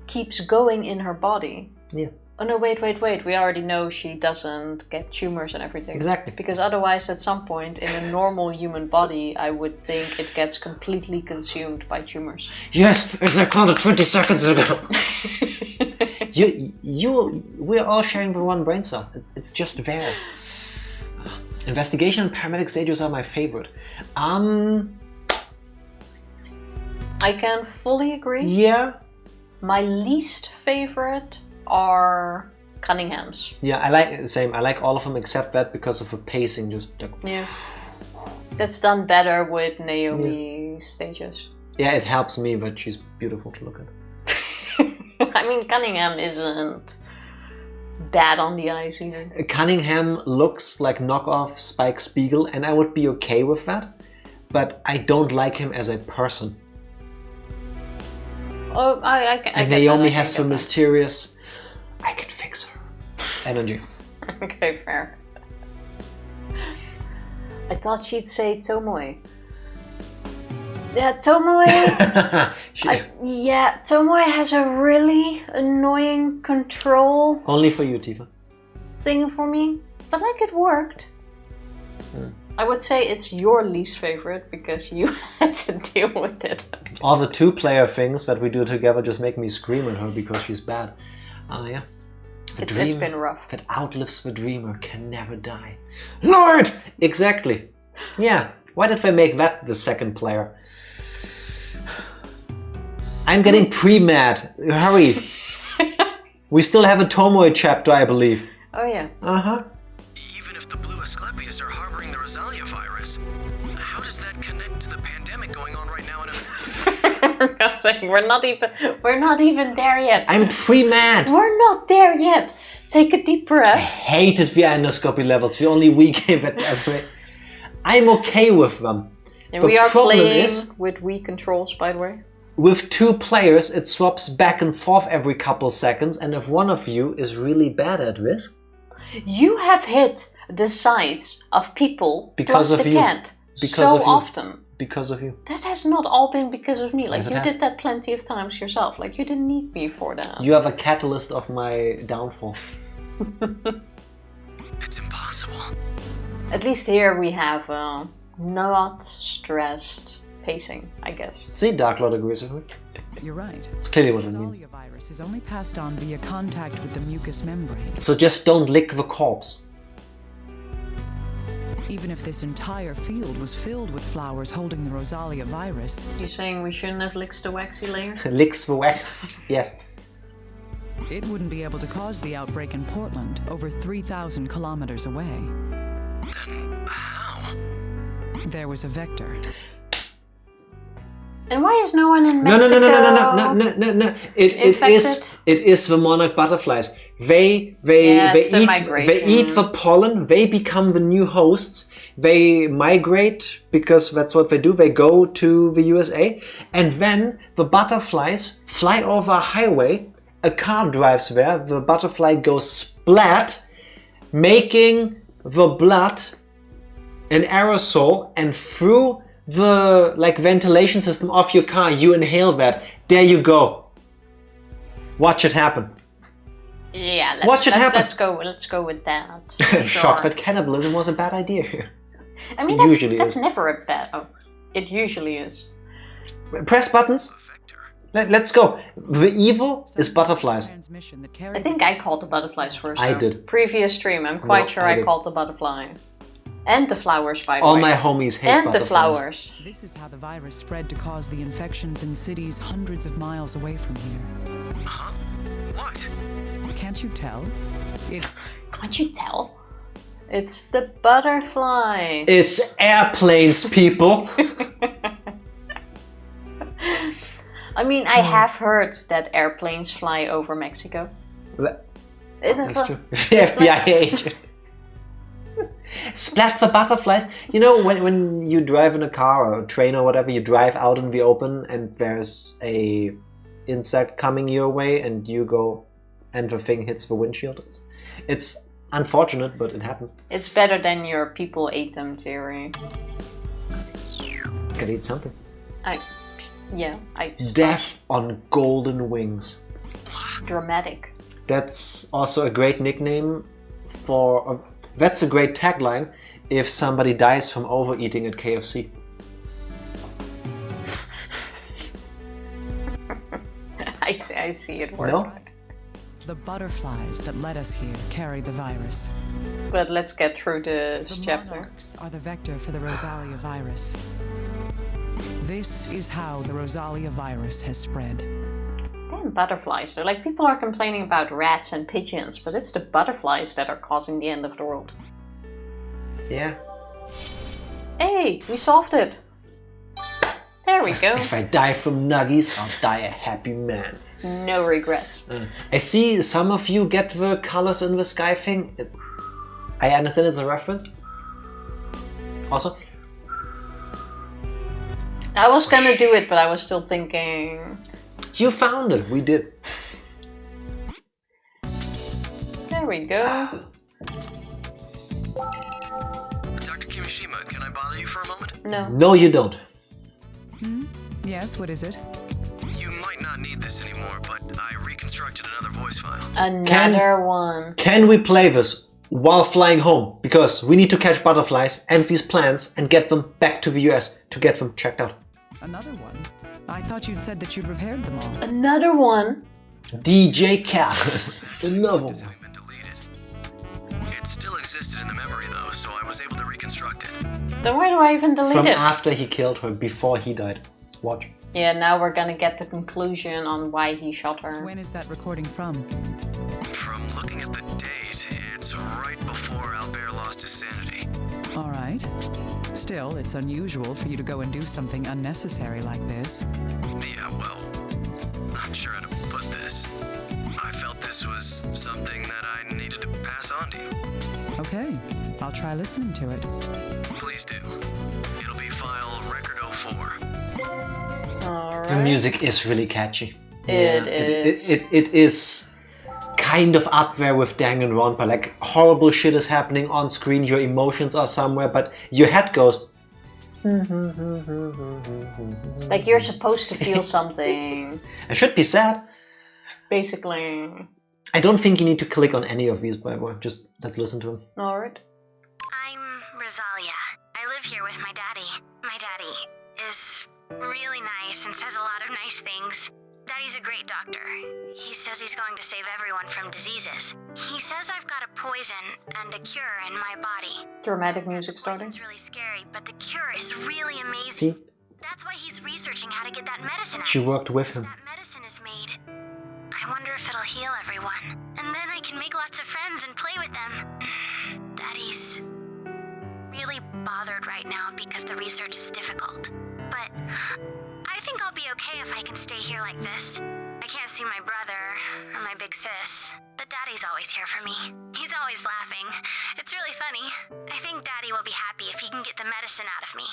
keeps going in her body. Yeah. Oh no, wait. We already know she doesn't get tumors and everything. Exactly. Because otherwise, at some point in a normal human body, I would think it gets completely consumed by tumors. Yes, as I called it 20 seconds ago. We're all sharing the one brain cell. It's just there. Investigation and paramedic stages are my favorite. I can fully agree. Yeah. My least favorite are Cunningham's. Yeah, I like the same. I like all of them except that because of the pacing. Just like, Yeah. That's done better with Naomi's stages. yeah, it helps me that she's beautiful to look at. I mean, Cunningham isn't bad on the eyes either. Cunningham looks like knockoff Spike Spiegel, and I would be okay with that. But I don't like him as a person. Oh, I And Naomi has the mysterious, I can fix her energy. Okay, fair. I thought she'd say Tomoe. Yeah, Tomoe. Tomoe has a really annoying control Only for you, Tifa. thing for me, but like it worked. I would say it's your least favorite because you had to deal with it. All the two-player things that we do together just make me scream at her because she's bad. Yeah. It's been rough. That outlives the dreamer can never die. Lord! Exactly. Yeah. Why did they make that the second player? I'm getting pre-mad. Hurry. We still have a Tomoe chapter, I believe. Oh yeah. Uh-huh. Even if the blue Asclepius are harboring the Rosalia virus, how does that connect to the pandemic going on right now in For God's sake, we're not even there yet. I'm pre-mad. We're not there yet. Take a deep I breath. hated the endoscopy levels. The only we gave it that way. I'm okay with them. And The we are problem playing is- with Wii controls, by the way. With two players, it swaps back and forth every couple seconds, and if one of you is really bad at this, You have hit the sides of people Because plus of the you. cat Because so of you. often. because of you. That has not all been because of me. Like, Yes, it you has. did that plenty of times yourself. Like, you didn't need me for that. You have a catalyst of my downfall. It's impossible. At least here we have not stressed pacing, I guess. See, Dark Lord agrees with me. You're right. It's clearly what it means. Rosalia virus is only passed on via contact with the mucous membrane. So just don't lick the corpse. Even if this entire field was filled with flowers holding the Rosalia virus, You saying we shouldn't have licked the waxy layer? Licks the wax. Yes. it wouldn't be able to cause the outbreak in Portland, over 3,000 kilometers away. Then how? There was a vector. And why is no one in No. Mexico? It is the monarch butterflies. They it's the eat migration. they eat the pollen. They become the new hosts. They migrate because that's what they do. They go to the USA, and then the butterflies fly over a highway. A car drives there. The butterfly goes splat, making the blood an aerosol, and through the ventilation system of your car, you inhale that. There you go. Watch it happen. Yeah, Watch it happen. Let's go with that. Shocked Sure. that cannibalism was a bad idea here. I mean, usually that's is. never a bad. Oh, it usually is. Press buttons. A vector. Let's go. The evil is butterflies. Transmission that I carried think I called the butterflies first. I though. did. Previous stream, I'm quite No, sure I I did. called the butterflies. And the flowers, by the All way. my homies hate and butterflies. the flowers. This is how the virus spread to cause the infections in cities hundreds of miles away from here. Huh? What? Can't you tell? It's Can't you tell? It's the butterflies. It's airplanes, people. I mean, I have heard that airplanes fly over Mexico. Isn't That's true. it's FBI agent. Splat the butterflies. You know, when you drive in a car or a train or whatever, you drive out in the open and there's a insect coming your way and you go and the thing hits the windshield. It's unfortunate, but it happens. It's better than your people ate them theory. Gotta eat something. I Death on golden wings. dramatic. That's also a great nickname for... that's a great tagline if somebody dies from overeating at KFC. I see it works. No? the butterflies that led us here carry the virus. But let's get through this The chapter. monarchs are the vector for the Rosalia virus. This is how the Rosalia virus has spread. Damn butterflies. They're like, people are complaining about rats and pigeons, but it's the butterflies that are causing the end of the world. Yeah. Hey, we solved it. There we go. If I die from nuggies, I'll die a happy man. No regrets. I see some of you get the colors in the sky thing. I understand it's a reference. Also, I was gonna do it, but I was still thinking... you found it. We did. There we go. Dr. Kimishima, can I bother you for a moment? No. No, you don't. Yes, what is it? You might not need this anymore, but I reconstructed another voice file. Another one. Can we play this while flying home? Because we need to catch butterflies and these plants and get them back to the US to get them checked out. Another one? I thought you'd said that you'd repaired them all. Another one? DJ Khaled. Another one. Having been deleted. It still existed in the memory though, so I was able to reconstruct it. Then why do I even delete From it? after he killed her, before he died. Watch. Yeah, now we're gonna get the conclusion on why he shot her. When is that recording from? From looking at the date, it's right before Albert lost his sanity. All right. Still, it's unusual for you to go and do something unnecessary like this. Yeah, well, not sure how to put this. I felt this was something that I needed to pass on to you. Okay, I'll try listening to it. Please do. It'll be file Record 04. Alright. The music is really catchy. It is. It is kind of up there with Danganronpa. Like, horrible shit is happening on screen, your emotions are somewhere, but your head goes... Like, you're supposed to feel something. I should be sad. Basically. I don't think you need to click on any of these, by the way. Just let's listen to them. Alright. I'm Rosalia. I live here with my daddy. My daddy is really nice and says a lot of nice things. Daddy's a great doctor. He says he's going to save everyone from diseases. He says I've got a poison and a cure in my body. Dramatic music starting. Poison's really scary, but the cure is really amazing. See, That's why he's researching how to get that medicine out. she worked with him. That medicine is made. I wonder if it'll heal everyone. And then I can make lots of friends and play with them. Daddy's really bothered right now because the research is difficult. But I think I'll be okay if I can stay here like this. I can't see my brother or my big sis, but Daddy's always here for me. He's always laughing. It's really funny. I think Daddy will be happy if he can get the medicine out of me.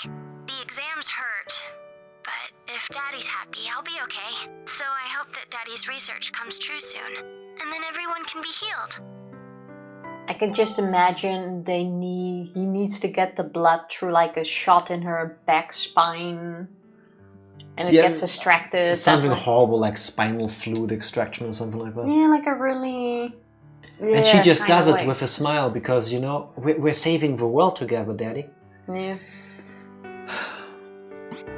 The exams hurt, but if Daddy's happy, I'll be okay. So I hope that Daddy's research comes true soon, and then everyone can be healed. I can just imagine he needs to get the blood through like a shot in her back spine. And it Yeah, gets extracted. Something that way. horrible like spinal fluid extraction or something like that. Yeah, like a really... And she just kinda does it way. with a smile because, you know, we're saving the world together, Daddy. Yeah.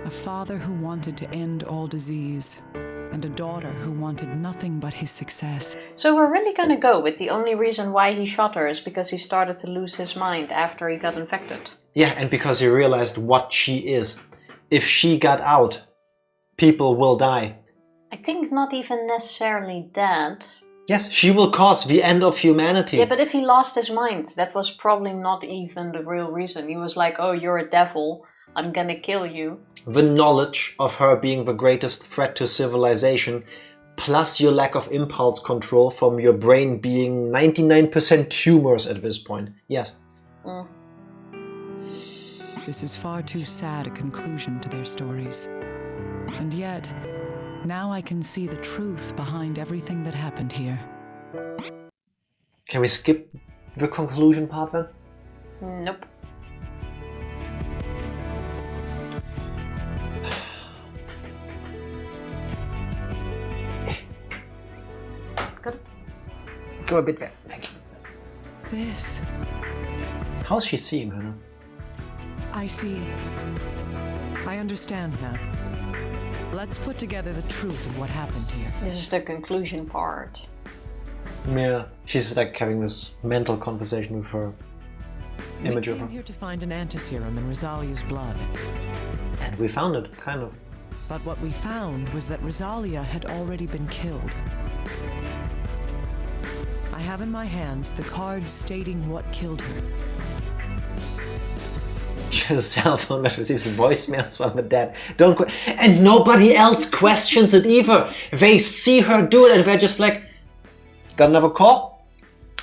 A father who wanted to end all disease. and a daughter who wanted nothing but his success. So we're really gonna go with the only reason why he shot her is because he started to lose his mind after he got infected. Yeah, and because he realized what she is. If she got out, people will die. I think not even necessarily that. Yes, she will cause the end of humanity. Yeah, but if he lost his mind, that was probably not even the real reason. He was like, oh, you're a devil, I'm gonna kill you. The knowledge of her being the greatest threat to civilization, plus your lack of impulse control from your brain being 99% tumors at this point. Yes. Mm. This is far too sad a conclusion to their stories. And yet, now I can see the truth behind everything that happened here. Can we skip the conclusion part then? Nope. Good. Go a bit back. Thank you. This, How's she seeing her now? I see. I understand now. Let's put together the truth of what happened here. This is the conclusion part. Yeah, she's like having this mental conversation with her image We of her. came here to find an antiserum in Rosalia's blood. And we found it, kind of. But what we found was that Rosalia had already been killed. I have in my hands the card stating what killed her. She has a cell phone that receives voicemails from the dead. And nobody else questions it either. They see her do it and they're just like, got another call?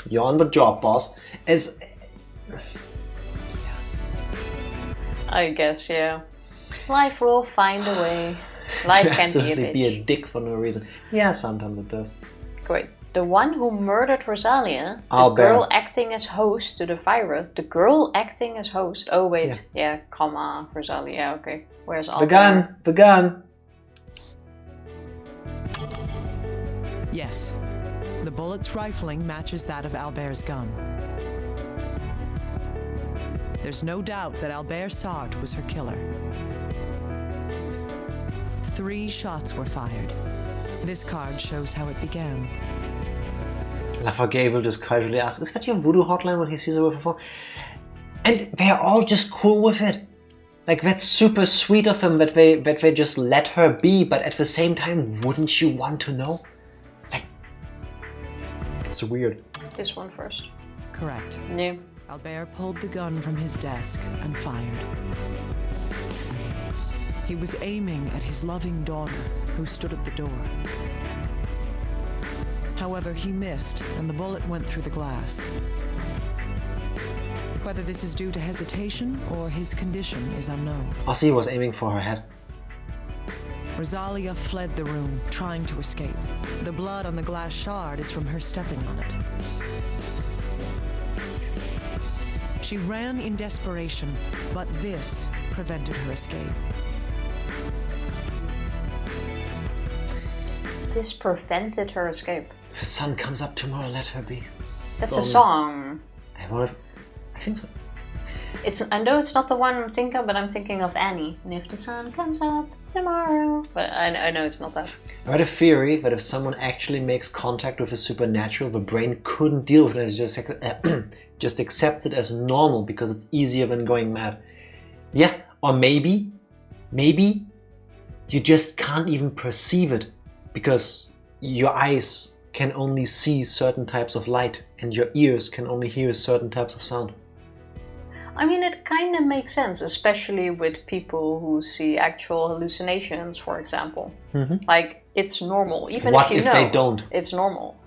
You're on the job, boss. I guess, yeah. Life will find a way. Life can be a absolutely bitch. be a dick for no reason. Yeah, sometimes it does. Great. The one who murdered Rosalia, the Albert. girl acting as host to the virus, the girl acting as host. Oh wait, yeah, comma, Rosalia, yeah, okay. Where's Albert? The gun! Yes, the bullet's rifling matches that of Albert's gun. There's no doubt that Albert Sartre was her killer. 3 shots were fired. This card shows how it began. Lafayette will just casually ask, is that your voodoo hotline when he sees her with a phone? And they're all just cool with it. Like, that's super sweet of them that they just let her be, but at the same time, wouldn't you want to know? Like, it's weird. This one first. Correct. No. Albert pulled the gun from his desk and fired. He was aiming at his loving daughter, who stood at the door. However, he missed, and the bullet went through the glass. Whether this is due to hesitation or his condition is unknown. Ozzy was aiming for her head. Rosalia fled the room, trying to escape. The blood on the glass shard is from her stepping on it. She ran in desperation, but this prevented her escape. This prevented her escape. If the sun comes up tomorrow, let her be. That's a song. I think so. I know it's not the one I'm thinking of, but I'm thinking of Annie. And if the sun comes up tomorrow. But I know it's not that. I read a theory that if someone actually makes contact with the supernatural, the brain couldn't deal with it. It just accepts it as normal because it's easier than going mad. Yeah, or maybe you just can't even perceive it because your eyes can only see certain types of light and your ears can only hear certain types of sound. I mean, it kind of makes sense, especially with people who see actual hallucinations, for example. Mm-hmm. Like, it's normal. Even What if you if know, they don't? It's normal.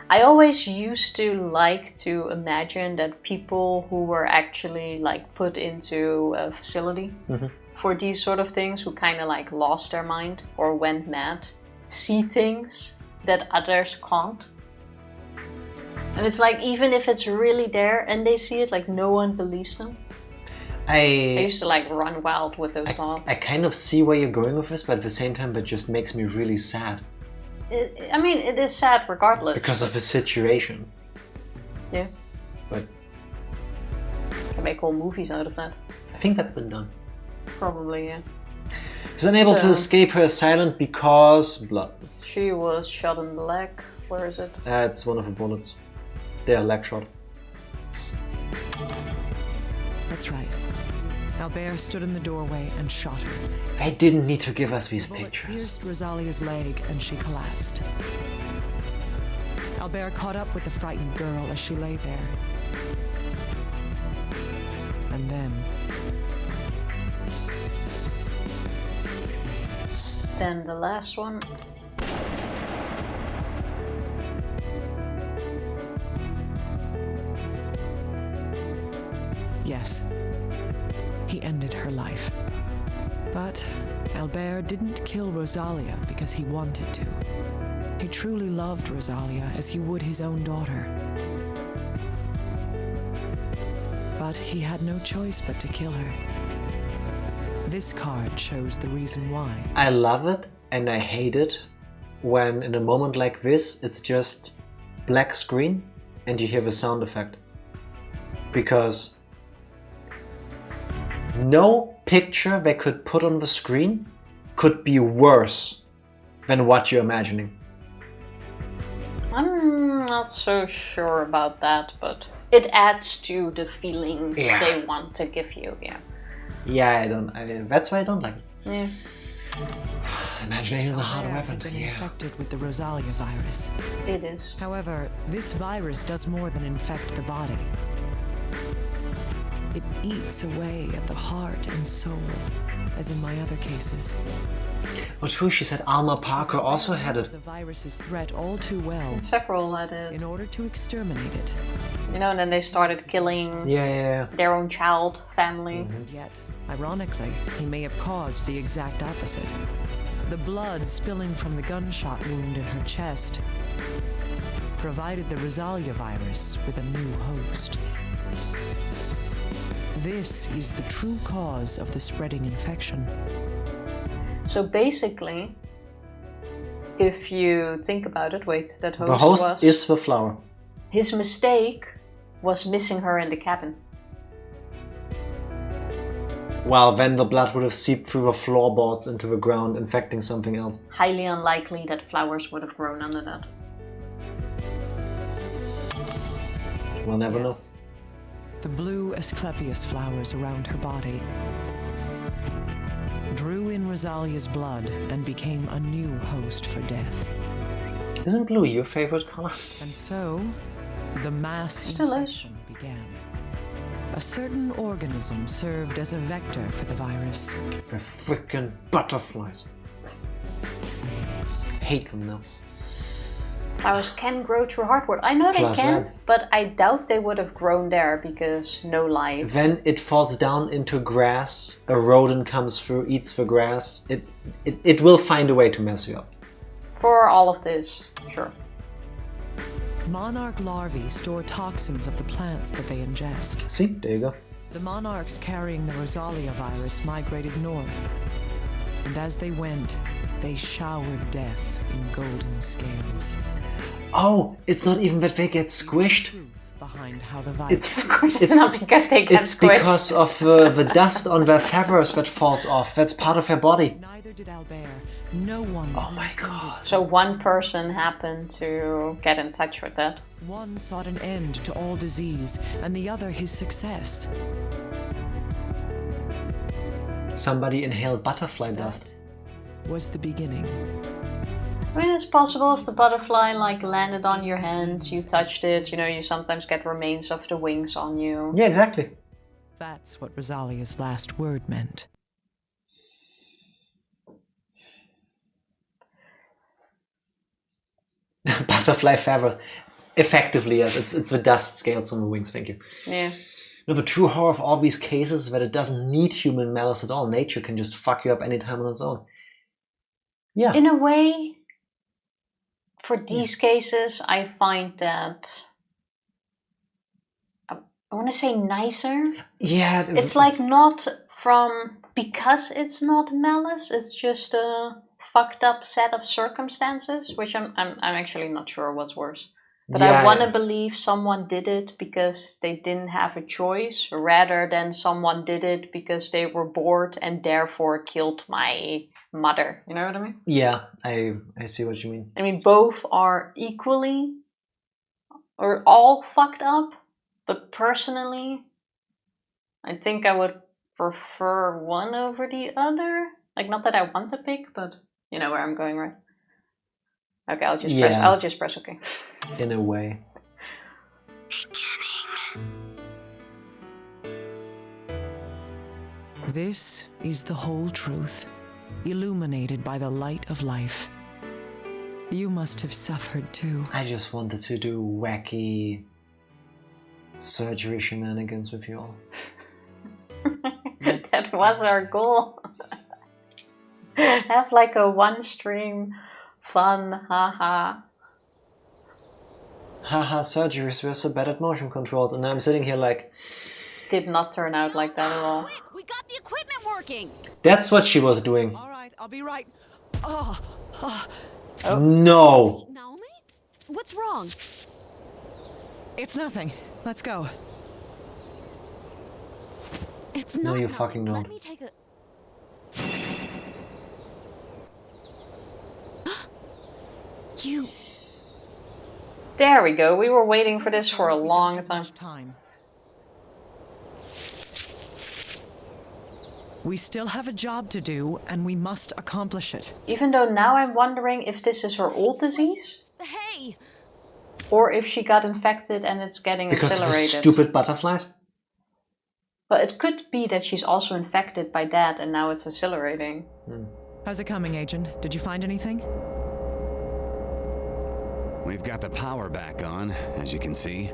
I always used to like to imagine that people who were actually like put into a facility for these sort of things, who kind of like lost their mind or went mad, see things that others can't. And it's like, even if it's really there and they see it, like no one believes them. I used to like run wild with those thoughts. I kind of see where you're going with this, but at the same time, it just makes me really sad. I mean, it is sad regardless. Because of the situation. Yeah. But can make whole movies out of that. I think that's been done. Probably, yeah. She's unable to So- escape her assailant because blood. She was shot in the leg. Where is it? It's one of her bullets. They're leg shot. That's right. Albert stood in the doorway and shot her. They didn't need to give us these The bullet pictures. pierced Rosalia's leg and she collapsed. Albert caught up with the frightened girl as she lay there. And Then the last one. yes, he ended her life. But Albert didn't kill Rosalia because he wanted to. He truly loved Rosalia as he would his own daughter. But he had no choice but to kill her. This card shows the reason why. I love it and I hate it when in a moment like this it's just black screen and you hear the sound effect. Because no picture they could put on the screen could be worse than what you're imagining. I'm not so sure about that, but it adds to the feelings Yeah. they want to give you, yeah. Yeah, that's why I don't like it. Yeah. Imagination is a hard Albert weapon. had been Yeah. infected with the Rosalia virus. It is. However, this virus does more than infect the body. It eats away at the heart and soul, as in my other cases. Well, true, she said Alma Parker also had it. The virus's threat all too well Several had in it. order to exterminate it. You know, and then they started killing Yeah. their own child, family. And yet, ironically, he may have caused the exact opposite. The blood spilling from the gunshot wound in her chest provided the Rosalia virus with a new host. This is the true cause of the spreading infection. So basically, if you think about it, wait, that host, The host was... is the flower. His mistake was missing her in the cabin. Well, then the blood would have seeped through the floorboards into the ground, infecting something else. Highly unlikely that flowers would have grown under that. We'll never know. The blue Asclepias flowers around her body drew in Rosalia's blood and became a new host for death. Isn't blue your favorite color? And so, the mass Still is. infection began. A certain organism served as a vector for the virus. The frickin' butterflies. Hate them now. Flowers can grow through hardwood. I know they Plus can, that. but I doubt they would have grown there because no light. Then it falls down into grass. A rodent comes through, eats the grass. It will find a way to mess you up. For all of this, sure. Monarch larvae store toxins of the plants that they ingest. See, there you go. The monarchs carrying the Rosalia virus migrated north, and as they went, they showered death in golden scales. Oh, it's not even that they get squished. Truth behind how the virus. It's Of course, it's not because they get It's squished. because of the dust on their feathers that falls off. That's part of their body. Neither did Albert. No one Oh my intended God. for So one person happened to get in touch with that. One sought an end to all disease, and the other his success. Somebody inhaled butterfly dust. That was the beginning. I mean, it's possible if the butterfly landed on your hand, you touched it, you sometimes get remains of the wings on you. Yeah, exactly. That's what Rosalia's last word meant. Butterfly feather. Effectively, yes. It's the dust scales from the wings, thank you. Yeah. No, the true horror of all these cases is that it doesn't need human malice at all. Nature can just fuck you up anytime on its own. Yeah. In a way, for these cases, I find that I want to say nicer. Yeah. It's not because it's not malice. It's just a fucked up set of circumstances, which I'm actually not sure what's worse. But I want to believe someone did it because they didn't have a choice, rather than someone did it because they were bored and therefore killed my mother. You know what I mean? Yeah, I see what you mean. I mean, both are equally or all fucked up, but personally, I think I would prefer one over the other. Like, not that I want to pick, but you know where I'm going, right? Okay, I'll just press okay. In a way. This is the whole truth, illuminated by the light of life. You must have suffered too. I just wanted to do wacky surgery shenanigans with you all. That was our goal. Have like a one-stream fun, haha. Haha, surgeries were so bad at motion controls, and now I'm sitting here like... Did not turn out like that at all. Quick, we got the equipment working. That's what she was doing. All right, I'll be right. Oh. No! Naomi? What's wrong? It's nothing. Let's go. It's No, not. you fucking don't. Let me take a... You... There we go. We were waiting for this for a long time. We still have a job to do, and we must accomplish it. Even though now I'm wondering if this is her old disease, Hey! or if she got infected and it's getting Because of the accelerated. stupid butterflies? But it could be that she's also infected by that and now it's accelerating. How's it coming, Agent? Did you find anything? We've got the power back on, as you can see.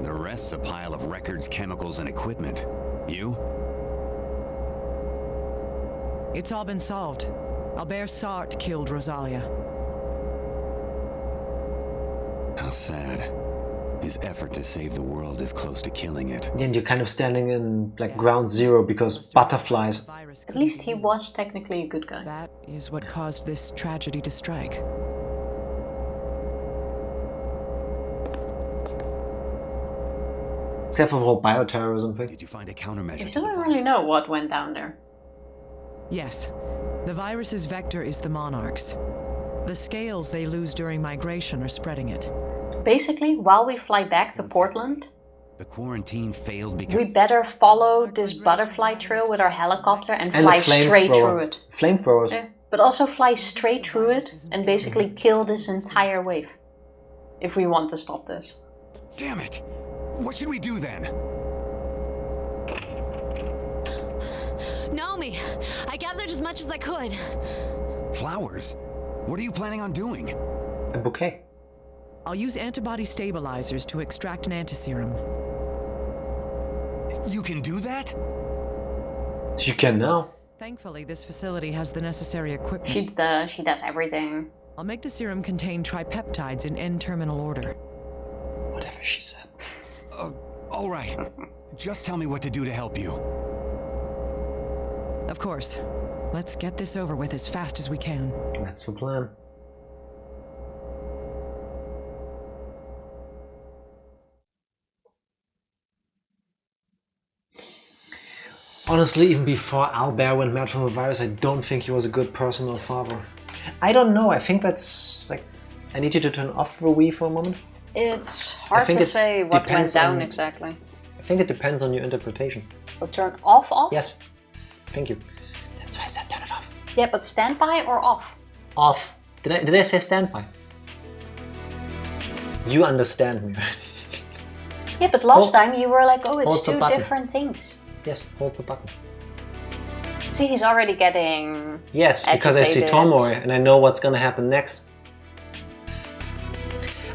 The rest's a pile of records, chemicals, and equipment. You? It's all been solved. Albert Sartre killed Rosalia. How sad. His effort to save the world is close to killing it. And you're kind of standing in like ground zero because butterflies. At least he was technically a good guy. That is what caused this tragedy to strike. Except for the whole bio-terrorism thing. Did you find a countermeasure? I still don't really know what went down there. Yes. The virus's vector is the monarchs. The scales they lose during migration are spreading it. Basically, while we fly back to Portland, The quarantine failed because... we better follow this butterfly trail with our helicopter and fly straight through it. Flamethrowers. Yeah. But also fly straight through it and basically kill this entire wave. If we want to stop this. Damn it! What should we do then? Naomi, I gathered as much as I could. Flowers? What are you planning on doing? A bouquet. I'll use antibody stabilizers to extract an antiserum. You can do that? She can now. Thankfully, this facility has the necessary equipment. She does everything. I'll make the serum contain tripeptides in N-terminal order. Whatever she said. All right. Just tell me what to do to help you. Of course. Let's get this over with as fast as we can. That's the plan. Honestly, even before Albert went mad from the virus, I don't think he was a good person or father. I don't know, I think that's like... I need you to turn off the Wii for a moment. It's hard to say what went down exactly. I think it depends on your interpretation. So turn off? Yes. Thank you. That's why I said turn it off. Yeah, but standby or off? Off. Did I say standby? You understand me, right? Yeah, but last time you were like, oh, it's hold the two button. different things. Yes, hold the button. See, he's already getting Yes, because I see agitated. Tomoe and I know what's gonna happen next.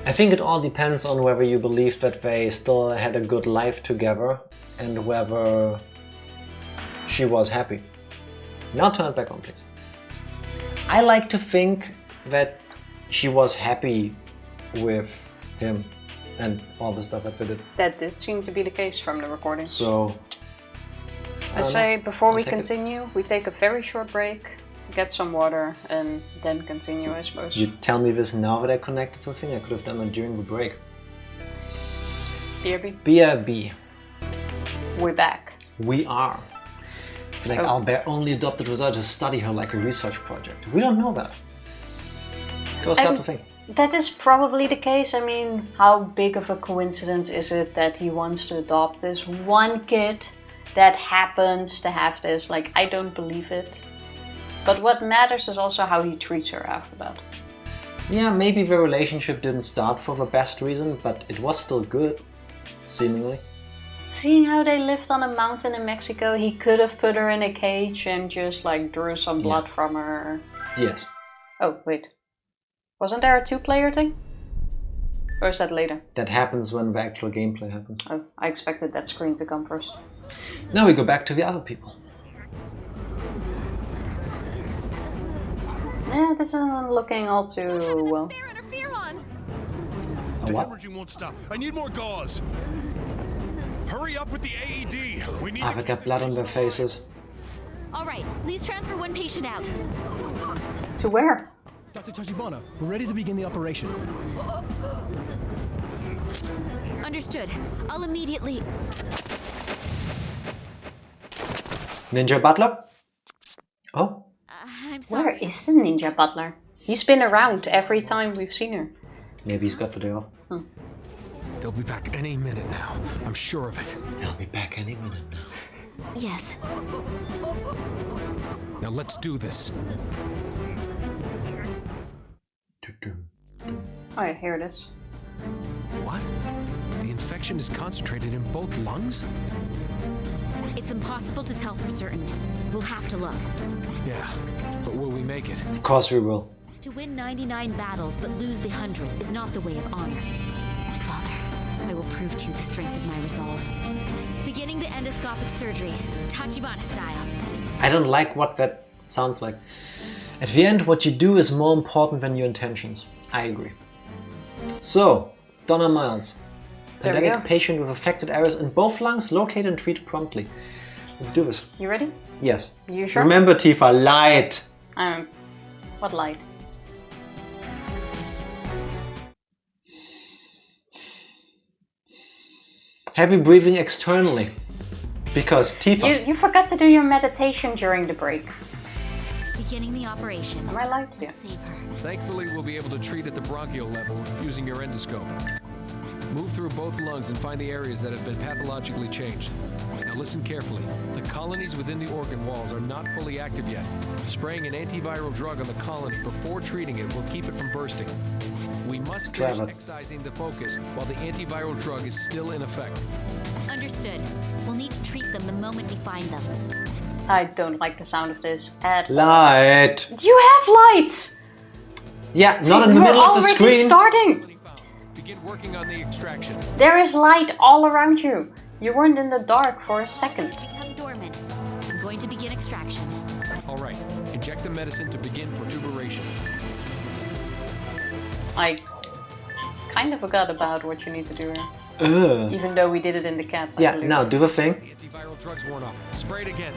I think it all depends on whether you believe that they still had a good life together and whether she was happy. Now turn it back on, please. I like to think that she was happy with him and all the stuff that they did. That did seem to be the case from the recording. So... I say, before we take it. continue, we take a very short break get some water, and then continue, I suppose. You tell me this now that I connected the thing. I could have done it during the break. BRB. BRB. We're back. We are. I feel like Oh. Albert only adopted without to study her like a research project. We don't know that. Go start the thing. That is probably the case. I mean, how big of a coincidence is it that he wants to adopt this one kid that happens to have this? Like, I don't believe it. But what matters is also how he treats her after that. Yeah, maybe the relationship didn't start for the best reason, but it was still good, seemingly. Seeing how they lived on a mountain in Mexico, he could have put her in a cage and just like drew some blood from her. Yes. Oh, wait. Wasn't there a 2-player thing? Or is that later? That happens when the actual gameplay happens. Oh, I expected that screen to come first. Now we go back to the other people. Yeah, this isn't looking all too well. A what? Hemorrhaging won't stop. I need more gauze. Hurry up with the AED. We need They got blood on their faces. All right, please transfer one patient out. To where? Dr. Tachibana, we're ready to begin the operation. Understood. I'll immediately... Ninja Butler? Oh? I'm sorry. Where is the Ninja Butler? He's been around every time we've seen her. Maybe he's got the day off. They'll be back any minute now. I'm sure of it. He'll be back any minute now. Yes. Now let's do this. Oh yeah, here it is. What? The infection is concentrated in both lungs? It's impossible to tell for certain. We'll have to look. Yeah, but will we make it? Of course we will. To win 99 battles but lose the 100 is not the way of honor. Father, I will prove to you the strength of my resolve. Beginning the endoscopic surgery, Tachibana style. I don't like what that sounds like. At the end, what you do is more important than your intentions. I agree. So, Donna Miles. There we Pandemic go. patient with affected areas in both lungs, locate and treat promptly. Let's do this. You ready? Yes. You sure? Remember, Tifa, light. What light? Heavy breathing externally. Because Tifa. You forgot to do your meditation during the break. Beginning the operation. Am I lied to you? Save her. Thankfully, we'll be able to treat at the bronchial level using your endoscope. Move through both lungs and find the areas that have been pathologically changed. Now listen carefully. The colonies within the organ walls are not fully active yet. Spraying an antiviral drug on the colony before treating it will keep it from bursting. We must finish excising the focus while the antiviral drug is still in effect. Understood. We'll need to treat them the moment we find them. I don't like the sound of this at all. Light. You have lights! Yeah, not in the middle of the screen. We're already starting! Begin working on the extraction. There is light all around you. You weren't in the dark for a second. Become dormant. I'm going to begin extraction. All right, inject the medicine to begin protuberation. I kind of forgot about what you need to do here. Ugh. Even though we did it in the cat. Yeah, now do the thing. The antiviral drug's worn off. Spray it again.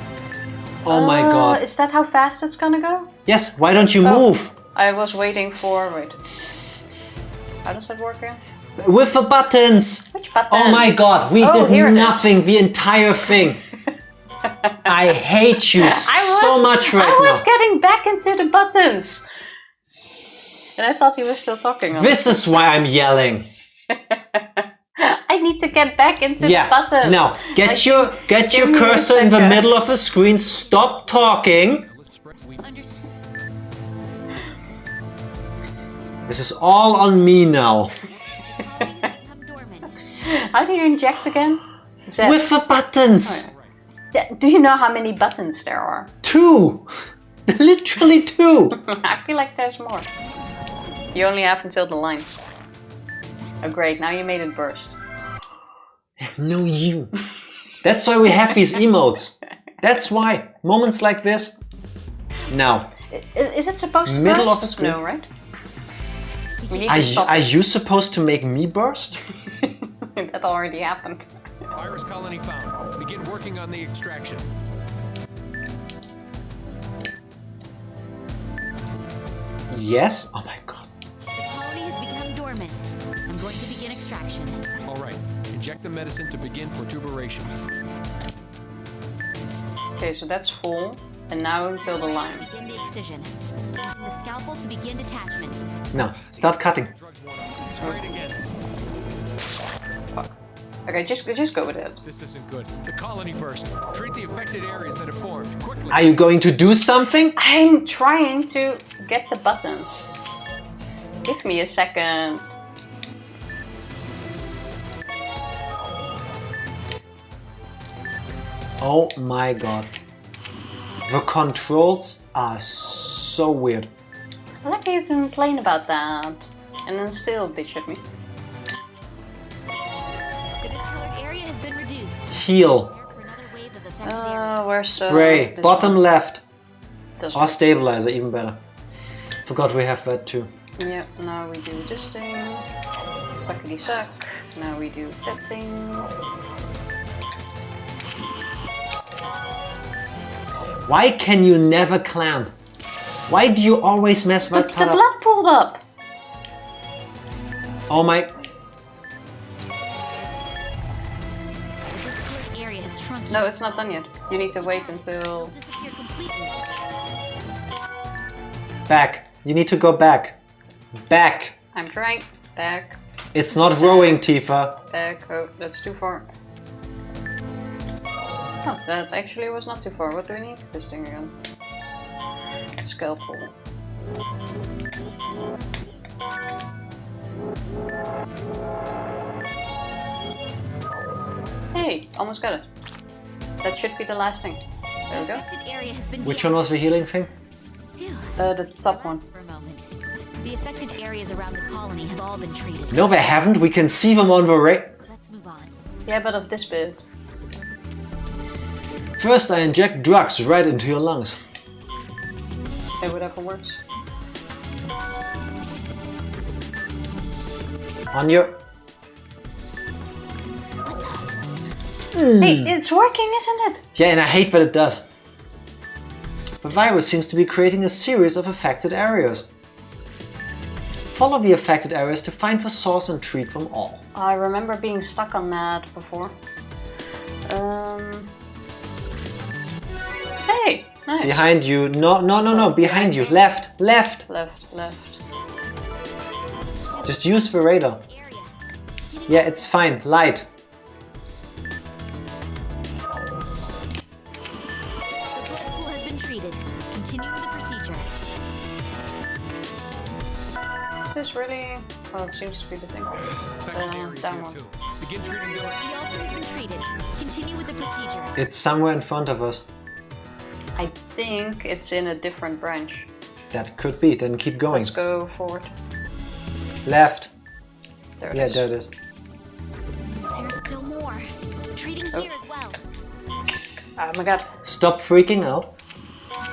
Oh my god. Is that how fast it's gonna go? Yes, why don't you move? I was waiting for... Wait. How does that work again? With the buttons! Which button? Oh my god, we Oh, here did it is. nothing the entire thing. I hate you so much right I was now. getting back into the buttons. And I thought he was still talking. This is why I'm yelling. I need to get back into the buttons. Now, get your give me a cursor in the second. middle of the screen, stop talking. This is all on me now. Become dormant. How do you inject again? Z. With the buttons. Yeah, do you know how many buttons there are? 2. Literally 2. I feel like there's more. You only have until the line. Oh great, now you made it burst. No, you. That's why we have these emotes. That's why. Moments like this. Now. Is it supposed to Middle burst? of the screen. No, right? We need to stop. Are you supposed to make me burst? That already happened. Virus colony found. Begin working on the extraction. Yes? Oh my god. The colony has become dormant. I'm going to begin extraction. All right. Inject the medicine to begin protuberation. Okay, so that's full. And now until the line. Begin the excision. Using the scalpel to begin detachment. No, start cutting. Drugs worn off. Spray it again. Fuck. Okay, just go with it. This isn't good. The colony burst. Treat the affected areas that have formed. Quickly. Are you going to do something? I'm trying to get the buttons. Give me a second. Oh my god. The controls are so weird. I like how you can complain about that and then still bitch at me. The discolored area has been reduced. Heal. Prepare for another wave of affected areas. Where's the... Spray. this Bottom one? left. This Or one. stabilizer, even better. Forgot we have that too. Yeah, now we do this thing. Suckity suck. Now we do that thing. Why can you never clamp? Why do you always mess The that part up? blood pulled up. Oh my... The discolored area has shrunk. No, it's not done yet. You need to wait until... Disappear completely. Back. You need to go back. Back. I'm trying. Back. It's not rowing, Tifa. Back. Oh, that's too far. Oh, that actually was not too far. What do we need? This thing again. Scalpel. Hey, almost got it. That should be the last thing. There we go. Affected area has been Which one was the healing thing? Phew. The top one. For a moment. The affected areas around the colony have all been treated. No, they haven't. We can see them on the Let's move on. Yeah, but of this bit. First, I inject drugs right into your lungs. Okay, whatever works. On your... Hey, it's working, isn't it? Yeah, and I hate what it does. The virus seems to be creating a series of affected areas. Follow the affected areas to find the source and treat them all. I remember being stuck on that before. Hey, nice. Behind you. No. Behind you. Left. Left. Left. Just use the radar. Yeah, it's fine. Light. The blood pool has been treated. Continuing the procedure. Is this really... Well, it seems to be the thing. Affected areas Down here one. too. Begin treating them. The ulcer has been treated. Continue with the procedure. It's somewhere in front of us. I think it's in a different branch. That could be. Then keep going. Let's go forward. Left. There it Yeah, is. there it is. There's still more. Treating here as well. Oh my god. Stop freaking out.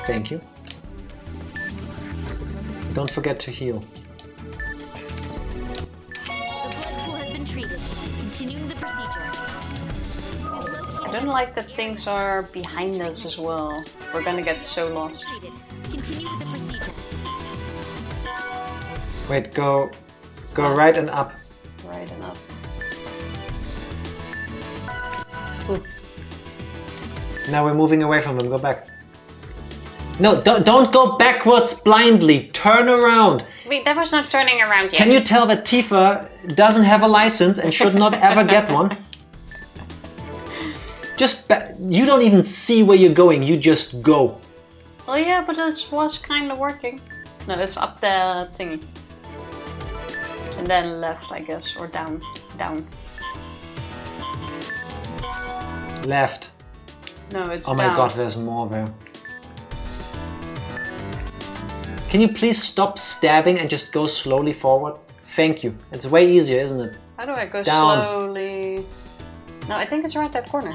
Thank you. Don't forget to heal. The blood pool has been treated. Continuing the procedure. I don't like that things are behind us as well. We're gonna get so lost. Treated. Continue with the procedure. Wait, go right and up. Right and up. Now we're moving away from them. Go back. No, don't go backwards blindly. Turn around. Wait, that was not turning around yet. Can you tell that Tifa doesn't have a license and should not ever get one? Just you don't even see where you're going. You just go. Well, yeah, but it was kind of working. No, it's up the thingy. And then left, I guess, or down. Down. Left. No, it's Oh down. my god, there's more there. Can you please stop stabbing and just go slowly forward? Thank you. It's way easier, isn't it? How do I go Down. slowly? No, I think it's around that corner.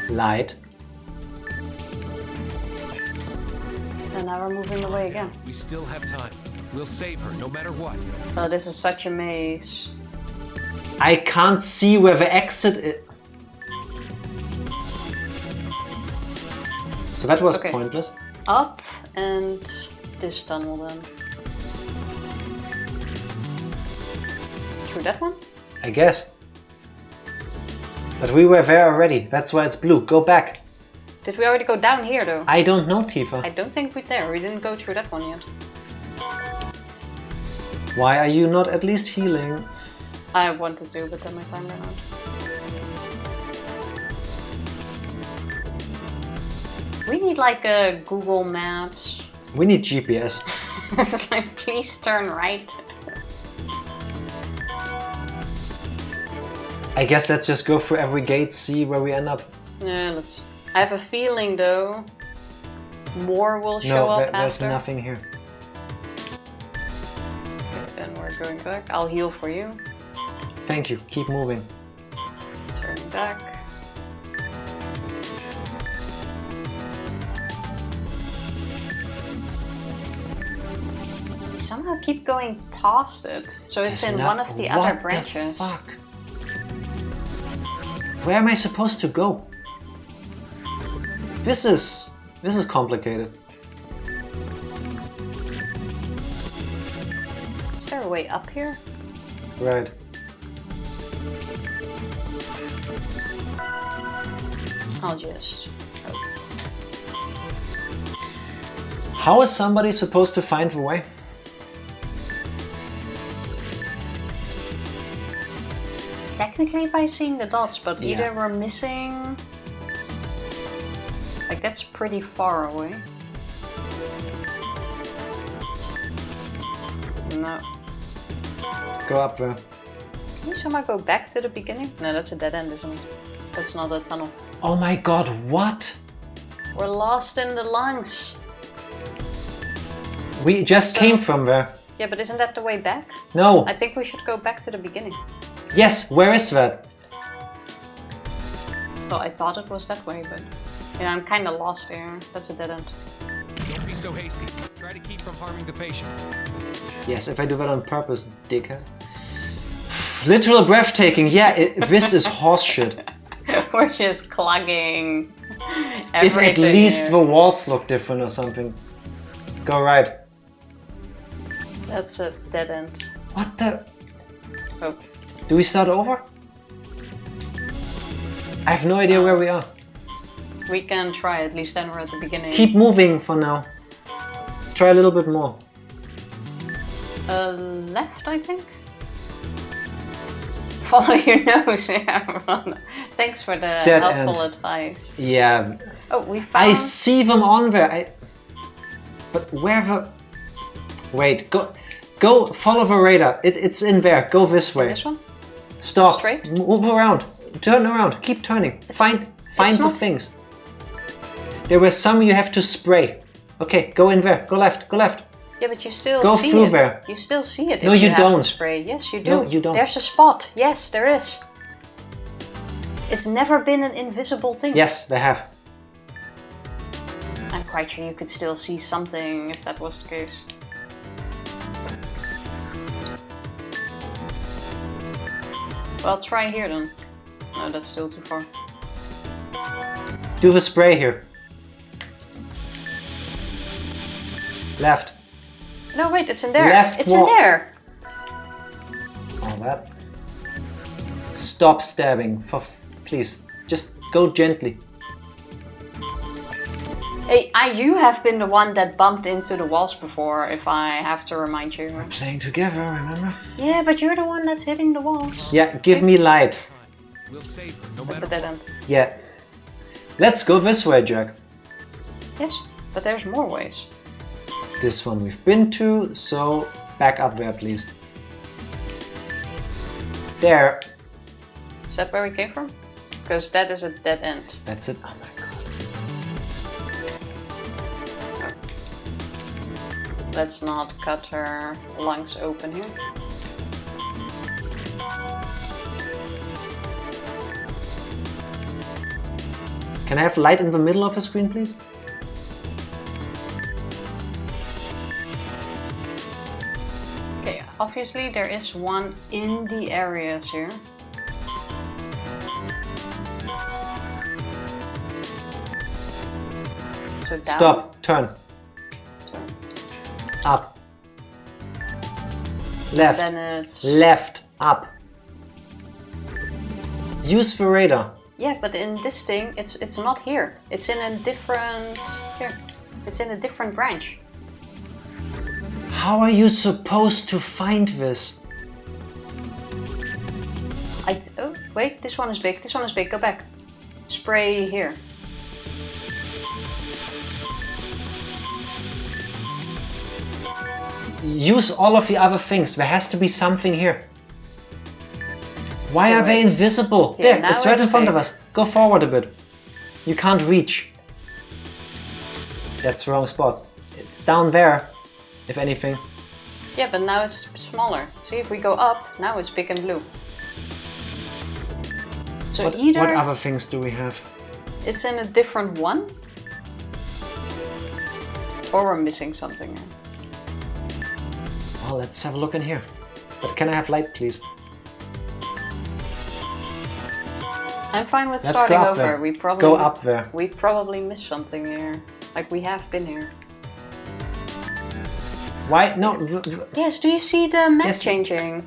Light. And now we're moving away again. We still have time. We'll save her, no matter what. Oh, this is such a maze. I can't see where the exit is. So that was Okay. pointless. up and this tunnel then. Through that one? I guess. But we were there already. That's why it's blue. Go back. Did we already go down here though? I don't know, Tifa. I don't think we're there. We didn't go through that one yet. Why are you not at least healing? I wanted to, but then my time ran out. We need like a Google Maps. We need GPS. It's like, please turn right. I guess let's just go through every gate, see where we end up. Yeah, let's. I have a feeling though, more will show up there's after. nothing here. Okay, then we're going back. I'll heal for you. Thank you. Keep moving. Turning back. We somehow keep going past it, so it's in one of the other branches. What the fuck? Where am I supposed to go? This is complicated. Is there a way up here? Right. I'll just... How is somebody supposed to find the way? Technically by seeing the dots, but Yeah. either we're missing... Like that's pretty far away. No. Go up there. Can we somehow go back to the beginning? No, that's a dead end, isn't it? That's not a tunnel. Oh my god, what? We're lost in the lungs. We just came from there. Yeah, but isn't that the way back? No. I think we should go back to the beginning. Yes, where is that? Well, I thought it was that way, but... Yeah, I'm kinda lost here. That's a dead end. Don't be so hasty. Try to keep from harming the patient. Yes, if I do that on purpose, dickhead. Literal breathtaking. Yeah, this is horseshit. We're just clogging If everything at least here. the walls look different or something. Go right. That's a dead end. What the? Oh. Do we start over? I have no idea where we are. We can try, at least then we're at the beginning. Keep moving for now. Let's try a little bit more. Left, I think? Follow your nose, yeah. Thanks for the Dead helpful end. advice. Yeah. Oh, we found... I see them on there. But where the... Wait, go follow the radar. It's in there. Go this way. This one? Stop. Straight? Move around. Turn around. Keep turning. Find the not- things. There were some you have to spray. Okay, go in there. Go left. Go left. Yeah, but you still Go see through it. there. You still see it No, if you have don't. to spray. Yes, you do. No, you don't. There's a spot. Yes, there is. It's never been an invisible thing. Yes, they have. I'm quite sure you could still see something if that was the case. Well, try here then. No, that's still too far. Do the spray here. Left. No, wait, it's in there. Left it's wall. in there. All that. Stop stabbing. Please, just go gently. Hey, you have been the one that bumped into the walls before, if I have to remind you. Playing together, remember? Yeah, but you're the one that's hitting the walls. Yeah, give me light. We'll save her, no That's matter a dead end. Yeah. Let's go this way, Jack. Yes, but there's more ways. This one we've been to, so back up there, please. There. Is that where we came from? Because that is a dead end. That's it. Oh my god. Let's not cut her lungs open here. Can I have light in the middle of the screen, please? Okay, obviously there is one in the areas here. So down. Stop. Turn. Up. Left. Then it's... Left. Up. Use the radar. Yeah, but in this thing, it's not here. It's in a different... Here. It's in a different branch. How are you supposed to find this? Oh, wait, this one is big. This one is big. Go back. Spray here. Use all of the other things. There has to be something here. Why are they invisible? Yeah, there, it's right in front of us. Go forward a bit. You can't reach. That's the wrong spot. It's down there, if anything. Yeah, but now it's smaller. See, if we go up, now it's big and blue. So What other things do we have? It's in a different one, or we're missing something. Well, let's have a look in here. But can I have light, please? I'm fine with Let's starting go up over. there. We probably Go up there. We probably missed something here. Like we have been here. Why? No. Yes, do you see the map Yes. changing?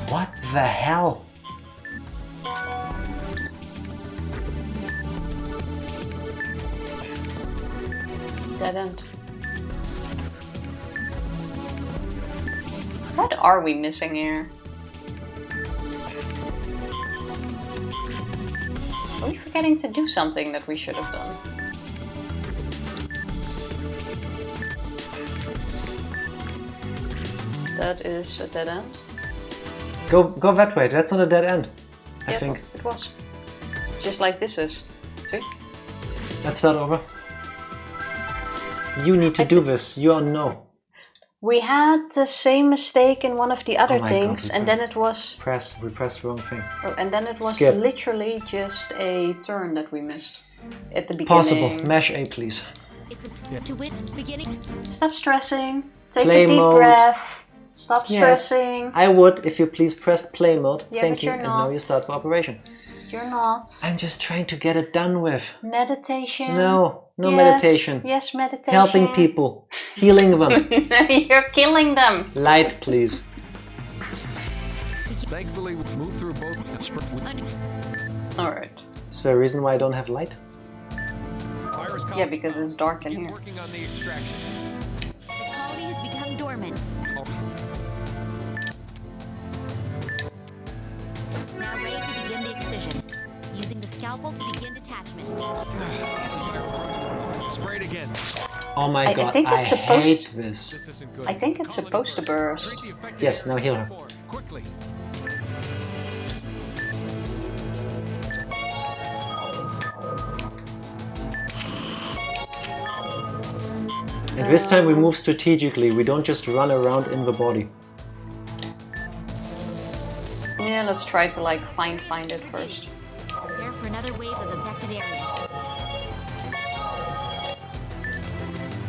What the hell? Dead end. What are we missing here? Are we forgetting to do something that we should have done? That is a dead end. Go that way. That's not a dead end. I Yeah, think. it was. Just like this is. See? Let's start over. You need to do this. You are no. We had the same mistake in one of the other my things, God, and then it was... We pressed the wrong thing. Oh, and then it was Skip. literally just a turn that we missed at the beginning. Possible. Mash A, please. To win, beginning. Stop stressing. Take Play a deep mode. breath. Stop Yes. stressing. I would if you please pressed play mode. Yeah, Thank but you. you're And now not. you start the operation. You're not. I'm just trying to get it done with. Meditation. No Yes, meditation. Yes, meditation. Helping people. Healing them. You're killing them. Light, please. Thankfully, we moved through both. Alright. Is there a reason why I don't have light? Yeah, because it's dark in here. Working on the extraction. The colony has become dormant. Now ready to begin the excision. Using the scalpel to begin detachment. Spray it again. Oh my god, think it's supposed- hate this. This isn't good. I think it's supposed to burst. Yes, now heal her. Quickly. And this time we move strategically. We don't just run around in the body. Yeah, let's try to like find it first. Prepare for another wave of affected areas.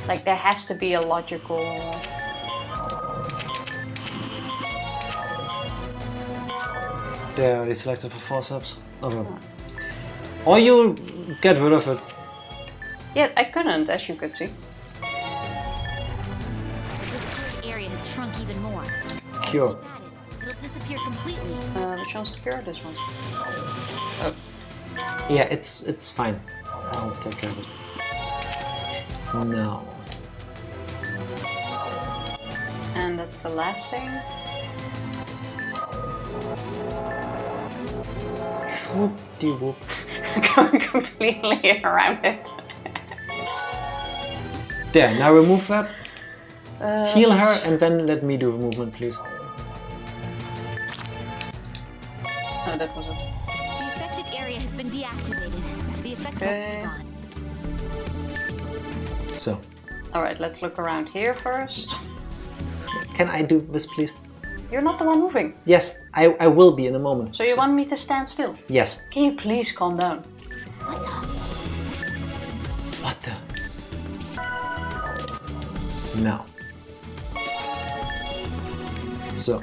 Like there has to be a logical... There, already selected for forceps. Okay. Or you get rid of it. Yeah, I couldn't, as you could see. The area has shrunk even more. Cure. It'll disappear completely. Which one's to cure? This one. Oh. Yeah, it's fine. I'll take care of it. No. And that's the last thing. Whoop-de-whoop. Going completely around it. There, now remove that. Heal her let's- and then let me do the movement, please. Oh, that was it. The affected area has been deactivated. The effect Okay. has gone. So, Alright, let's look around here first. can I do this, please? You're not the one moving. Yes, I will be in a moment. So you want me to stand still? Yes. Can you please calm down? What the? No. So.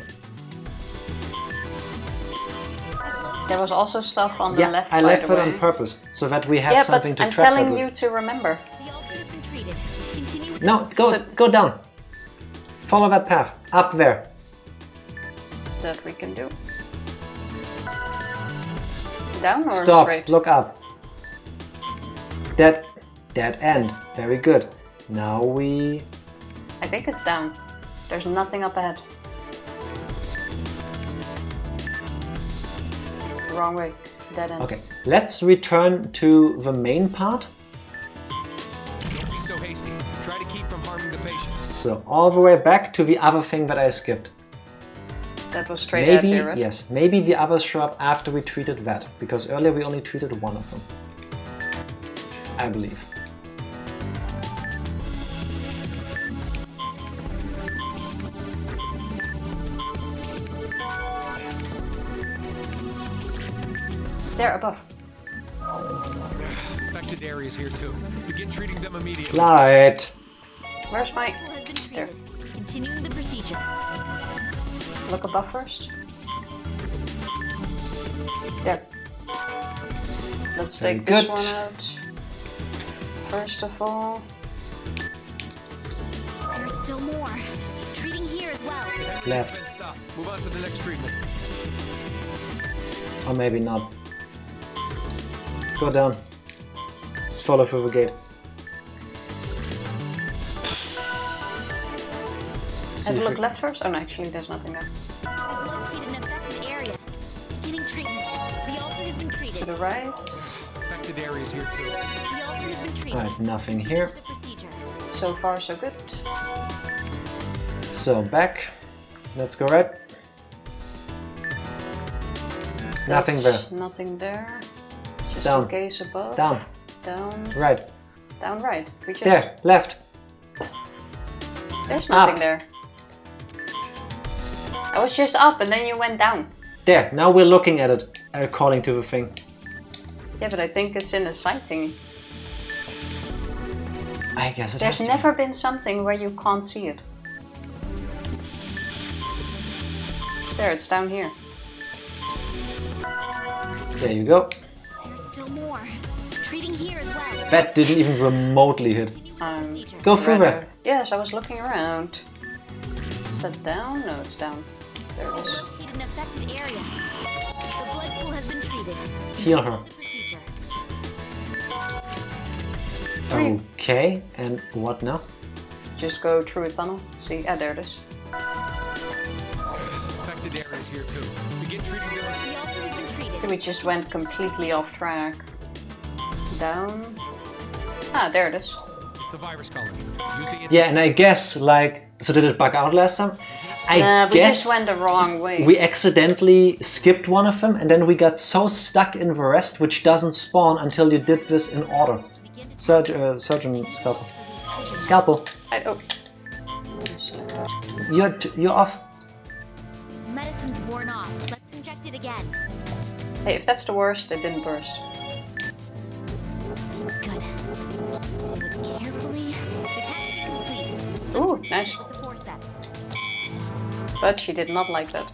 There was also stuff on the Yeah, left. I by left the it way. on purpose so that we have Yeah, something but to I'm track. telling with. you to remember. The ulcer has been treated. Continue with No, go down. Follow that path. Up there. That we can do. Down or Stop. straight? Look up. Dead end. Very good. Now we... I think it's down. There's nothing up ahead. Wrong way. Dead end. Okay, let's return to the main part. Don't be so hasty. Try to keep from harming the patient. So all the way back to the other thing that I skipped. That was straight ahead Maybe, here, right? yes, maybe the others show up after we treated that, because earlier we only treated one of them. I believe. There, above. Affected areas here too. Begin treating them immediately. Light. Where's my... Sample has been There. treated. Continuing the procedure. Look above first. There. Let's Very take this good. one out. First of all. There's still more. Treating here as well. Left. Then stop. Move on to the next treatment. Or maybe not. Go down. Let's follow through the gate. Have a look left first? Oh no, actually there's nothing there. I've located an affected area. Beginning treatment. The ulcer has been To treated. the right. Affected areas here too. The ulcer has been treated. Alright, nothing here. The procedure. So far so good. So back. Let's go right. Nothing there. That's nothing there. Just Down. in case above. Down. Down. Right. Down right. We just... There. Left. There's nothing Up. there. I was just up and then you went down. There. Now we're looking at it according to the thing. Yeah, but I think it's in a sighting. I guess it There's has to. never been something where you can't see it. There, it's down here. There you go. There's still more. Treating here as well. That didn't even remotely hit. Procedure. Go through Rather- there. Yes, I was looking around. Is that down? No, it's down. There it is. Locate an affected area. The blood pool has been treated. Heal her. The procedure. Okay, and what now? Just go through a tunnel. See, there it is. Affected areas here too. Begin treating them. The ulcer has been treated. We just went completely off track. Down. Ah, there it is. It's the virus colony. Use the Yeah, and I guess, like, so did it bug out last time? I We guess just went the wrong way. we accidentally skipped one of them, and then we got so stuck in the rest, which doesn't spawn until you did this in order. Surgeon scalpel. Scalpel. Oh. You're off. Medicine's worn off. Let's inject it again. Hey, if that's the worst, it didn't burst. Good. Do it carefully. Detecting complete. Ooh, nice. With the forceps. But she did not like that.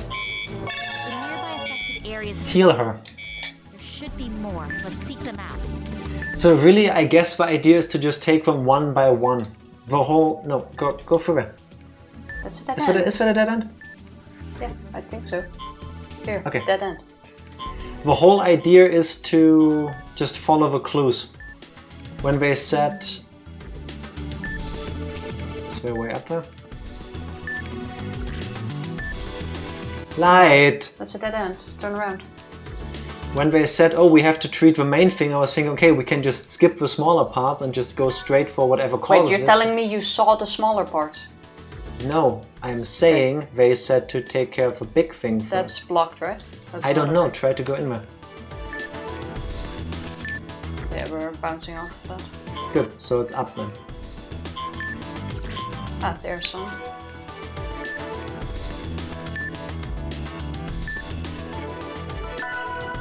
The nearby affected areas. Heal her. There should be more. Let's seek them out. So really, I guess the idea is to just take them one by one. The whole... No, go through it. That's a dead Is end. that a dead end? Yeah, I think so. Here, Okay. dead end. The whole idea is to just follow the clues. When they said... Is there a way up there? Light! That's a dead end. Turn around. When they said, oh, we have to treat the main thing, I was thinking, okay, we can just skip the smaller parts and just go straight for whatever causes Wait, you're this. telling me you saw the smaller part? No, I'm saying they said to take care of the big thing first. That's blocked, right? That's I don't not- know, try to go in there. Yeah, we're bouncing off of that. Good, so it's up then. Ah, there's some.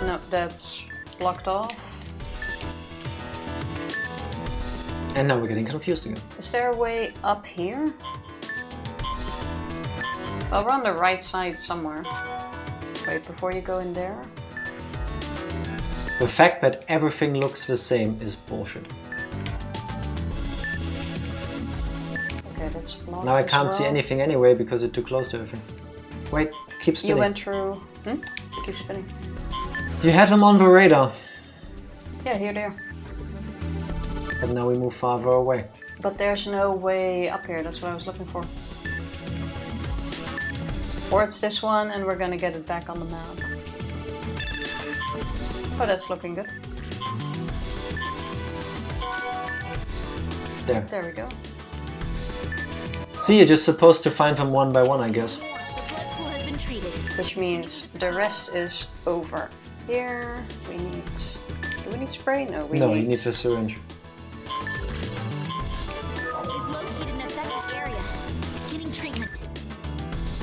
No, that's blocked off. And now we're getting confused again. Is there a way up here? Well, we're on the right side somewhere. Wait, before you go in there. The fact that everything looks the same is bullshit. Okay, that's blocked. Now I as can't see well. anything anyway because you're too close to everything. Wait, keep spinning. You went through. Keep spinning. You had them on the radar. Yeah, here they are. But now we move farther away. But there's no way up here, that's what I was looking for. Or it's this one and we're gonna get it back on the map. Oh, that's looking good. There. There we go. See, you're just supposed to find them one by one, I guess. The blood pool has been treated. Which means the rest is over. Here we need. Do we need spray? No, we No, need. you need the syringe. We've located an affected area. Beginning treatment.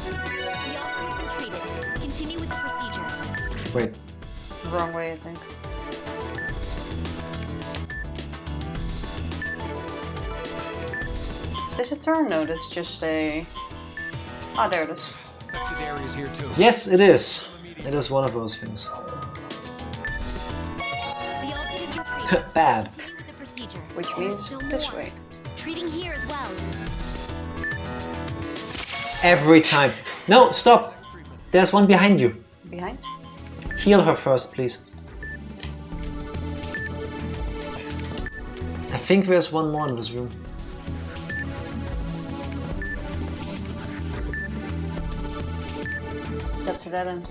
The ulcer has been treated. Continue with the procedure. Wait. Wrong way, I think. Is this a turn? No, that's just a. Ah, there it is. Affected areas here too. Yes, it is. It is one of those things. The ulcer has been treated. Bad. Continue with the procedure. Which means Still this more. way. Treating here as well. Every time. No, stop. There's one behind you. Behind? Heal her first, please. I think there's one more in this room. That's a dead end.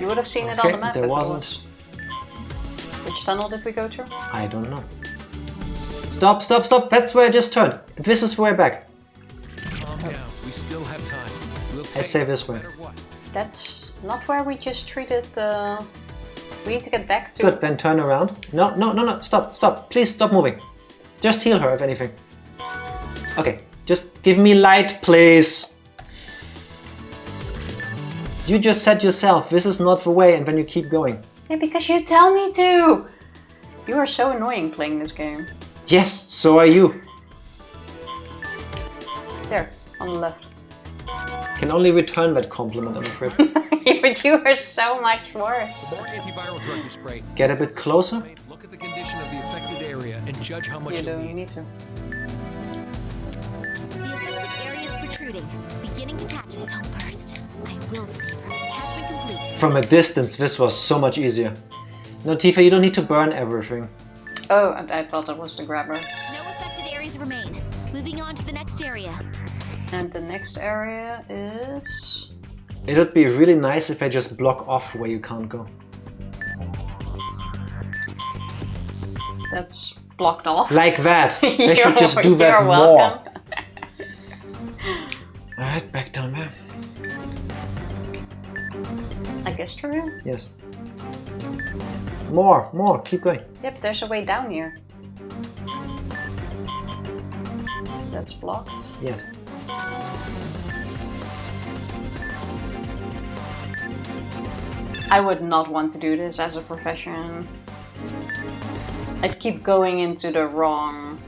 You would have seen it on the map there if it wasn't. was. Which tunnel did we go through? I don't know. Stop, stop, stop. That's where I just turned. This is where back. Calm down. We still have time. We'll I say this way. no matter what. That's not where we just treated the... We need to get back to... Good, then turn around. No, no, no, no. Stop, stop. Please stop moving. Just heal her, if anything. Okay, just give me light, please. You just said yourself, this is not the way, and then you keep going. Yeah, because you tell me to! You are so annoying playing this game. Yes, so are you. There, on the left. Can only return that compliment, I'm afraid. But you are so much worse. More antiviral drug you spray. Get a bit closer. Look at the condition of the affected area and judge how much You you do, you need. need to. The affected area is protruding. Beginning detachment. Don't burst. I will save her. Detachment complete. From a distance, this was so much easier. No, Tifa, you don't need to burn everything. Oh, I thought it was the grabber. No affected areas remain. Moving on to the next area. And the next area is... It would be really nice if I just block off where you can't go. That's blocked off. Like that. They should just do You're that more. welcome. Alright, back down there. I guess true. Yes. More, more, keep going. Yep, there's a way down here. That's blocked. Yes. I would not want to do this as a profession. I'd keep going into the wrong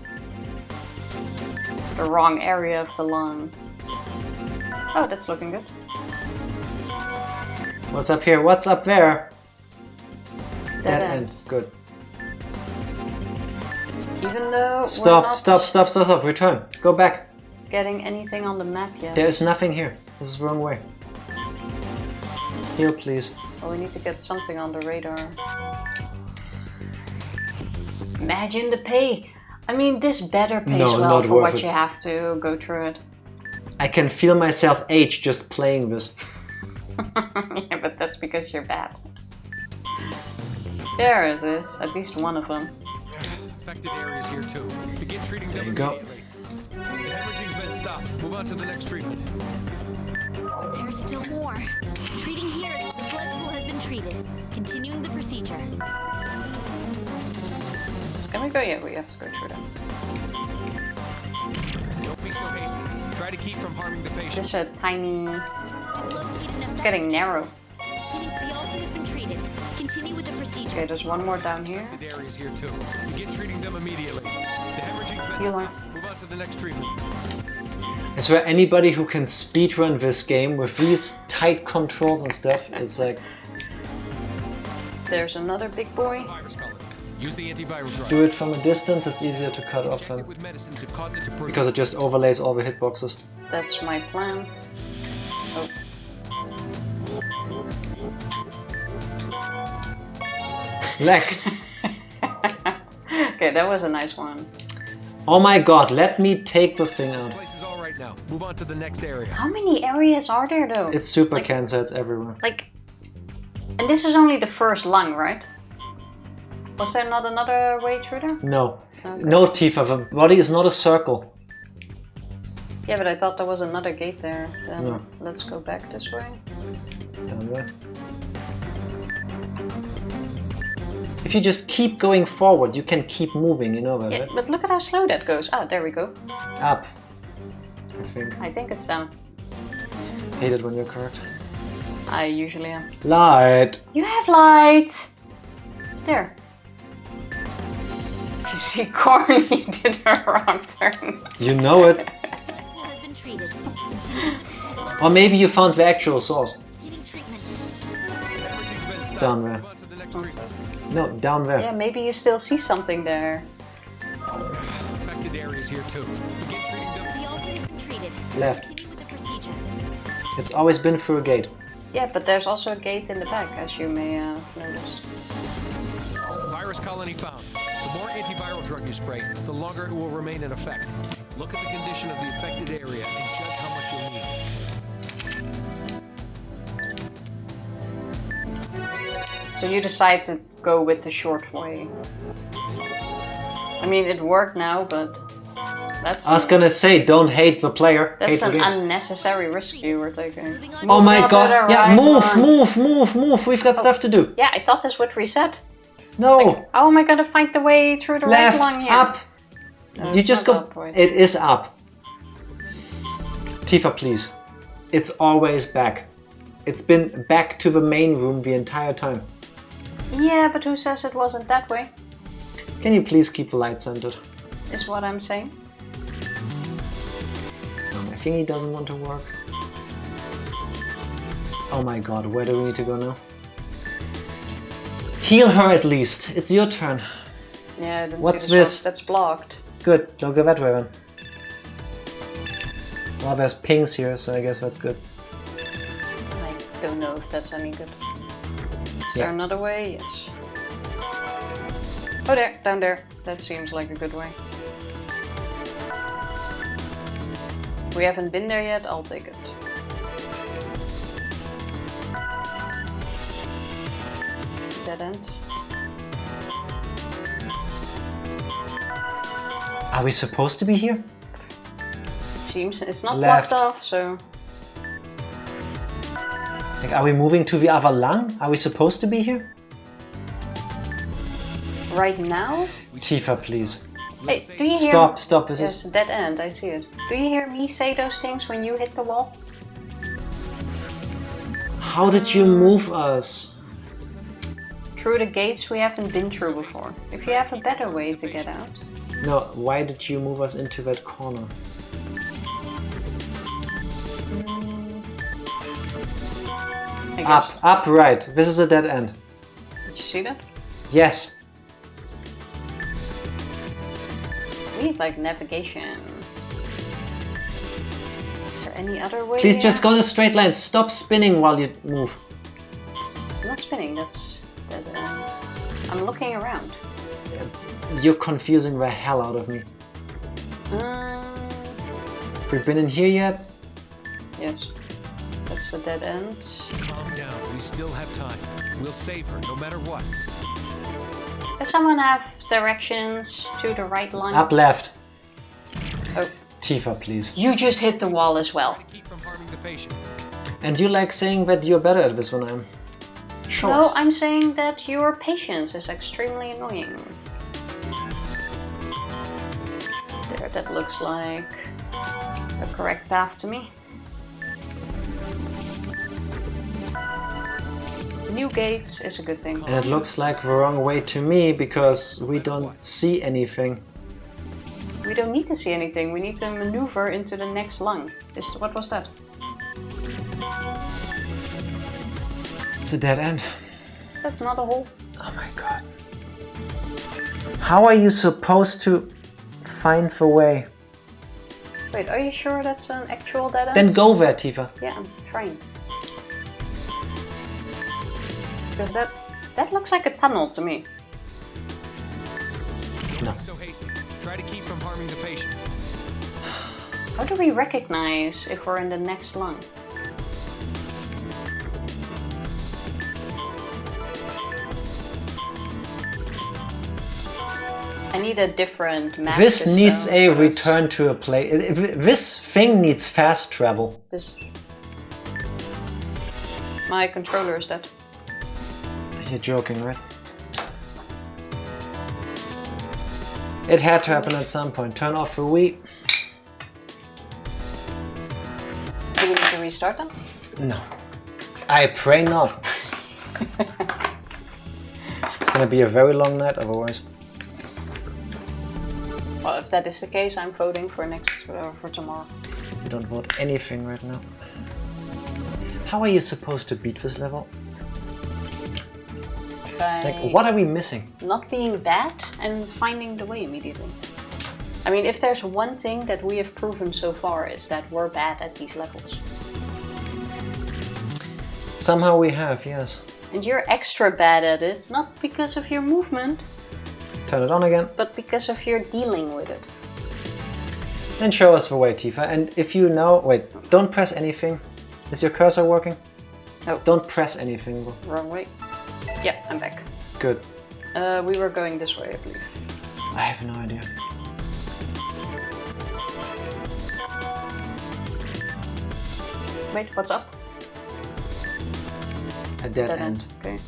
area of the lung. Oh, that's looking good. What's up here? What's up there? Dead end. Good. Even though we're Stop, not stop, stop, stop, stop. Return. Go back. getting anything on the map yet. There is nothing here. This is the wrong way. Heal, please. Well, we need to get something on the radar. Imagine the pay. I mean, this better pays No, well not for worth what it. you have to go through it. I can feel myself age just playing this. Yeah, but that's because you're bad. There it is, at least one of them. Affected areas here too. Begin treating them There you go. immediately. The hemorrhaging's been stopped. Move on to the next treatment. There's still more. Treating here, the blood pool has been treated. Continuing the procedure. Can we go? Yeah, we have to go through them. Don't be so hasty. Try to keep from harming the patient. Just a tiny... Located an It's getting narrow. The ulcer has been treated. Continue with the procedure. Okay, there's one more down here. Affected areas here too. Begin treating them immediately. The hemorrhaging's been Heal her. stopped. Move on to the next treatment. Is there anybody who can speedrun this game with these tight controls and stuff? It's like... There's another big boy. Use the antiviral drug. Do it from a distance, it's easier to cut off them. Because it just overlays all the hitboxes. That's my plan. Oh. Leg. Okay, that was a nice one. Oh my god, let me take the thing out. This place is all right now. Move on to the next area. How many areas are there though? It's super cancer, it's everywhere. Like, and this is only the first lung, right? Was there not another way through there? No. Okay. No, Tifa, the body is not a circle. Yeah, but I thought there was another gate there. Then No. let's go back this way. Down there. If you just keep going forward, you can keep moving, you know that, Yeah, right? but look at how slow that goes. Ah, there we go. Up. I think. I think it's down. Hate it when you're correct. I usually am. Light! You have light! There. You see, Corny did a wrong turn. You know it. Has been treated. Or maybe you found the actual source. Getting treatment. Everything's been stopped. Down there. Move on to the next treatment. No, down there. Yeah, maybe you still see something there. Affected areas here too. Begin treating them. The ulcer has been treated. Left. Continue with the procedure. It's always been through a gate. Yeah, but there's also a gate in the back, as you may have noticed. Virus colony found. The more antiviral drug you spray, the longer it will remain in effect. Look at the condition of the affected area and judge how much you'll need. So you decide to go with the short way. I mean, it worked now, but that's I was gonna say, don't hate the player. that's hate an the game. unnecessary risk you were taking. Oh my Move god! to the Yeah, right move, one. move! We've got stuff to do. Yeah, I thought this would reset. No, How am I gonna find the way through the left, right lung here? up. No, You it's just not go. up, wait. It is up. Tifa, please. It's always back. It's been back to the main room the entire time. Yeah, but who says it wasn't that way? Can you please keep the light centered? Is what I'm saying. My thingy doesn't want to work. Oh my god, where do we need to go now? Heal her at least. It's your turn. Yeah, I didn't What's see the this? shot. That's blocked. Good, don't go that way then. Well, there's pings here, so I guess that's good. I don't know if that's any good. Is Yeah. there another way? Yes. Oh, there, down there. That seems like a good way. If we haven't been there yet, I'll take it. Dead end. Are we supposed to be here? It seems it's not Left. blocked off, so Like, are we moving to the other lung? Are we supposed to be here? right now. Tifa, please. Hey, do you hear? Stop, this Yes, is... dead end. I see it. Do you hear me say those things when you hit the wall? How did you move us? Through the gates we haven't been through before. If you have a better way to get out. No, why did you move us into that corner? I guess. Up, right. This is a dead end. Did you see that? Yes. We need like navigation. Is there any other way? Please here? just go in a straight line. Stop spinning while you move. I'm not spinning, that's dead end. I'm looking around. You're confusing the hell out of me. We've been in here yet? Yes. That's the dead end. Calm down. We still have time. We'll save her, no matter what. Does someone have directions to the right line? Up left. Oh. Tifa, please. You just hit the wall as well. Keep from harming the patient. And you like saying that you're better at this when I'm short. No, I'm saying that your patience is extremely annoying. There, that looks like the correct path to me. New gates is a good thing. And it looks like the wrong way to me because we don't see anything. We don't need to see anything. We need to maneuver into the next lung. What was that? It's a dead end. Is that not a hole? Oh my god. How are you supposed to find the way? Wait, are you sure that's an actual dead end? Then go there, Tifa. Yeah, I'm trying. Because that looks like a tunnel to me. No. So hasty. Try to keep from harming the patient. How do we recognize if we're in the next lung? I need a different map. This needs a return to a place. This thing needs fast travel. My controller is dead. You're joking, right? It had to happen at some point. Turn off the Wii. Do we need to restart them? No. I pray not. It's gonna be a very long night otherwise. Well, if that is the case, I'm voting for for tomorrow. You don't vote anything right now. How are you supposed to beat this level? Like, what are we missing? Not being bad and finding the way immediately. I mean, if there's one thing that we have proven so far is that we're bad at these levels. Somehow we have, yes. And you're extra bad at it, not because of your movement. Turn it on again. But because of your dealing with it. Then show us the way, Tifa. And if you know... Wait, don't press anything. Is your cursor working? No. Don't press anything. Wrong way. Yeah, I'm back. Good. We were going this way, I believe. I have no idea. Wait, what's up? A dead end. Okay.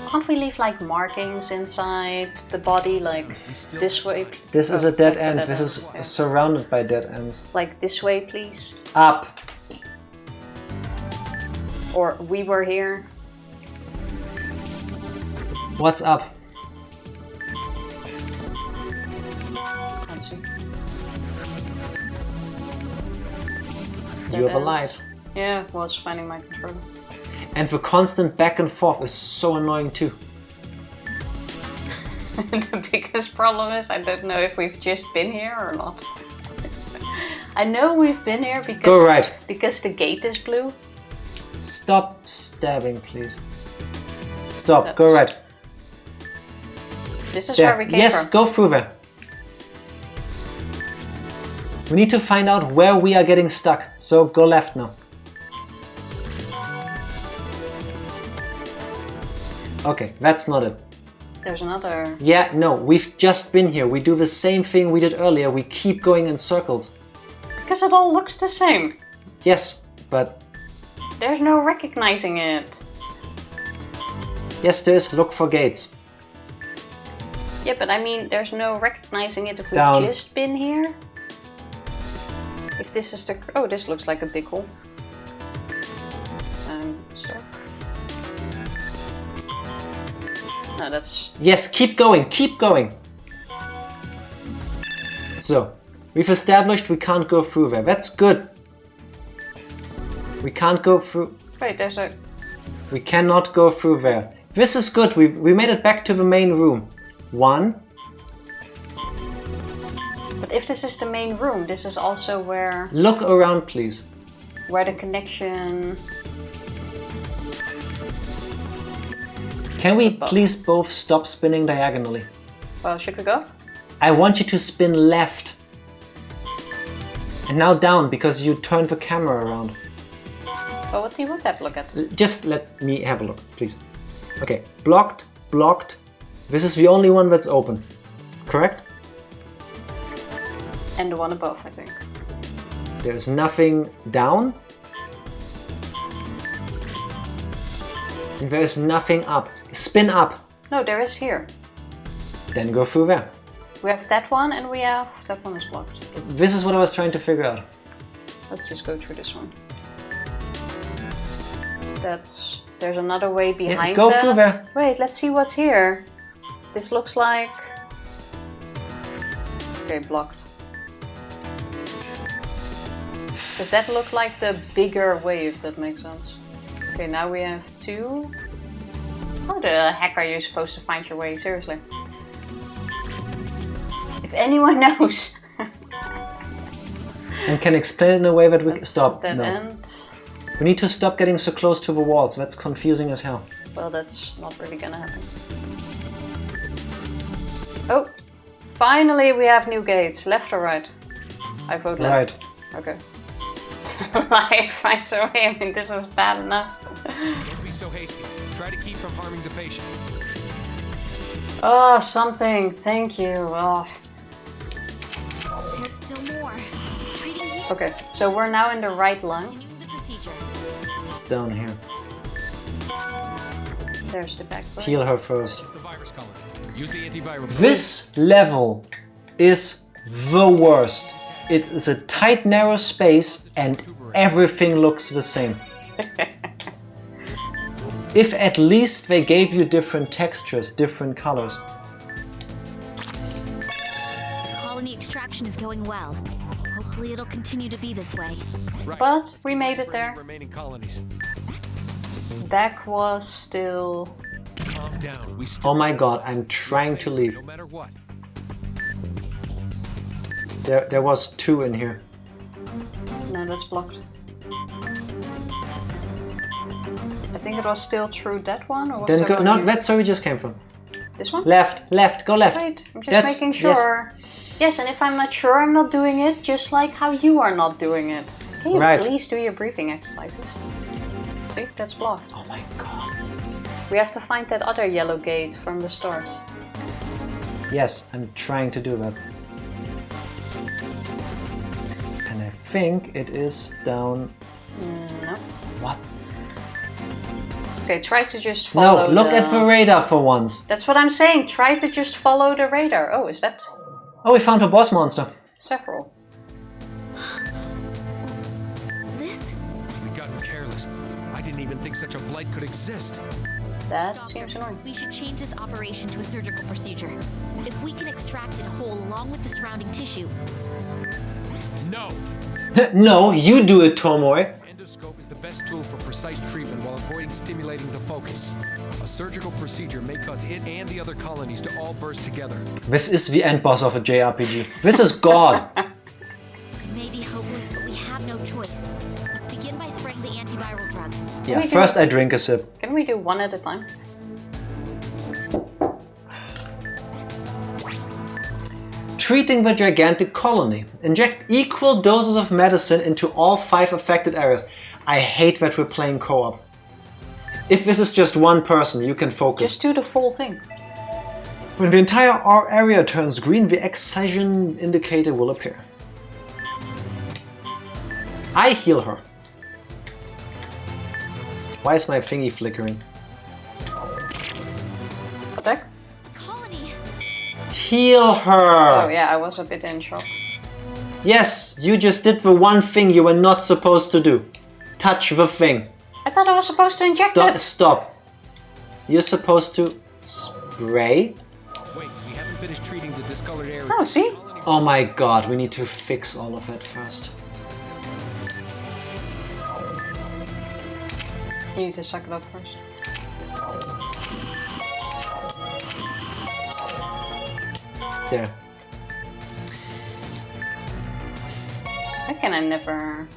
Can't we leave like markings inside the body, like this way? This is a dead end. This is surrounded by dead ends. Like this way, please. Up. Or we were here. What's up? Let's see. You have a light. Yeah, well, it's finding my controller. And the constant back and forth is so annoying too. The biggest problem is I don't know if we've just been here or not. I know we've been here because Go right. Because the gate is blue. Stop stabbing, please. Stop. Go right. This is there. where we came from. Yes, go through there. We need to find out where we are getting stuck. So go left now. Okay, that's not it. There's another... Yeah, no, we've just been here. We do the same thing we did earlier. We keep going in circles. Because it all looks the same. Yes, but... There's no recognizing it. Yes, there is. Look for gates. Yeah, but I mean, there's no recognizing it if we've Down. just been here. If this is the... Oh, this looks like a big hole. Stuck. No, that's... Yes, keep going, keep going. So, we've established we can't go through there. That's good. We can't go through... Wait, there's a... We cannot go through there. This is good. We made it back to the main room. 1. But if this is the main room, this is also where... Look around, please. Where the connection... Can we please both stop spinning diagonally? Well, should we go? I want you to spin left. And now down, because you turned the camera around. Well, what do you want to have a look at? Just let me have a look, please. Okay, blocked, blocked. This is the only one that's open, correct? And the one above, I think. There's nothing down. And there's nothing up. Spin up. No, there is here. Then go through there. We have that one and we have... That one is blocked. This is what I was trying to figure out. Let's just go through this one. There's another way behind go that. through there. Wait, let's see what's here. This looks like... Okay, blocked. Does that look like the bigger way, if that makes sense? Okay, now we have 2. How the heck are you supposed to find your way? Seriously. If anyone knows. And can explain it in a way that we That's stop. Dead No. end. We need to stop getting so close to the walls. That's confusing as hell. Well, that's not really gonna happen. Oh! Finally we have new gates. Left or right? I vote left. Right. Okay. I find so way. I mean, this was bad enough. Don't be so hasty. Try to keep from harming the patient. Oh, something. Thank you. Oh. There's still more. Treating here. Okay, so we're now in the right lung. Continuing the procedure. It's down here. There's the back bone. Heal her first. It's the virus colony. Use the antiviral. This level is the worst. It is a tight, narrow space and everything looks the same. If at least they gave you different textures, different colors. Colony extraction is going well. Hopefully it'll continue to be this way. Right. But we made it there. Remaining colonies. Back was still... Calm down. We still Oh my god, I'm trying to leave. no matter what. There was 2 in here. No, that's blocked. I think it was still through that one, or was Then there go. one No, here? that's where we just came from. This one? Left, left, go left. Wait, I'm just That's- making sure. Yes, and if I'm not sure, I'm not doing it, just like how you are not doing it. Can you Right. please do your breathing exercises? See, that's blocked. Oh my god. We have to find that other yellow gate from the start. Yes, I'm trying to do that. And I think it is down. No. What? Okay, try to just follow. No, look at the radar for once. That's what I'm saying. Try to just follow the radar. Oh, is that Oh, we found a boss monster. several? This? We've gotten careless. I didn't even think such a blight could exist. That seems annoying. We should change this operation to a surgical procedure. If we can extract it whole along with the surrounding tissue. No. No, you do it, Tomoe. Endoscope is the best tool for precise treatment while avoiding stimulating the focus. A surgical procedure may cause it and the other colonies to all burst together. This is the end boss of a JRPG. This is God. Maybe hopeless, but we have no choice. Let's begin by spraying the antiviral drug. Yeah, we do- first I drink a sip. Can we do one at a time? Treating the gigantic colony. Inject equal doses of medicine into all 5 affected areas. I hate that we're playing co-op. If this is just one person, you can focus. Just do the full thing. When the entire area turns green, the excision indicator will appear. I heal her. Why is my thingy flickering? Attack? Colony! Heal her! Oh yeah, I was a bit in shock. Yes, you just did the one thing you were not supposed to do. Touch the thing. I thought I was supposed to inject Stop, it. stop. You're supposed to spray? Wait, we haven't finished treating the discolored area. Oh, see? Oh my god, we need to fix all of that first. You need to suck it up first. There. Why can I never...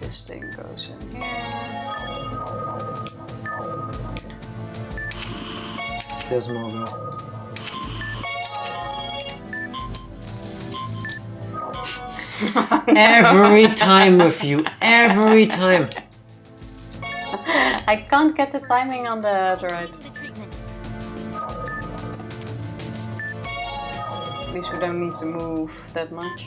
This thing goes in here. There's more though. Every time with you, every time. I can't get the timing on that right. The treatment. At least we don't need to move that much.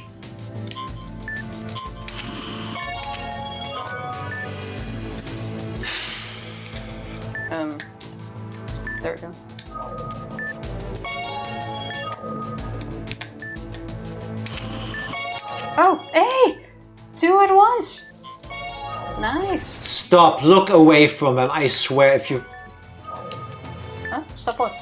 There we go. Oh, hey! 2 at once! Nice. Stop. Look away from him. I swear if you... Huh? Stop what?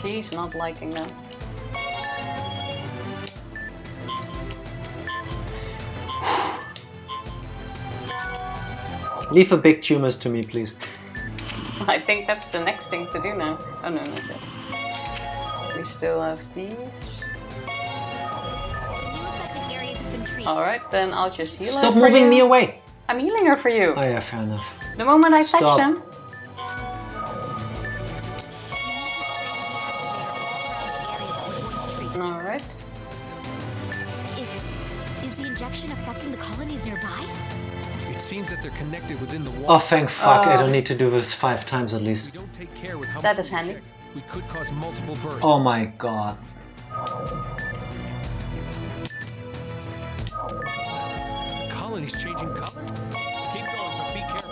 She's not liking them. Leave the big tumors to me, please. I think that's the next thing to do now. Oh no, not yet. We still have these. Alright, then I'll just heal her. Stop for moving you. me away. I'm healing her for you. Oh yeah, fair enough. The moment I Stop. touch them. Alright. Is the injection affecting the colonies nearby? It seems that they're connected within the wall. Oh, thank fuck. I don't need to do this 5 times at least. If we don't take care with how That much is we handy. inject, we could cause multiple bursts. Oh my god. The colony's changing color? Keep going, but be careful.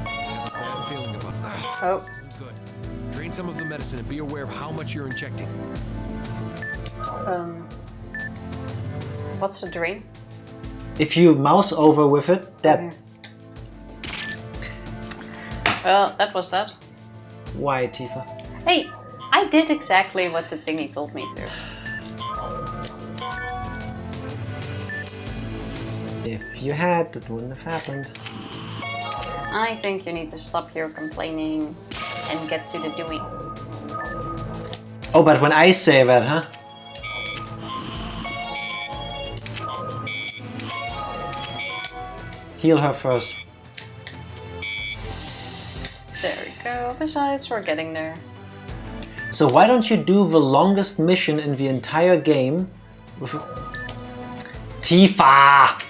I have a bad feeling about that. Oh. This isn't good. Drain some of the medicine and be aware of how much you're injecting. What's the drain? If you mouse over with it, that... Okay. Well, that was that. Why, Tifa? Hey, I did exactly what the thingy told me to. If you had, it wouldn't have happened. I think you need to stop your complaining and get to the doing. Oh, but when I say that, huh? Heal her first. There we go. Besides, we're getting there. So why don't you do the longest mission in the entire game with... Tifa!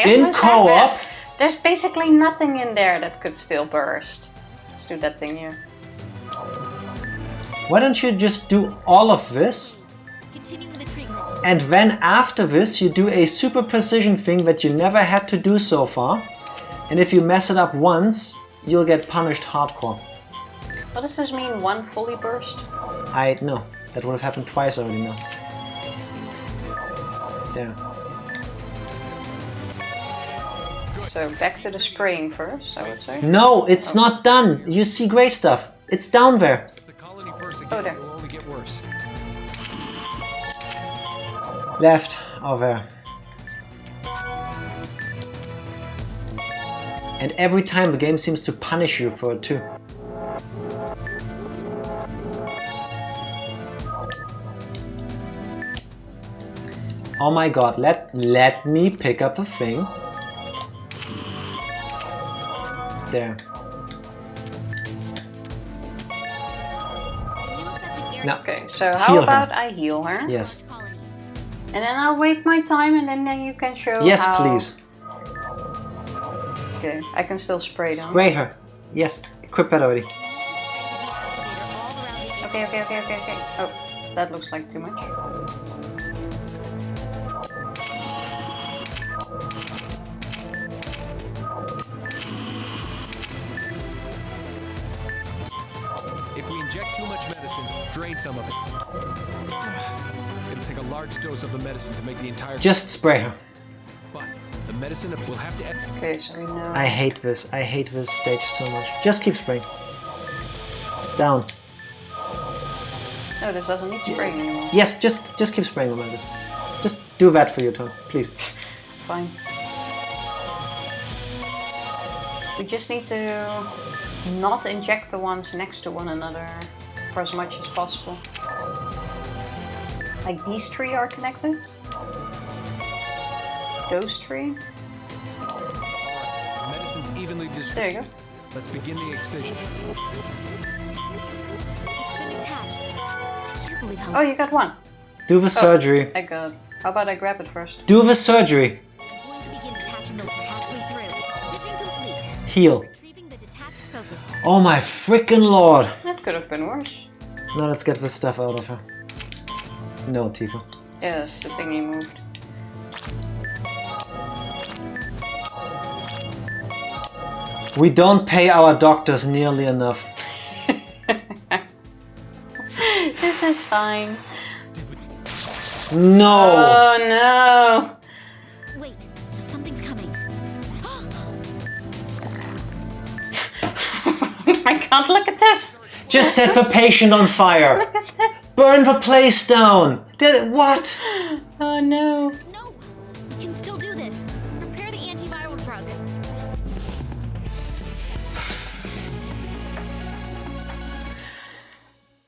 In co-op? There's basically nothing in there that could still burst. Let's do that thing here. Why don't you just do all of this? And then after this you do a super precision thing that you never had to do so far. And if you mess it up once, you'll get punished hardcore. What does this mean, one fully burst? I know. That would have happened twice already now. There. So back to the spraying first, I would say. No, it's not done. You see grey stuff. It's down there. If the colony bursts Oh, again, there. it will only get worse. Left. Oh, there. And every time the game seems to punish you for it too. Oh my god, let me pick up a thing. There. Now, Okay, so how heal about her. I heal her? Yes. And then I'll wait my time and then you can show Yes, how... please. Okay, I can still spray them. Spray her. Yes, equip that already. Okay. Oh, that looks like too much. If we inject too much medicine, drain some of it. It'll take a large dose of the medicine to make the entire... Just spray her. But the medicine will have to... Okay, so we know... I hate this stage so much. Just keep spraying. Down. No, this doesn't need spraying anymore. Yes, just keep spraying like this. Just do that for your turn, please. Fine. We just need to not inject the ones next to one another for as much as possible. Like these three are connected. Those three. The medicine's evenly distributed. There you go. Let's begin the excision. Oh, you got one. Do the surgery. I got. How about I grab it first? Do the surgery. Heal. Oh my freaking lord. That could have been worse. Now let's get this stuff out of her. No, Tifa. Yes, the thingy moved. We don't pay our doctors nearly enough. This is fine. No! Oh no! Wait, something's coming. I can't look at this. Just set the patient on fire! Look at this. Burn the place down! What? Oh no. No, we can still do this. Prepare the antiviral drug.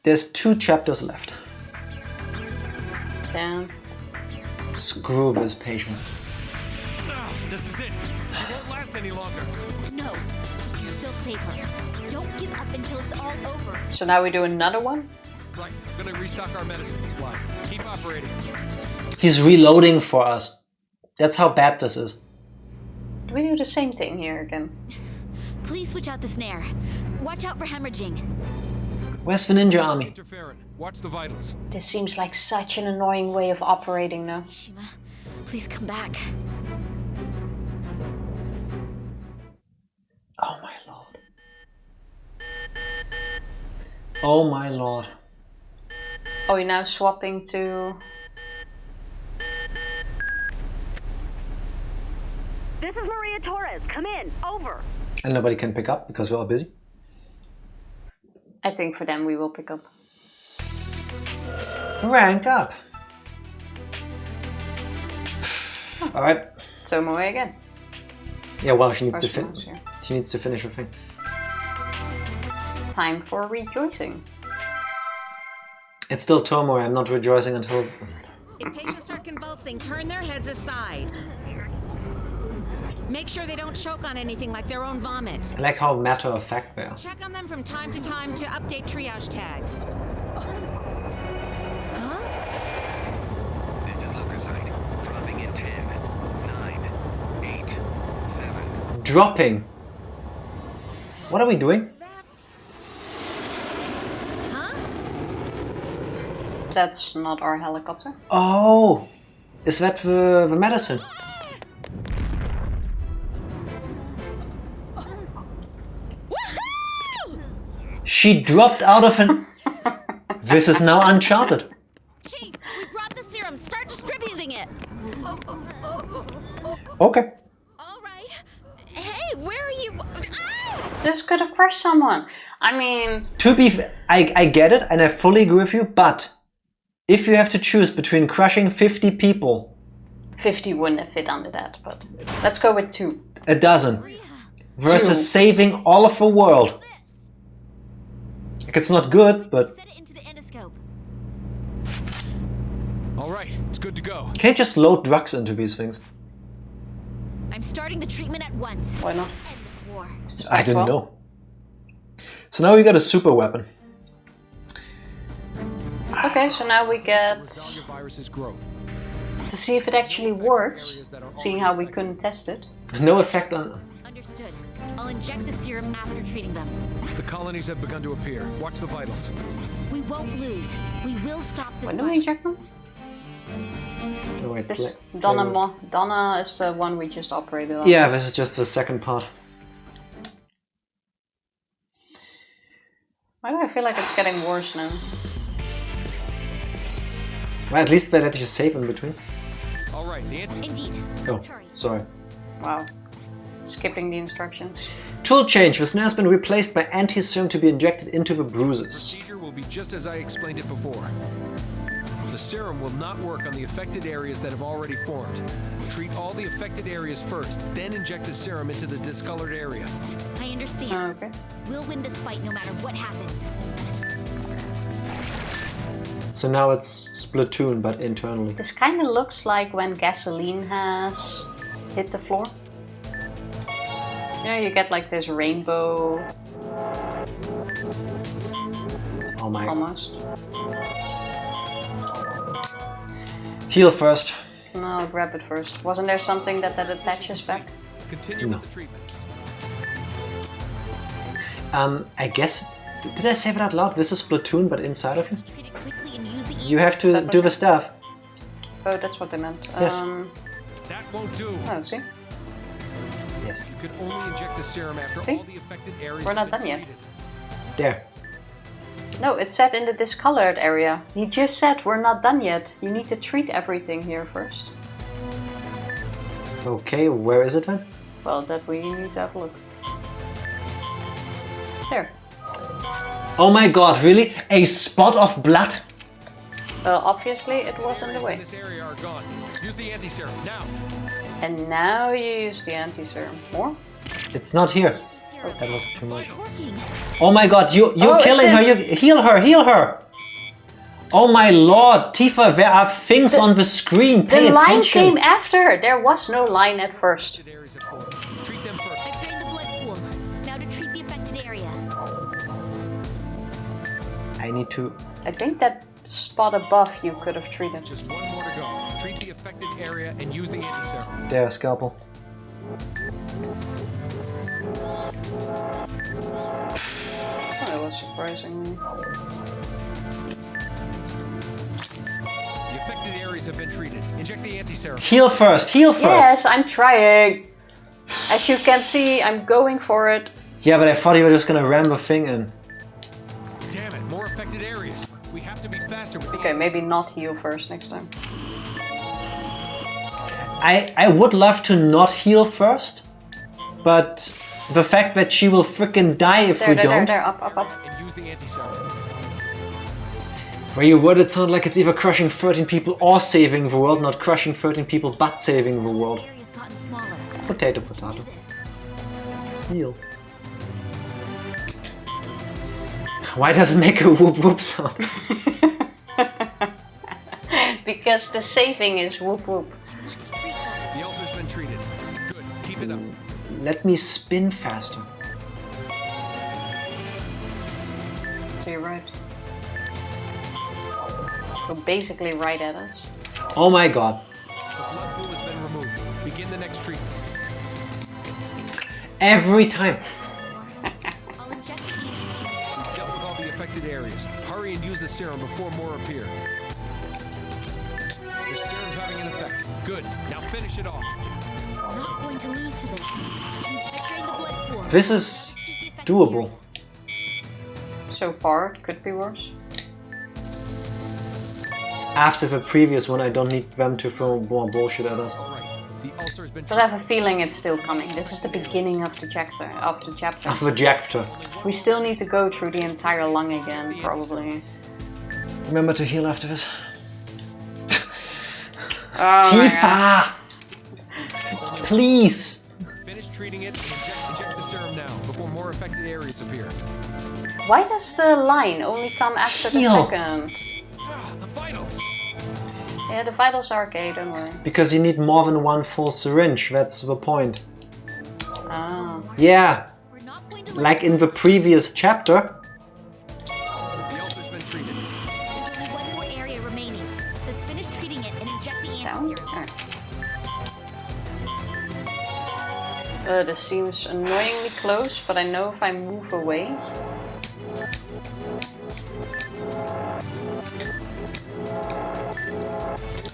There's 2 chapters left. Down. Screw this patient. This is it. She won't last any longer. No, still save her. Don't give up until it's all over. So now we do another one? Right, I'm gonna restock our medicine supply. Keep operating. He's reloading for us. That's how bad this is. Do we do the same thing here again? Please switch out the snare. Watch out for hemorrhaging. Where's the ninja army? Interferon. Watch the vitals. This seems like such an annoying way of operating now. Shima, please come back. Oh my lord. Oh my lord. Oh, you're now swapping to... This is Maria Torres. Come in. Over. And nobody can pick up because we're all busy? I think for them we will pick up. Rank up! Alright. So Moe again. Yeah, well, she needs to First finish. ones, yeah. She needs to finish her thing. Time for rejoicing. It's still turmoil. I'm not rejoicing until... If patients start convulsing, turn their heads aside. Make sure they don't choke on anything like their own vomit. I like how matter of fact they are. Check on them from time to time to update triage tags. This is leukocyte. Dropping in 10, 9, 8, 7. Dropping. What are we doing? That's not our helicopter. Oh! Is that the medicine? She dropped out of an... This is now Uncharted. Chief, we brought the serum. Start distributing it. Okay. All right. Hey, where are you? This could have crushed someone. I mean... To be fair, I get it and I fully agree with you, but if you have to choose between crushing 50 people... 50 wouldn't have fit under that, but let's go with 2. A dozen. Versus saving all of the world. Like, it's not good, but... Set it into the endoscope. All right, it's good to go. You can't just load drugs into these things. I'm starting the treatment at once. Why not? End this war. I didn't know. So now we got a super weapon. Okay, so now we get Resolve your virus's growth. to see if it actually works, seeing how we couldn't test it. No effect on... Understood. I'll inject the serum after treating them. The colonies have begun to appear. Watch the vitals. We won't lose. We will stop this When do we virus. inject them? Oh, wait, This play- Donna is the one we just operated on. Yeah, this is just the second part. Why do I feel like it's getting worse now? Well, at least they let you save in between. All right, the Indeed. Oh, Let's hurry. sorry. Wow. Skipping the instructions. Tool change. The snare has been replaced by anti-serum to be injected into the bruises. procedure will be just as I explained it before. The serum will not work on the affected areas that have already formed. Treat all the affected areas first, then inject the serum into the discolored area. I understand. Oh, okay. We'll win this fight no matter what happens. So now it's Splatoon, but internally. This kind of looks like when gasoline has hit the floor. Yeah, you get like this rainbow. Oh my. Almost. Heal first. No, grab it first. Wasn't there something that attaches back? Continue No. with the treatment. I guess... Did I say it out loud? This is Splatoon, but inside of you? Treat it quickly and use the You have to Step by do the step. stuff. Oh, that's what they meant. Yes. That won't do. Oh, see? Yes. You could only inject the serum after See? all the affected areas We're have not been done yet. treated. There. No, it said in the discolored area. He just said we're not done yet. You need to treat everything here first. Okay, where is it then? Well, that we need to have a look. There. Oh my god, really? A spot of blood? Well, obviously it was in the way. This area are gone. Use the anti-serum now. And now you use the anti-serum. More? It's not here. Oh, that was too much. Oh my god, you're killing her. You heal her. Oh my lord, Tifa, there are things on the screen. Pay the line attention. came after. There was no line at first. I've drained the blood pool. Now to treat the affected area. I need to... I think that spot above you could have treated. Just one more to go. Treat the affected area and use the anti-serum. There, scalpel. Oh, that was surprisingly. The affected areas have been treated. Inject the anti-serum. Heal first. Yes, I'm trying. As you can see, I'm going for it. Yeah, but I thought you were just gonna ram the thing in. Damn it, more affected areas. We have to be faster with the Okay, maybe not heal first next time. I would love to not heal first, but the fact that she will freaking die if we don't. There, up. And use the anti-serum. Where you word it sound like it's either crushing 13 people or saving the world, not crushing 13 people but saving the world. Potato. Heal. Why does it make a whoop whoop sound? Because the saving is whoop whoop. The ulcer's been treated. Good, keep it up. Let me spin faster. To your right. So basically right at us. Oh my god. The blood pool has been removed. Begin the next treatment. Every time. We've dealt with all the affected areas. Hurry and use the serum before more appear. The serum's having an effect. Good. Now finish it off. Not going to lose to this. I've drained the blood pool. This is doable. So far, it could be worse. After the previous one, I don't need them to throw more bullshit at us. But I have a feeling it's still coming. This is the beginning of the chapter. Of the chapter. We still need to go through the entire lung again, probably. Remember to heal after this. Oh Tifa! Please! Finish treating it and inject the serum now before more affected areas appear. Why does the line only come after the Heal. second? The vitals! Yeah, the vitals are okay, don't worry. Because you need more than one full syringe, that's the point. Ah. Yeah. Like in the previous chapter. The ulcer's been treated. There's only one more area remaining. Let's finish treating it and inject the anti-serum. This seems annoyingly close, but I know if I move away.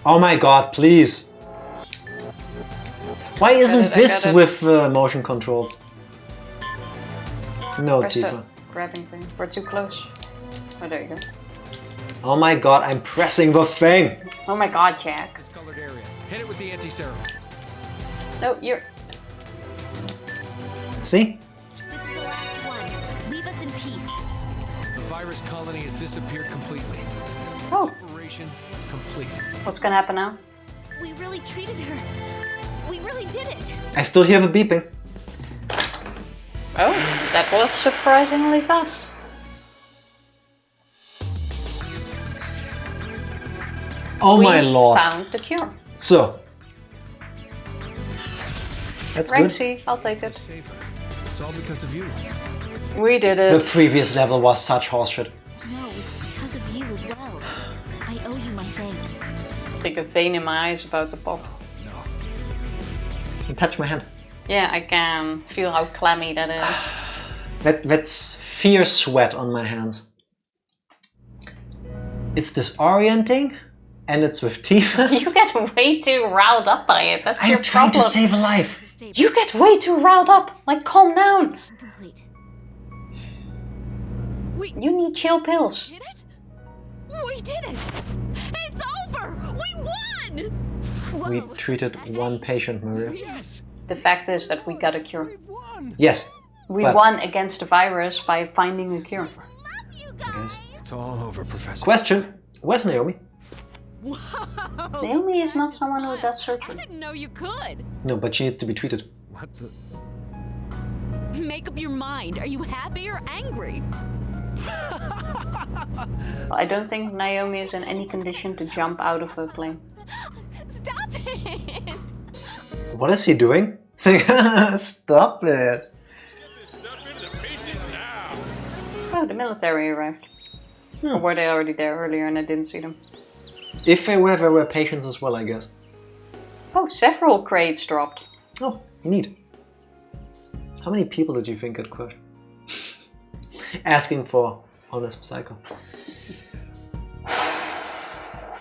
Oh my god, please. Why isn't I this got it. with motion controls? No, Where's the Tifa. grabbing thing? We're too close. Oh, there you go. Oh my god, I'm pressing the thing! Oh my god, Jack. Discolored area. Hit it with the anti-serum. No, you're... See? This is the last one. Leave us in peace. The virus colony has disappeared completely. Oh. Operation complete. What's gonna happen now? We really treated her. We really did it. I still hear the beeping. Oh, that was surprisingly fast. Oh my We lord. found the cure. So. That's good. Ranksy, I'll take it. It's all because of you. We did The it. previous level was such horseshit. No, it's because of you as well. I owe you my thanks. I think a vein in my eye is about to pop. You touch my hand. Yeah, I can feel how clammy that is. That's fierce sweat on my hands. It's disorienting, and it's with Tifa. You get way too riled up by it. That's your I'm trying problem. to save a life. You get way too riled up. Like, calm down. You need chill pills. Did it? We did it! It's over! We won! We treated one patient, Maria. Yes. The fact is that we got a cure. Yes. We but- won against the virus by finding a cure. Yes. It's all over, Professor. Question. Where's Naomi? Whoa! Naomi is not someone who does I surgery. didn't know you could. No, but she needs to be treated. What the? Make up your mind. Are you happy or angry? I don't think Naomi is in any condition to jump out of a plane. Stop it! What is he doing? Saying, stop it. Oh, the military arrived. Or were they already there earlier and I didn't see them? If they were, there were patients as well, I guess. Oh, several crates dropped. Oh, neat. How many people did you think got crushed? Asking for honest psycho.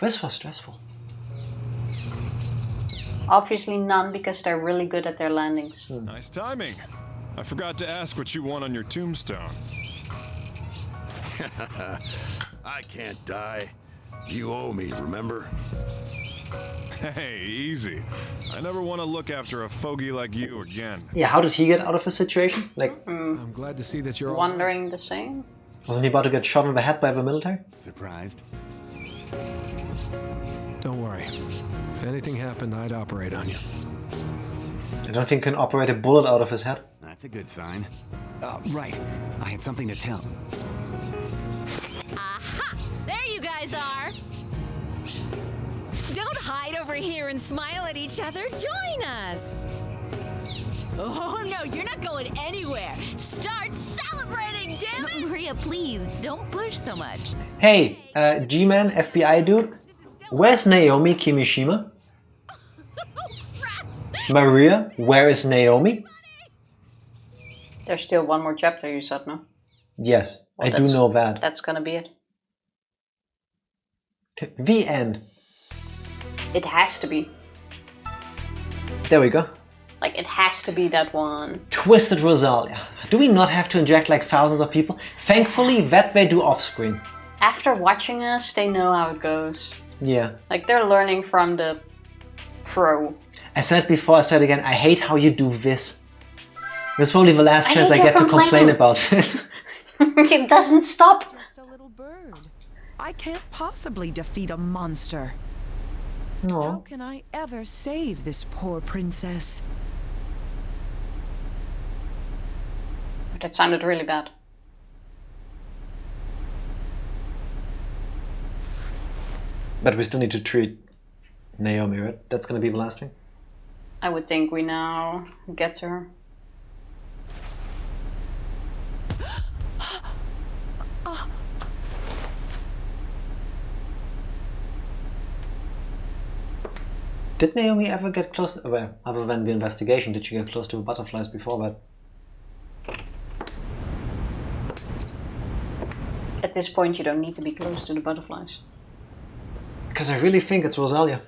This was stressful. Obviously none, because they're really good at their landings. Nice timing. I forgot to ask what you want on your tombstone. I can't die. You owe me, remember? Hey, easy. I never want to look after a fogey like you again. Yeah, how did he get out of the situation? Like, I'm glad to see that you're all Wondering the same? wasn't he about to get shot in the head by the military? Surprised? Don't worry. If anything happened, I'd operate on you. I don't think he can operate a bullet out of his head. That's a good sign. Right. I had something to tell. Aha! There you guys are! Don't hide over here and smile at each other. Join us! Oh no, you're not going anywhere. Start celebrating, damn it! Maria, please, don't push so much. Hey, G-Man, FBI dude, where's Naomi Kimishima? Maria, where is Naomi? There's still one more chapter, you said, no? Yes, Well, I do know that. That's gonna be it. The end. It has to be. There we go. Like, it has to be that one. Twisted Rosalia. Do we not have to inject like thousands of people? Thankfully, that they do off screen. After watching us, they know how it goes. Yeah. Like, they're learning from the pro. I said before, I said again, I hate how you do this. This is probably the last I chance I hate get your to complain complaining. about this. It doesn't stop. Just a little bird. I can't possibly defeat a monster. How No. can I ever save this poor princess? That sounded really bad. But we still need to treat Naomi, right? That's gonna be the last thing. I would think we now get to her. Did Naomi ever get close to, well, other than the investigation, did she get close to the butterflies before that? At this point, you don't need to be close to the butterflies. Because I really think it's Rosalia.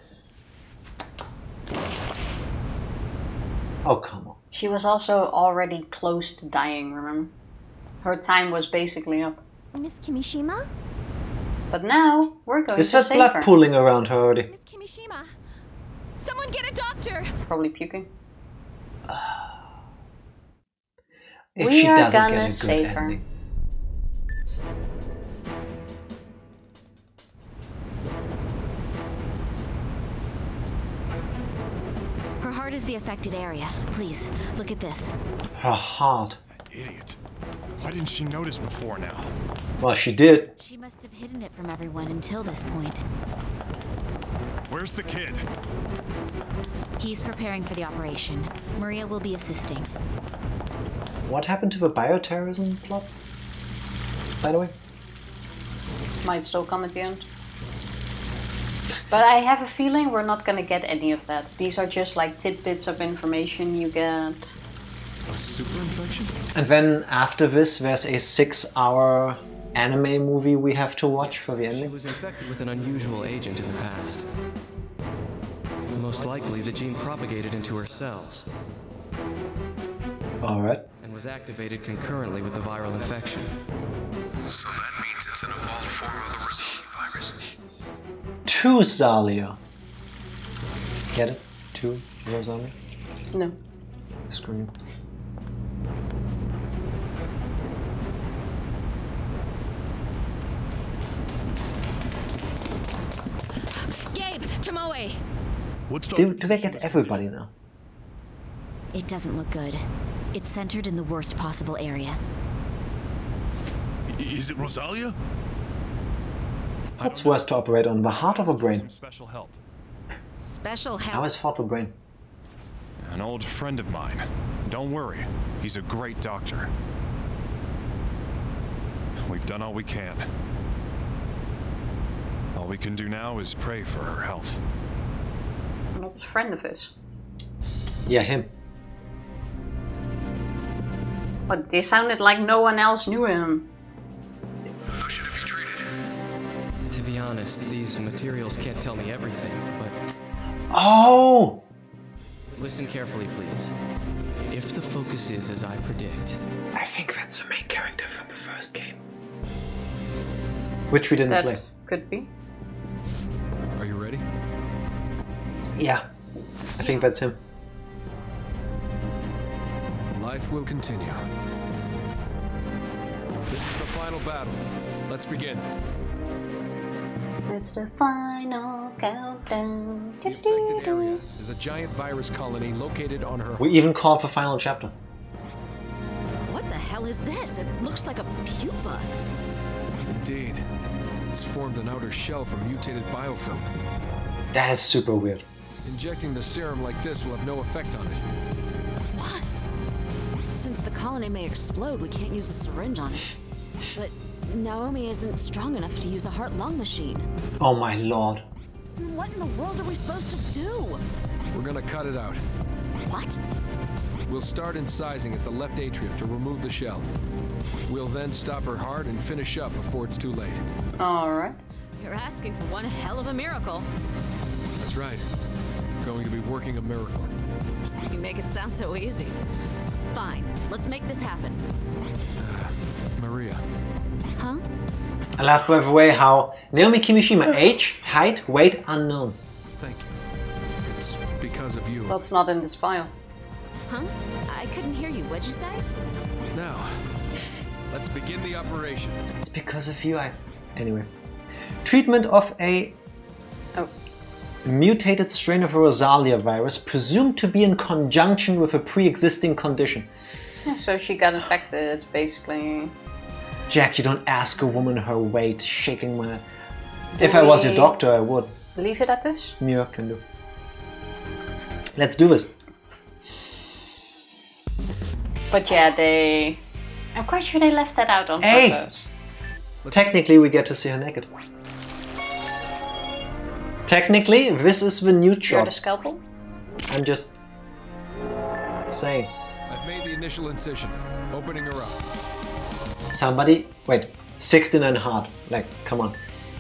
Oh, come on. She was also already close to dying, remember? Her time was basically up. Miss Kimishima? But now, we're going Is to that save blood her. pooling around her already? Miss Kimishima. Someone get a doctor! Probably puking. If We she are doesn't gonna get a good save her. ending. Her heart is the affected area. Please, look at this. Her heart. Idiot. Why didn't she notice before now? Well, she did. She must have hidden it from everyone until this point. Where's the kid? He's preparing for the operation. Maria will be assisting. What happened to the bio-terrorism plot? By the way? Might still come at the end. But I have a feeling we're not gonna get any of that. These are just like tidbits of information you get. A super infection? And then after this, there's a 6-hour anime movie we have to watch for the She ending. was infected with an unusual agent in the past. Most likely, the gene propagated into her cells Alright. and was activated concurrently with the viral infection. So that means it's an evolved form of the Rosalia virus. To Zalia. Get it? To Rosalia? No. Scream. Gabe, Tomoe! Do they get everybody now? It doesn't look good. It's centered in the worst possible area. Is it Rosalia? What's worse to operate on, the heart or the brain? Special help. Special I help? always thought the brain. An old friend of mine. Don't worry, he's a great doctor. We've done all we can. All we can do now is pray for her health. An old friend of his. Yeah, him. But this sounded like no one else knew him. How should it be treated? To be honest, these materials can't tell me everything, but... Oh! Listen carefully, please. If the focus is as I predict... I think that's the main character from the first game. Which we didn't That play. could be. Are you ready? Yeah. I think that's him. Life will continue. This is the final battle. Let's begin. It's the final countdown. The affected area is a giant virus colony located on her... We even called the final chapter. What the hell is this? It looks like a pupa. Indeed. It's formed an outer shell from mutated biofilm. That is super weird. Injecting the serum like this will have no effect on it. What? Since the colony may explode, we can't use a syringe on it. But Naomi isn't strong enough to use a heart-lung machine. Oh my lord. Then what in the world are we supposed to do? We're gonna cut it out. What? We'll start incising at the left atrium to remove the shell. We'll then stop her heart and finish up before it's too late. Alright. You're asking for one hell of a miracle. That's right. We're going to be working a miracle. You make it sound so easy. Fine, let's make this happen. Maria. Huh? I love, by the way, how Naomi Kimishima, age, height, weight, unknown. Thank you. It's because of you. That's not in this file. Huh? I couldn't hear you. What'd you say? Now, let's begin the operation. It's because of you, Anyway. Treatment of a mutated strain of Rosalia virus presumed to be in conjunction with a pre-existing condition. Yeah, so she got infected, basically. Jack, you don't ask a woman her weight, shaking my... If I was your doctor, I would. Leave it at this? Yeah, can do. Let's do this. But yeah, I'm quite sure they left that out on Hey! purpose. Technically, we get to see her naked. Technically, this is the nude You're shot. the scalpel? I'm just saying. I've made the initial incision, opening her up. Somebody, wait, 69 hard. Like, come on.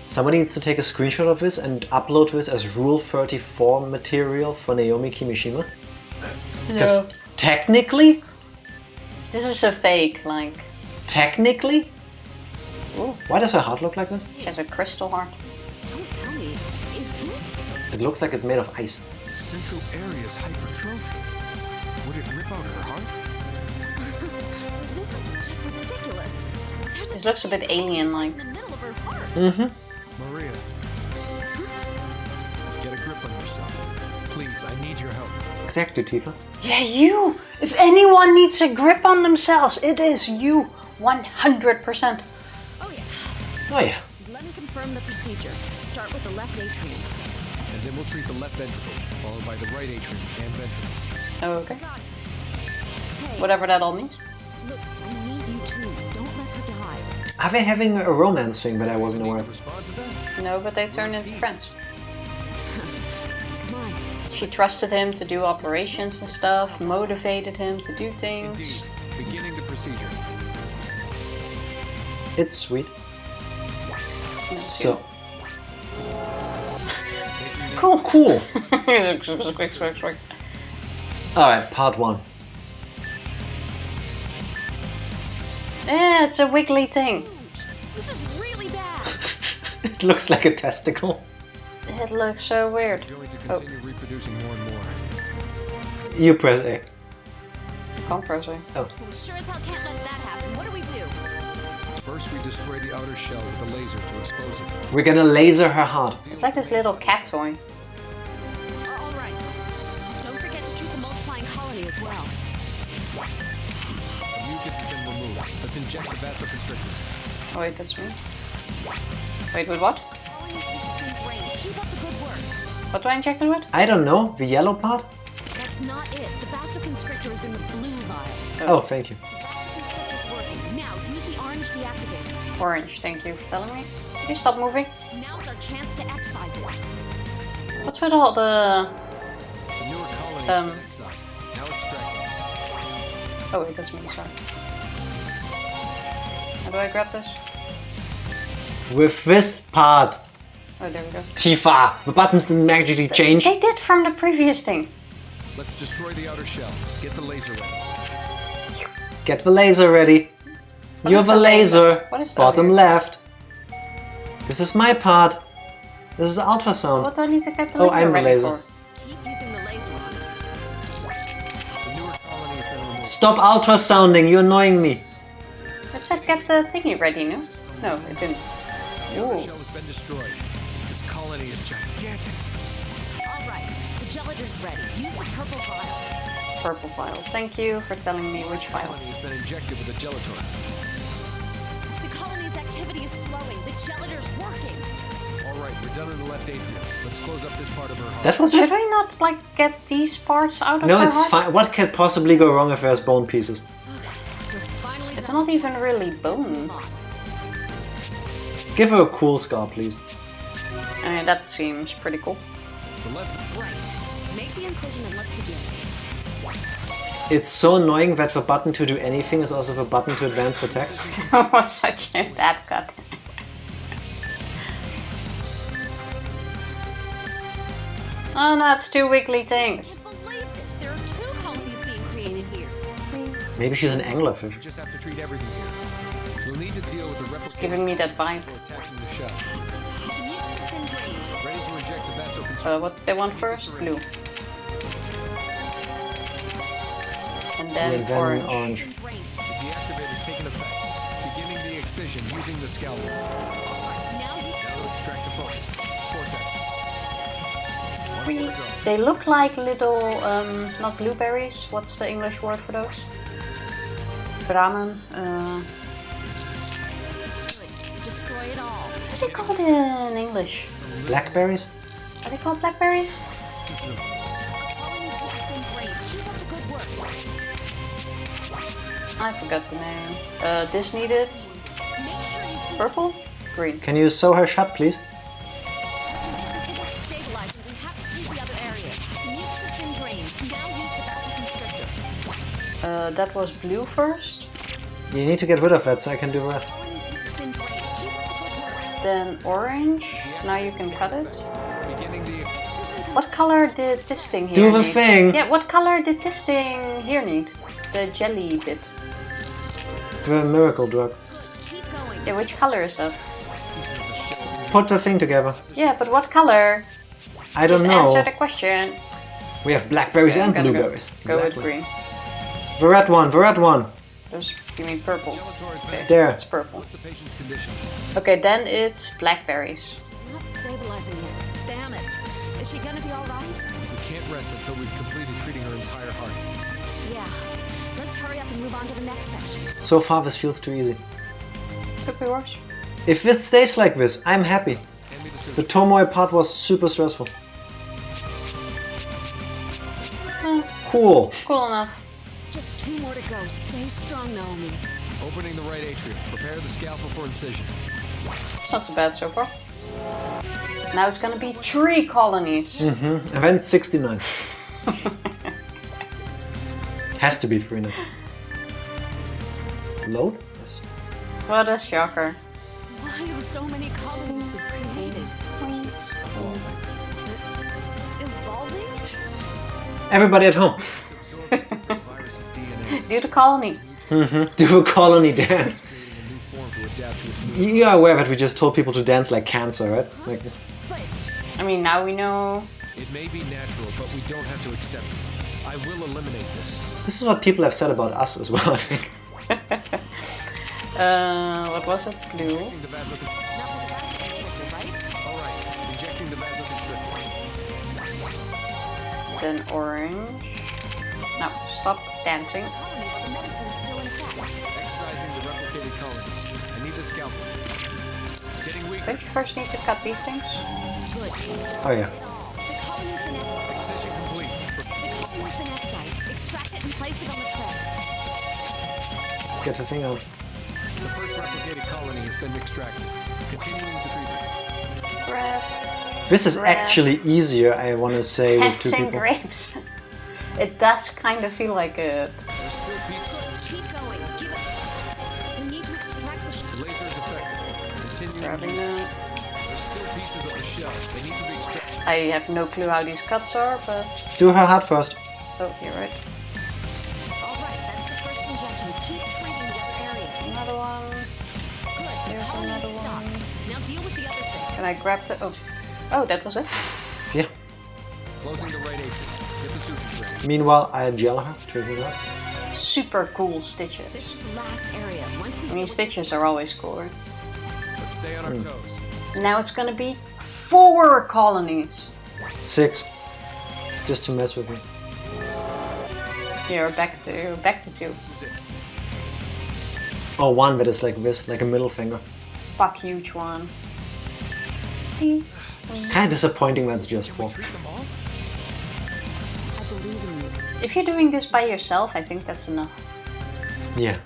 Somebody needs to take a screenshot of this and upload this as Rule 34 material for Naomi Kimishima. No. Technically, This is a fake, like... technically, Ooh. why does her heart look like this? She has a crystal heart. Don't tell me. Is this? It looks like it's made of ice. The central area is hypertrophy. Would it rip out her heart? This is just ridiculous. There's This looks a bit alien-like. in the middle of her heart. Mm-hmm. Maria. Get a grip on yourself. Please, I need your help. Exactly, Tifa. Yeah, you! If anyone needs a grip on themselves, it is you. 100%. Oh yeah. Oh yeah. Let me confirm the procedure. Start with the left atrium. And then we'll treat the left ventricle, followed by the right atrium and ventricle. Okay. Got it. Hey, Whatever that all means. look, I need you too. Don't let her die. Are they having a romance thing that I wasn't aware of? Respond to that? No, but they turned into friends. Come on. She trusted him to do operations and stuff, motivated him to do things. Indeed. Beginning the procedure. It's sweet. So Cool. cool. Quick. Alright, part 1. Yeah, it's a wiggly thing. This is really bad. It looks like a testicle. It looks so weird. We're going to continue reproducing more and more. You press A. Can't press A. Oh. We sure as hell can't let that happen. What do we do? First, we destroy the outer shell with a laser to expose it. We're gonna laser her heart. It's like this little cat toy. All right. Don't forget to treat the multiplying colony as well. The mucus has been removed. Let's inject the vasoconstrictor. Oh wait, that's me. Wait, with what? Keep up the good work. What do I inject it with? I don't know. The yellow part? That's not it. The vasoconstrictor is in the blue vial. Oh, thank you. The vasoconstrictor's working. Now use the orange deactivator. Orange, thank you for telling me. Can you stop moving? Now's our chance to excise it. What's with all the... The newer colony has been excised. Now extracted. Oh wait, that's me, sorry. How do I grab this? With this part. Oh, there we go. Tifa, the buttons didn't magically change. They did from the previous thing. Let's destroy the outer shell. Get the laser ready. Get the laser ready. What You is have a the laser? laser. What is that Bottom here? left. This is my part. This is ultrasound. What do I need to get the Oh, laser I'm the ready laser. for? Keep using the laser on it. The newer colony has been removed. Stop ultrasounding, you're annoying me. It said get the thingy ready, no? No, it didn't. The outer Ooh. shell has been destroyed. This colony is gigantic. All right. The gelator's ready. Use the purple vial. Purple file. Thank you for telling me which The file. colony has been injected with a gelator. The colony's activity is slowing. The gelator's working. All right, we're done in the left atrium. Let's close up this part of her heart. That was Should it? we not like get these parts out of No, her it's heart? fine. What could possibly go wrong if there's bone pieces? We're finally It's done. not even really bone. Give her a cool scar, please. I mean, that seems pretty cool. The left. Right. Make the incision and let's begin. It's so annoying that the button to do anything is also the button to advance the text. What's such a bad cut? Oh no, it's two weekly things. Believe this. There are 2 colonies being created here. Maybe she's an anglerfish. We just have to treat everything here. We'll need to deal with the replication. It's giving me that vibe. before attacking the shell. The mucus has been drained. Ready to inject the vasoconstrictor. What they want first? Blue. And then And then orange. orange. The deactivator's taken effect. Beginning the excision using the scalpel. Now you Now to extract the focus. Forceps. One We- more to go. They look like little, not blueberries. What's the English word for those? Bramen. destroy it all. What do they call it in English? Blackberries? Are they called blackberries? Colony has been drained. Keep up the good work. I forgot the name. This needed Make sure you see purple? Green. Can you sew her shut, please? condition isn't stabilizing. We have to treat the other areas. The mucus has been drained. Now use the vasoconstrictor. That was blue first. You need to get rid of that so I can do the rest. Colony has been drained. Keep up the good work. Then orange. Now you can cut it. Beginning the What color did this thing here Do the need? thing. Yeah, what color did this thing here need? The jelly bit. The miracle drug. Keep going. Yeah, which color is that? Put the thing together. Yeah, but what color? I don't Just know. answer the question. We have blackberries Okay, I'm and gonna blueberries. Go with green. The red one, the red one. Just give me purple. gelator has Okay, been There. it's purple. What's the patient's condition? Okay, then it's blackberries. It's not stabilizing yet. Damn it. Is she gonna be all right? We can't rest until we've completed treating her entire heart. Yeah. Let's hurry up and move on to the next section. So far this feels too easy. Could be worse. If this stays like this, I'm happy. Hand me the The suture. Tomoe part was super stressful. Cool. Cool enough. Just 2 more to go. Stay strong, Naomi. Opening the right atrium. Prepare the scalpel for incision. It's not too bad so far. Now it's gonna be 3 colonies. Event 69. Has to be 3 now. Load? Yes. What a shocker. Why have so many colonies been created? Evolving? Everybody at home. Absorb the virus's DNA. Do the colony. Do a colony dance. Creating a new form to adapt to its movement. You are aware that we just told people to dance like cancer, right? Like, I mean, now we know. It may be natural, but we don't have to accept it. I will eliminate this. this is what people have said about us as well, I think. What was it? Blue. Injecting the vasoconstrictor, right? Alright, injecting the vasoconstrictor. Then orange. No, stop dancing. The medicine's still in effect. Excising the replicated colony. I need the scalpel. It's getting weaker. Don't you first need to cut these things? Good. Oh yeah. The colony's been excised. Excision complete. The colony's been excised. Extract it and place it on the tray. Get the thing out. The first replicated colony has been extracted. Continuing the treatment. Grab. This is actually easier, I want to say, with two Dancing people. grapes. It does kind of feel like it. There's still people. Keep going. Give it. We need to extract the The laser is effective. Continuing Grabbing usage. that. There's still pieces of the shell. They need to be extracted. I have no clue how these cuts are, but... Do her heart first. Oh, you're right. All right, that's the first injection. Keep treating the other areas. Another one. Good. Here's The colony another is stopped. one. Now deal with the other thing. Can I grab the... Oh. Oh, that was it? Yeah. Closing the right atrium. Get the sutures ready. Meanwhile, I gel her, taking her. Super cool This stitches. is the last area. Once we I mean, stitches are always cooler. Let's stay on our toes. Now it's gonna be 4 colonies. 6. Just to mess with me. You're back to 2. This is it. Oh, one that is like this, like a middle finger. Fuck, huge one. Kind of disappointing that's just 4. Treat them all? I believe in you. If you're doing this by yourself, I think that's enough. Yeah. Right.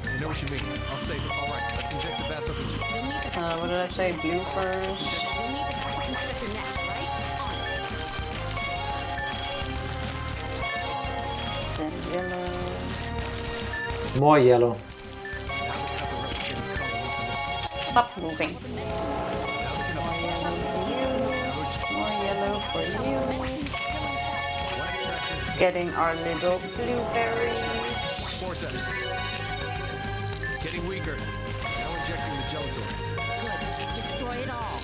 I know what you mean. I'll save it. Alright, let's inject the vasoconstrictor. You'll need the What did I say? Blue first. You'll need the vasoconstrictor next, right? On it. Then yellow. More yellow. Now we have the replicated colony. Stop moving. The medicine is still. More yellow for you. Medicine's still in effect. One extraction. Getting our little blueberries. Forceps. It's getting weaker. Now injecting the gelator. Good. Destroy it all. Oh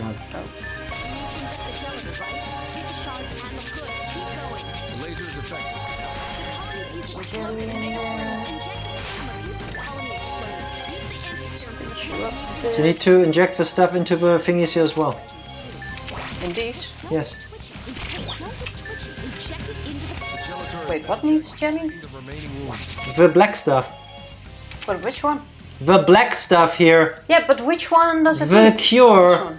my god. You need to inject the gelatin, right? Keep the shards and look good. Keep going. The laser is effective. The colony piece was jelly loaded in and there. inject the camera. Use the colony exploded. Use the anti-serum to Stitch you up need there. You need to inject the stuff into the thingies here as well. In these? Yes. Wait, what needs jelly? The remaining wounds. The black stuff. But which one? The black stuff here. Yeah, but which one does it The need? cure. This one.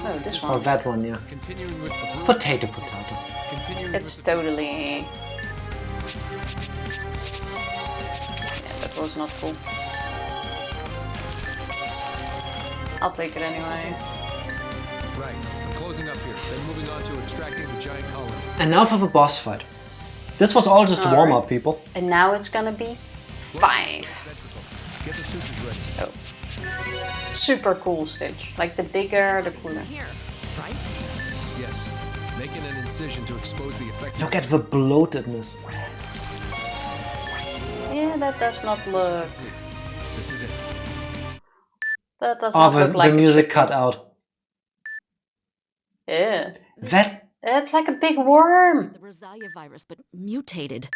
Oh, this Oh, one. that one, yeah. Continuing with the Potato, potato. Continuing It's with the totally... Yeah, that was not cool. I'll take it anyway. Right. I'm closing up here. Then moving on to extracting the giant colony. And now for the boss fight. This was all just a Alright. warm-up, people. And now it's gonna be 5. Get the sutures ready. Oh. Super cool stitch. Like the bigger, the cooler. Here, right? Yes. Making an incision to expose the effective. Look at the bloatedness. Yeah, that does not look... This is it. That does Oh, not look like the it music should cut be. out. Yeah. That It's like a big worm. The Rosalia virus, but mutated.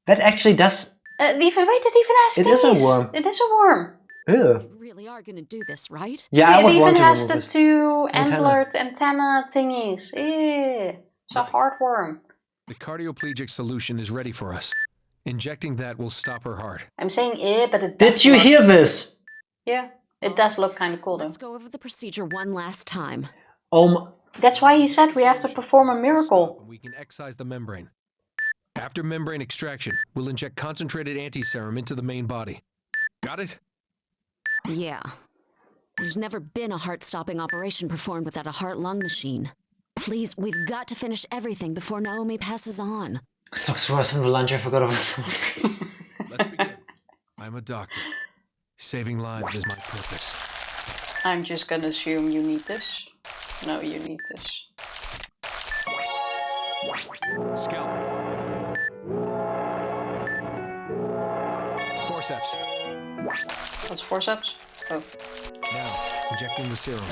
actually does. Even wait, it even has It is a stingies. worm. It is a worm. Ew. You really are gonna do this, right? Yeah, I See, would it even want to has remove the this. 2 Antenna. antlered antenna thingies. Yeah. It's a hard worm. The cardioplegic solution is ready for us. Injecting that will stop her heart. I'm saying but it Did does you look- hear this? Yeah. It does look kind of cool though. Let's go over the procedure one last time. That's why he said we have to perform a miracle. We can excise the membrane. After membrane extraction, we'll inject concentrated anti-serum into the main body. Got it? Yeah. There's never been a heart-stopping operation performed without a heart-lung machine. Please, we've got to finish everything before Naomi passes on. This looks worse than the lunch I forgot about something. Let's begin. I'm a doctor. Saving lives is my purpose. I'm just gonna assume you need this. No, you need this. Scalpel. Forceps. That's forceps. Oh. Now, injecting the serum.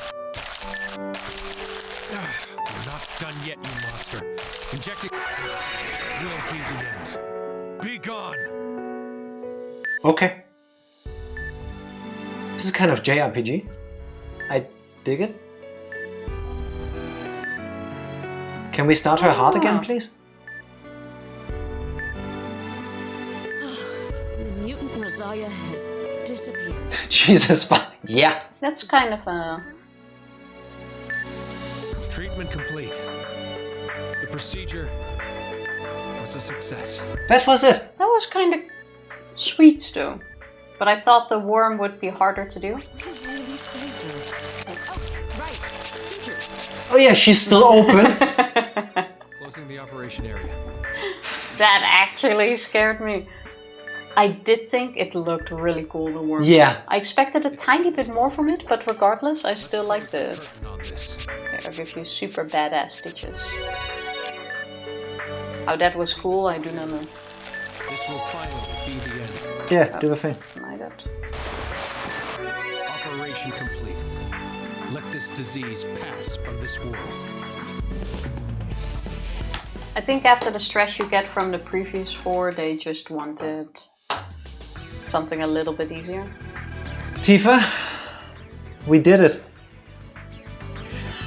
We're not done yet, you monster. Injecting this will be the end. Be gone! Okay. This is kind of JRPG. I dig it. Can we start her heart again, please? The mutant Rosalia has disappeared. Jesus, yeah. That's kind of a... Treatment complete. The procedure was a success. That was it. That was kind of sweet though. But I thought the worm would be harder to do. Really saved her. Oh, right. Sutures. Oh yeah, she's still open. Closing the operation area. That actually scared me. I did think it looked really cool, the worm. Yeah. I expected a tiny bit more from it, but regardless, I still liked it. Here, I'll give you super badass stitches. How that was cool, I do not know. This will finally be the end. Yeah, do the thing. Like that. Operation complete. Let this disease pass from this world. I think after the stress you get from the previous 4, they just wanted something a little bit easier. Tifa, we did it.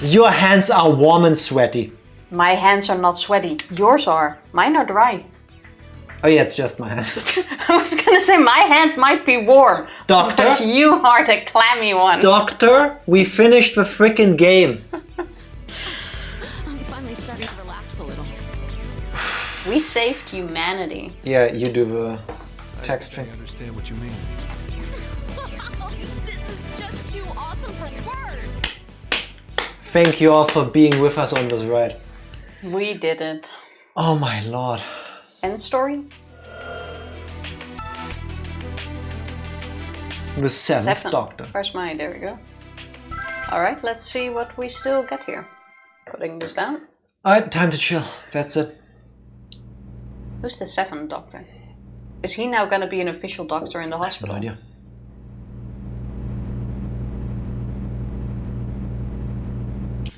Your hands are warm and sweaty. My hands are not sweaty. Yours are. Mine are dry. Oh yeah, it's just my hands. I was gonna say my hand might be warm. Doctor? But you are the clammy one. Doctor, we finished the frickin' game. I'm finally starting to relax a little. We saved humanity. Yeah, you do the text thing. I understand what you mean. This is just too awesome for words. Thank you all for being with us on this ride. We did it. Oh my lord. End story? The seventh Doctor. Where's my... There we go. Alright, let's see what we still get here. Putting this down. Alright, time to chill. That's it. Who's the 7th Doctor? Is he now gonna be an official doctor in the hospital? No idea.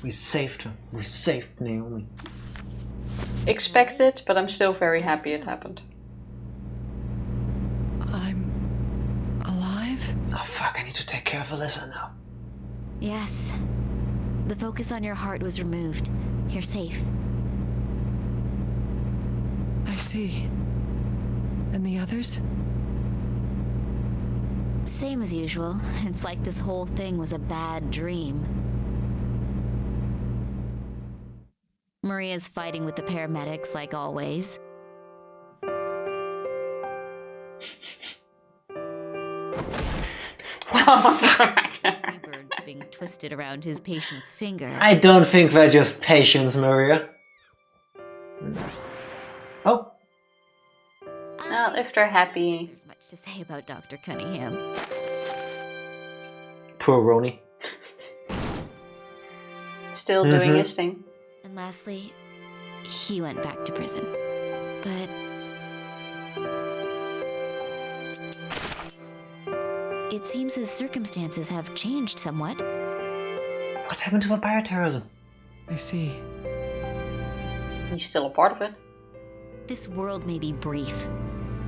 We saved her. We saved Naomi. Expected, but I'm still very happy it happened. I'm alive? Oh fuck, I need to take care of Alyssa now. Yes. The focus on your heart was removed. You're safe. I see. And the others? Same as usual. It's like this whole thing was a bad dream. Maria's fighting with the paramedics like always. Birds being twisted around his patient's finger. I don't think they're just patients, Maria. Oh. Well, if they're happy. There's much to say about Dr. Cunningham. Poor Roni. Still doing his thing. And lastly, he went back to prison. But it seems his circumstances have changed somewhat. What happened to the bio-terrorism? I see. He's still a part of it. This world may be brief,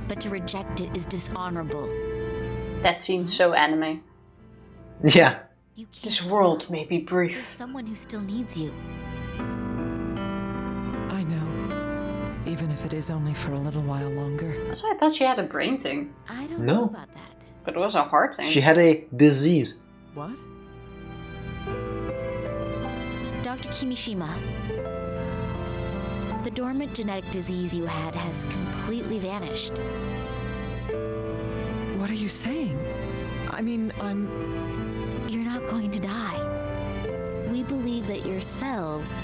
but to reject it is dishonorable. That seems so anime. Yeah. This world may be There's brief. someone who still needs you. I know. Even if it is only for a little while longer. That's why I thought she had a brain thing. I don't No. know about that. But it was a heart thing. She had a disease. What? Dr. Kimishima, the dormant genetic disease you had has completely vanished. What are you saying? I mean, You're not going to die. We believe that your cells,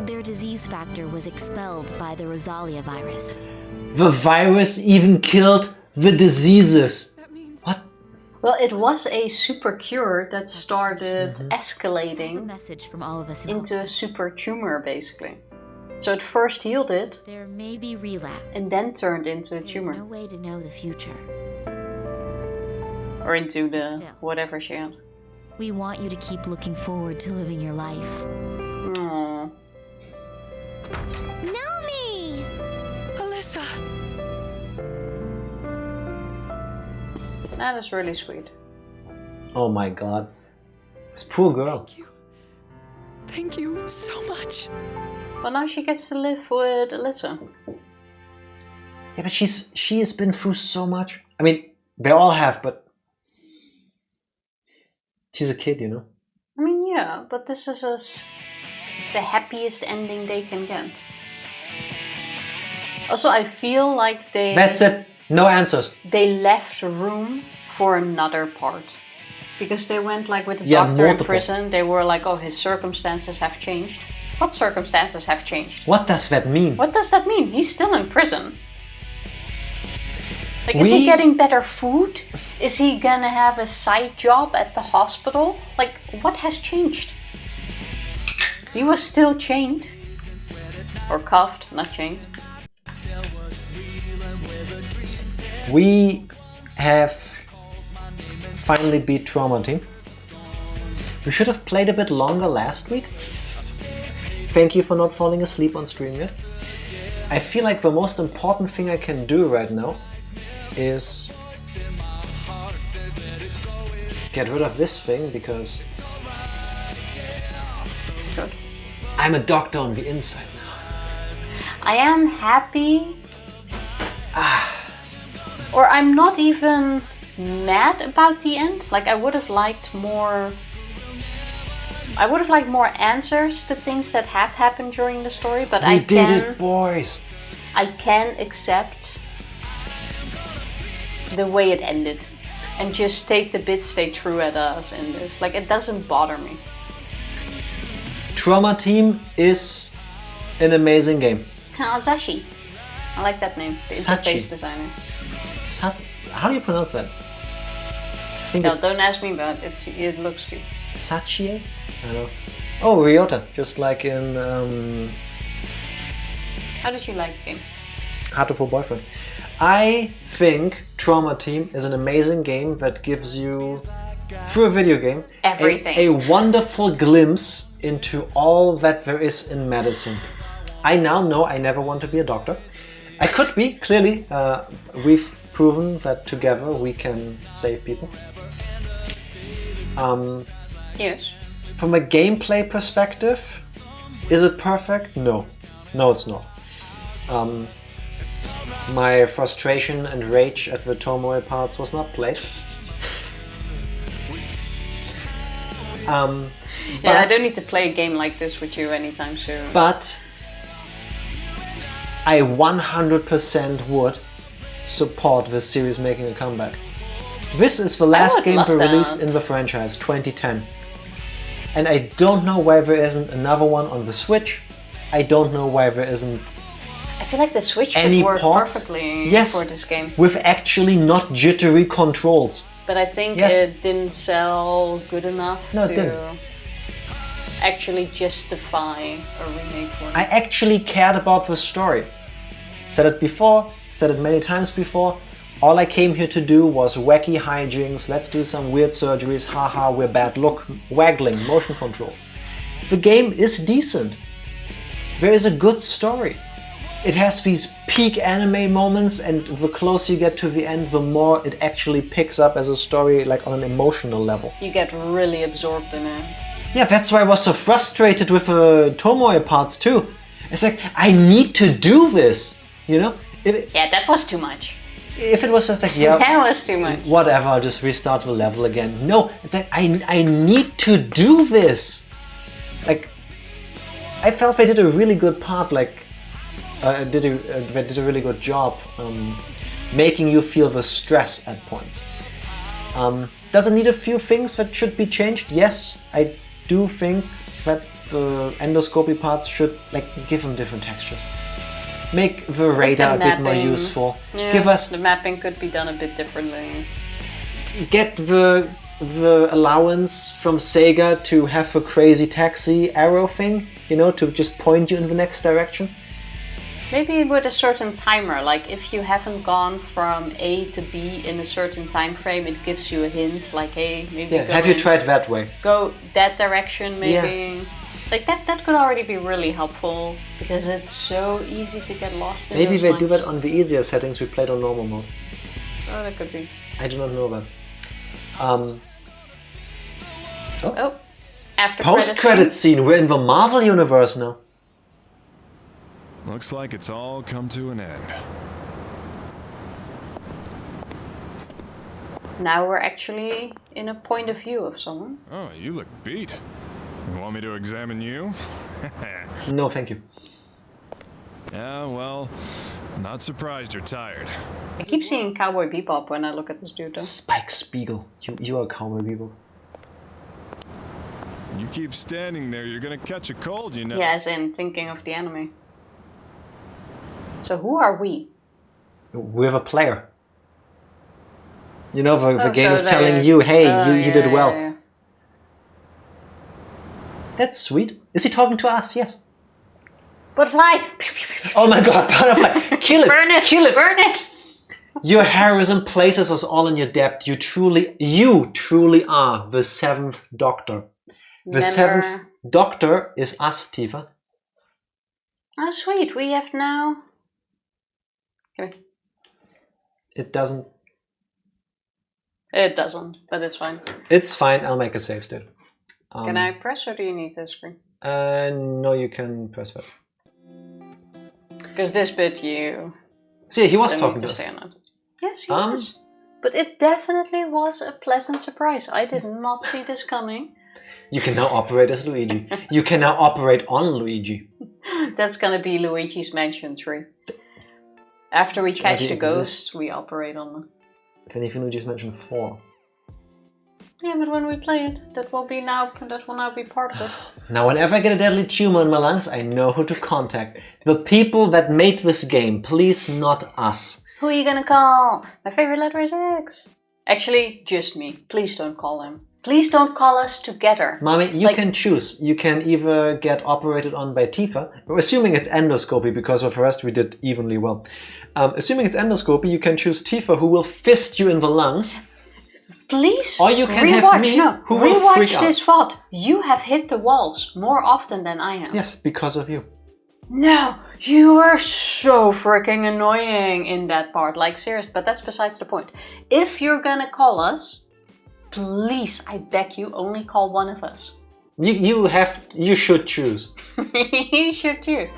their disease factor was expelled by the Rosalia virus. The virus even killed the diseases. What? Well, it was a super cure that started escalating A message from all of us into a super tumor, basically. So it first healed it, There may be relapse. and then turned into a There's tumor. no way to know the future. Or into the whatever she had. We want you to keep looking forward to living your life. Aww. Naomi! Alyssa! That is really sweet. Oh my god. This poor girl. Thank you so much. Well, now she gets to live with Alyssa. Yeah, but she has been through so much. I mean, they all have, but she's a kid, you know? I mean, yeah, but this is the happiest ending they can get. Also, I feel like they... That's it. No answers. They left room for another part. Because they went like with the Yeah, doctor multiple. in prison, they were like, oh, his circumstances have changed. What circumstances have changed? What does that mean? What does that mean? He's still in prison. Like, is he getting better food? Is he gonna have a side job at the hospital? Like, what has changed? He was still chained. Or cuffed, not chained. We have finally beat Trauma Team. We should have played a bit longer last week. Thank you for not falling asleep on stream yet. I feel like the most important thing I can do right now is get rid of this thing because Good. I'm a doctor on the inside now. I am happy. Or I'm not even mad about the end. Like, I would have liked more... I would have liked more answers to things that have happened during the story, but We did it, boys! I can accept the way it ended. And just take the bits they threw at us in this. Like, it doesn't bother me. Trauma Team is an amazing game. Zashi. I like that name. The Sachi. interface designer. How do you pronounce that? I think No, it's don't ask me, but it looks good. Sachie? I don't know. Oh, Ryota, just like in How did you like the game? Heartful Boyfriend. I think Trauma Team is an amazing game that gives you, through a video game, Everything. a wonderful glimpse into all that there is in medicine. I now know I never want to be a doctor. I could be, clearly. We've proven that together we can save people. Yes. From a gameplay perspective, is it perfect? No. No, it's not. My frustration and rage at the Tomoe parts was not played. Yeah, I don't need to play a game like this with you anytime soon. But I 100% would support this series making a comeback. This is the last game they released in the franchise, 2010. And I don't know why there isn't another one on the Switch. I don't know why there isn't I feel like the Switch any could work ports. perfectly Yes, for this game. with actually not jittery controls. But I think Yes. it didn't sell good enough No, it to didn't. actually justify a remake for it. I actually cared about the story. Said it before, said it many times before. All I came here to do was wacky hijinks, let's do some weird surgeries, haha, we're bad, look, waggling, motion controls. The game is decent. There is a good story. It has these peak anime moments, and the closer you get to the end, the more it actually picks up as a story, like on an emotional level. You get really absorbed in it. Yeah, that's why I was so frustrated with Tomoe parts too. It's like, I need to do this, you know? Yeah, that was too much. If it was just like, yeah, That was too much. whatever, I'll just restart the level again. No, it's like, I need to do this. Like, I felt they did a really good part, like, they did a really good job making you feel the stress at points. Does it need a few things that should be changed? Yes, I do think that the endoscopy parts should, like, give them different textures. Make the radar a bit more useful. Yeah, Give us, the mapping could be done a bit differently. get the allowance from Sega to have a crazy taxi arrow thing, you know, to just point you in the next direction. Maybe with a certain timer, like if you haven't gone from A to B in a certain time frame, it gives you a hint, like hey, maybe go have you tried that way? Go that direction, maybe. Yeah. Like that could already be really helpful, because it's so easy to get lost in maybe those they lines. do that on the easier settings we played on normal mode. Oh, that could be. I do not know that. After post-credit scene. We're in the Marvel universe now. Looks like it's all come to an end. Now we're actually in a point of view of someone. Oh, you look beat. You want me to examine you? No, thank you. Yeah, well, not surprised you're tired. I keep seeing Cowboy Bebop when I look at this dude though. Spike Spiegel. You are Cowboy Bebop. You keep standing there, you're gonna catch a cold, you know. Yeah, as in thinking of the anime. So who are we? We're the player. You know, the game so is telling you, hey, you did well. Yeah. That's sweet. Is he talking to us? Yes. Butterfly! Oh my god, butterfly! Kill it! Burn it! Kill it! Burn it! Your heroism places us all in your debt. You truly are the 7th Doctor. The 7th Doctor is us, Tifa. Oh sweet, we have now... Come here. It doesn't. It doesn't, but it's fine. It's fine, I'll make a save state. Can I press or do you need the screen? No, you can press that. Because this bit you... See, he was talking to us. Stay on it. Yes, he was. But it definitely was a pleasant surprise. I did not see this coming. You can now operate as Luigi. You can now operate on Luigi. That's gonna be Luigi's Mansion 3. After we catch the ghosts, we operate on them. Then if Luigi's Mansion 4. Yeah, but when we play it, that will now be part of it. Now, whenever I get a deadly tumor in my lungs, I know who to contact. The people that made this game, please not us. Who are you gonna call? My favorite letter is X. Actually, just me. Please don't call him. Please don't call us together. Mommy, you can choose. You can either get operated on by Tifa, assuming it's endoscopy, because for the rest we did evenly well. Assuming it's endoscopy, you can choose Tifa, who will fist you in the lungs. Please, or you can have me, who will freak out. Rewatch this VOD. You have hit the walls more often than I have. Yes, because of you. No, you are so freaking annoying in that part. Like, serious, but that's besides the point. If you're gonna call us, please, I beg you, only call one of us. You should choose. You should choose.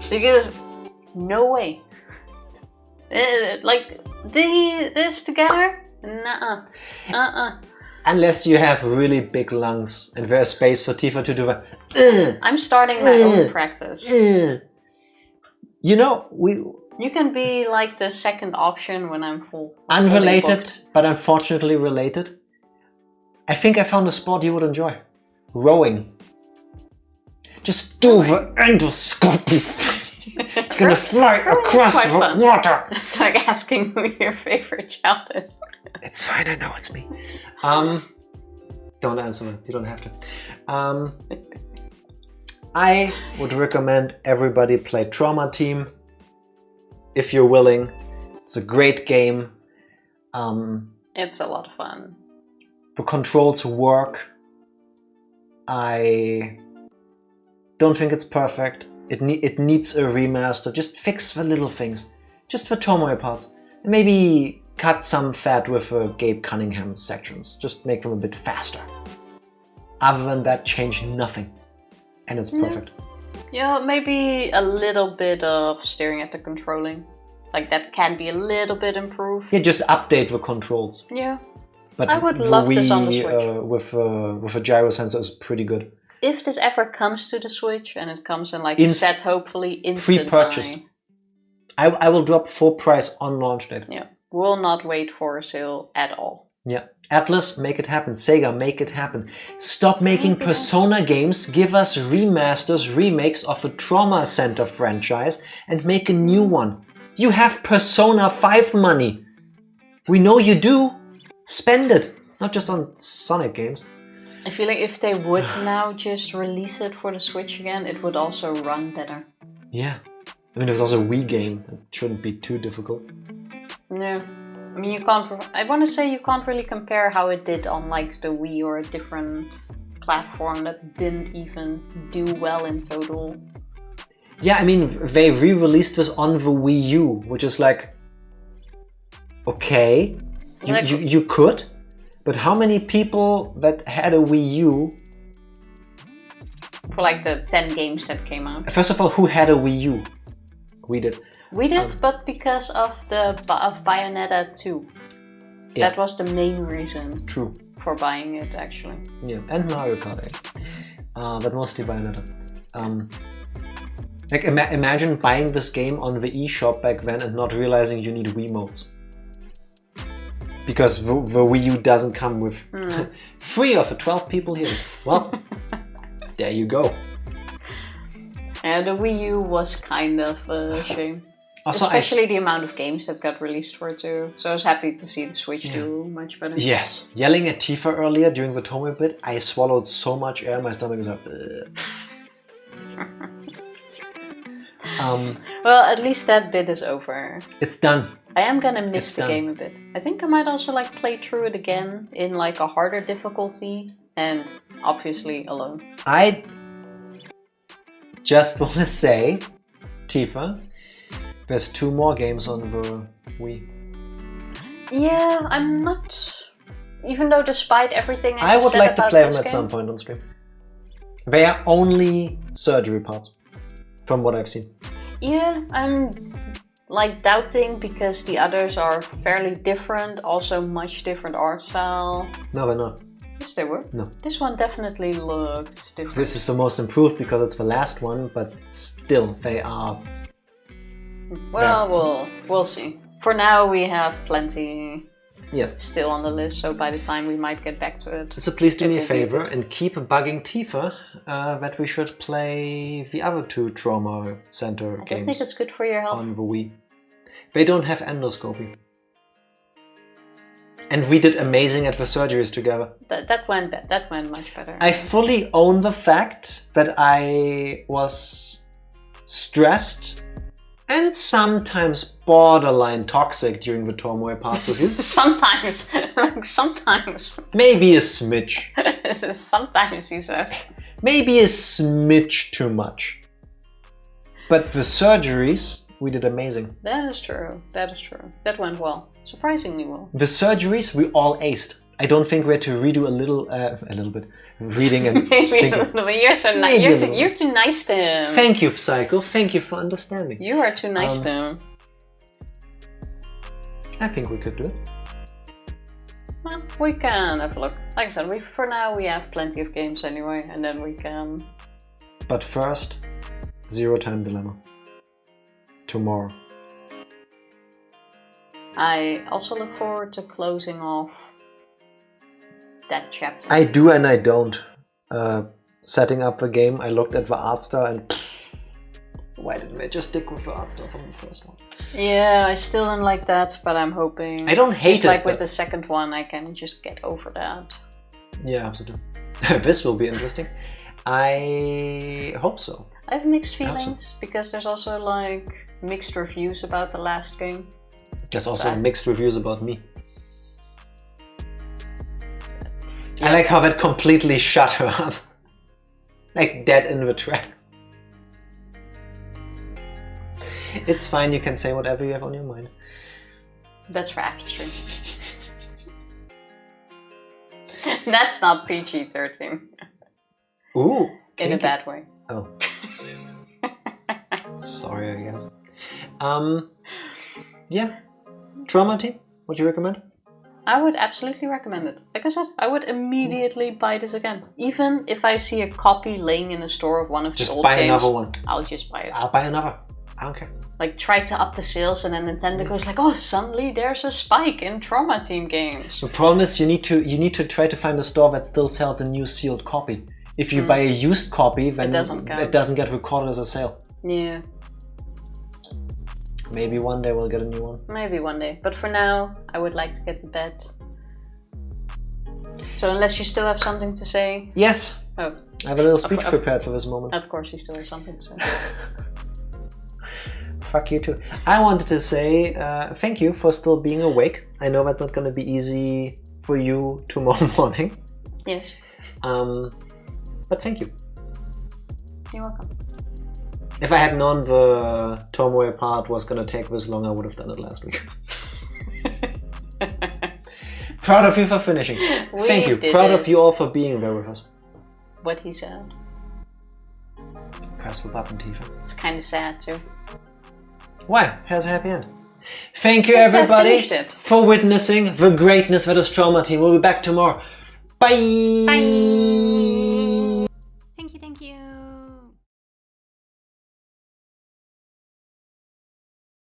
Because, no way. Like, this together? Nuh-uh. Unless you have really big lungs and there's space for Tifa to do that. I'm starting my own practice. You know, you can be like the second option when I'm full. Unrelated, but unfortunately related. I think I found a sport you would enjoy. Rowing. Just do the endoscopy. You're gonna fly across the water. It's like asking who your favorite child is. It's fine, I know it's me. Don't answer it. You don't have to. I would recommend everybody play Trauma Team if you're willing. It's a great game. It's a lot of fun. The controls work. I don't think it's perfect. It needs a remaster. Just fix the little things. Just the Tomoe parts. Maybe cut some fat with Gabe Cunningham sections. Just make them a bit faster. Other than that, change nothing. And it's perfect. Yeah, maybe a little bit of staring at the controlling. Like, that can be a little bit improved. Yeah, just update the controls. Yeah. But I would love this on the Switch. With a gyro sensor is pretty good. If this ever comes to the Switch and it comes in like a set, hopefully instant pre-purchase. I will drop full price on launch date. Yeah, will not wait for a sale at all. Yeah, Atlas, make it happen. Sega, make it happen. Stop making Persona games. Give us remasters, remakes of the Trauma Center franchise, and make a new one. You have Persona 5 money. We know you do. Spend it, not just on Sonic games. I feel like if they would now just release it for the Switch again, it would also run better. Yeah. I mean, there's also a Wii game. It shouldn't be too difficult. No. I mean, you can't... I want to say you can't really compare how it did on, like, the Wii or a different platform that didn't even do well in total. Yeah, I mean, they re-released this on the Wii U, which is like... Okay. You could, but how many people that had a Wii U... For, like, the 10 games that came out. First of all, who had a Wii U? We did. We did, but because of Bayonetta 2. Yeah. That was the main reason. True. For buying it, actually. Yeah, and Mario Kart 8. But mostly Bayonetta. Like, imagine buying this game on the eShop back then and not realizing you need Wiimotes. Because the Wii U doesn't come with 3 of the 12 people here. Well, there you go. Yeah, the Wii U was kind of a shame. Also, especially the amount of games that got released for it too. So I was happy to see the Switch do much better. Yes. Yelling at Tifa earlier during the Tomoe bit, I swallowed so much air, my stomach was like... Well, at least that bit is over. It's done. I am gonna miss the game a bit. I think I might also like play through it again in like a harder difficulty and obviously alone. I just want to say, Tifa, there's 2 more games on the Wii. Yeah, I'm not... Even though despite everything I would like to play them at some point on stream. They are only surgery parts, from what I've seen. Yeah, I'm like doubting because the others are fairly different, also much different art style. No, they're not. Yes, they were. No. This one definitely looked different. This is the most improved because it's the last one, but still, they are... Well, we'll see. For now, we have plenty still on the list, so by the time we might get back to it. So please do me a favor and keep bugging Tifa that we should play the other 2 Trauma Center games. I don't think it's good for your health. On the Wii. They don't have endoscopy. And we did amazing at the surgeries together. That went much better. I fully own the fact that I was stressed and sometimes borderline toxic during the turmoil parts of you. Sometimes. Like sometimes. Maybe a smidge. Sometimes, he says. Maybe a smidge too much. But the surgeries, we did amazing. That is true. That is true. That went well. Surprisingly well. The surgeries, we all aced. I don't think we had to redo a little bit. Reading and maybe a little bit. You're so nice. You're too nice to him. Thank you, Psycho. Thank you for understanding. You are too nice to him. I think we could do it. Well, we can have a look. Like I said, for now we have plenty of games anyway, and then we can... But first, Zero Time Dilemma. Tomorrow. I also look forward to closing off that chapter. I do and I don't. Setting up the game, I looked at the art style and why didn't they just stick with the art style from the first one? Yeah, I still don't like that, but I'm hoping... I don't hate just it, like with the second one, I can just get over that. Yeah, absolutely. This will be interesting. I hope so. I have mixed feelings, because there's also like mixed reviews about the last game. There's also mixed reviews about me. I like how that completely shut her up. Like dead in the tracks. It's fine, you can say whatever you have on your mind. That's for after stream. That's not PG-13. Ooh. In a bad way. Oh. Sorry, I guess. Yeah. Trauma Team, would you recommend? I would absolutely recommend it. Like I said, I would immediately buy this again. Even if I see a copy laying in the store of one of the old games. Just buy another one. I'll just buy it. I'll buy another. I don't care. Like try to up the sales and then Nintendo goes like, oh, suddenly there's a spike in Trauma Team games. The problem is you need to try to find a store that still sells a new sealed copy. If you buy a used copy, then it doesn't get recorded as a sale. Yeah. Maybe one day we'll get a new one. Maybe one day. But for now, I would like to get to bed. So unless you still have something to say... Yes. Oh. I have a little speech prepared for this moment. Of course he still has something to say. Fuck you too. I wanted to say thank you for still being awake. I know that's not going to be easy for you tomorrow morning. Yes. But thank you. You're welcome. If I had known the Tomoe part was going to take this long, I would have done it last week. Proud of you for finishing. Thank you. Proud of you all for being there with us. What he said. Press the button, Tifa. It's kind of sad too. Why? Has a happy end. Thank you everybody for witnessing the greatness that is Trauma Team. We'll be back tomorrow. Bye! Bye!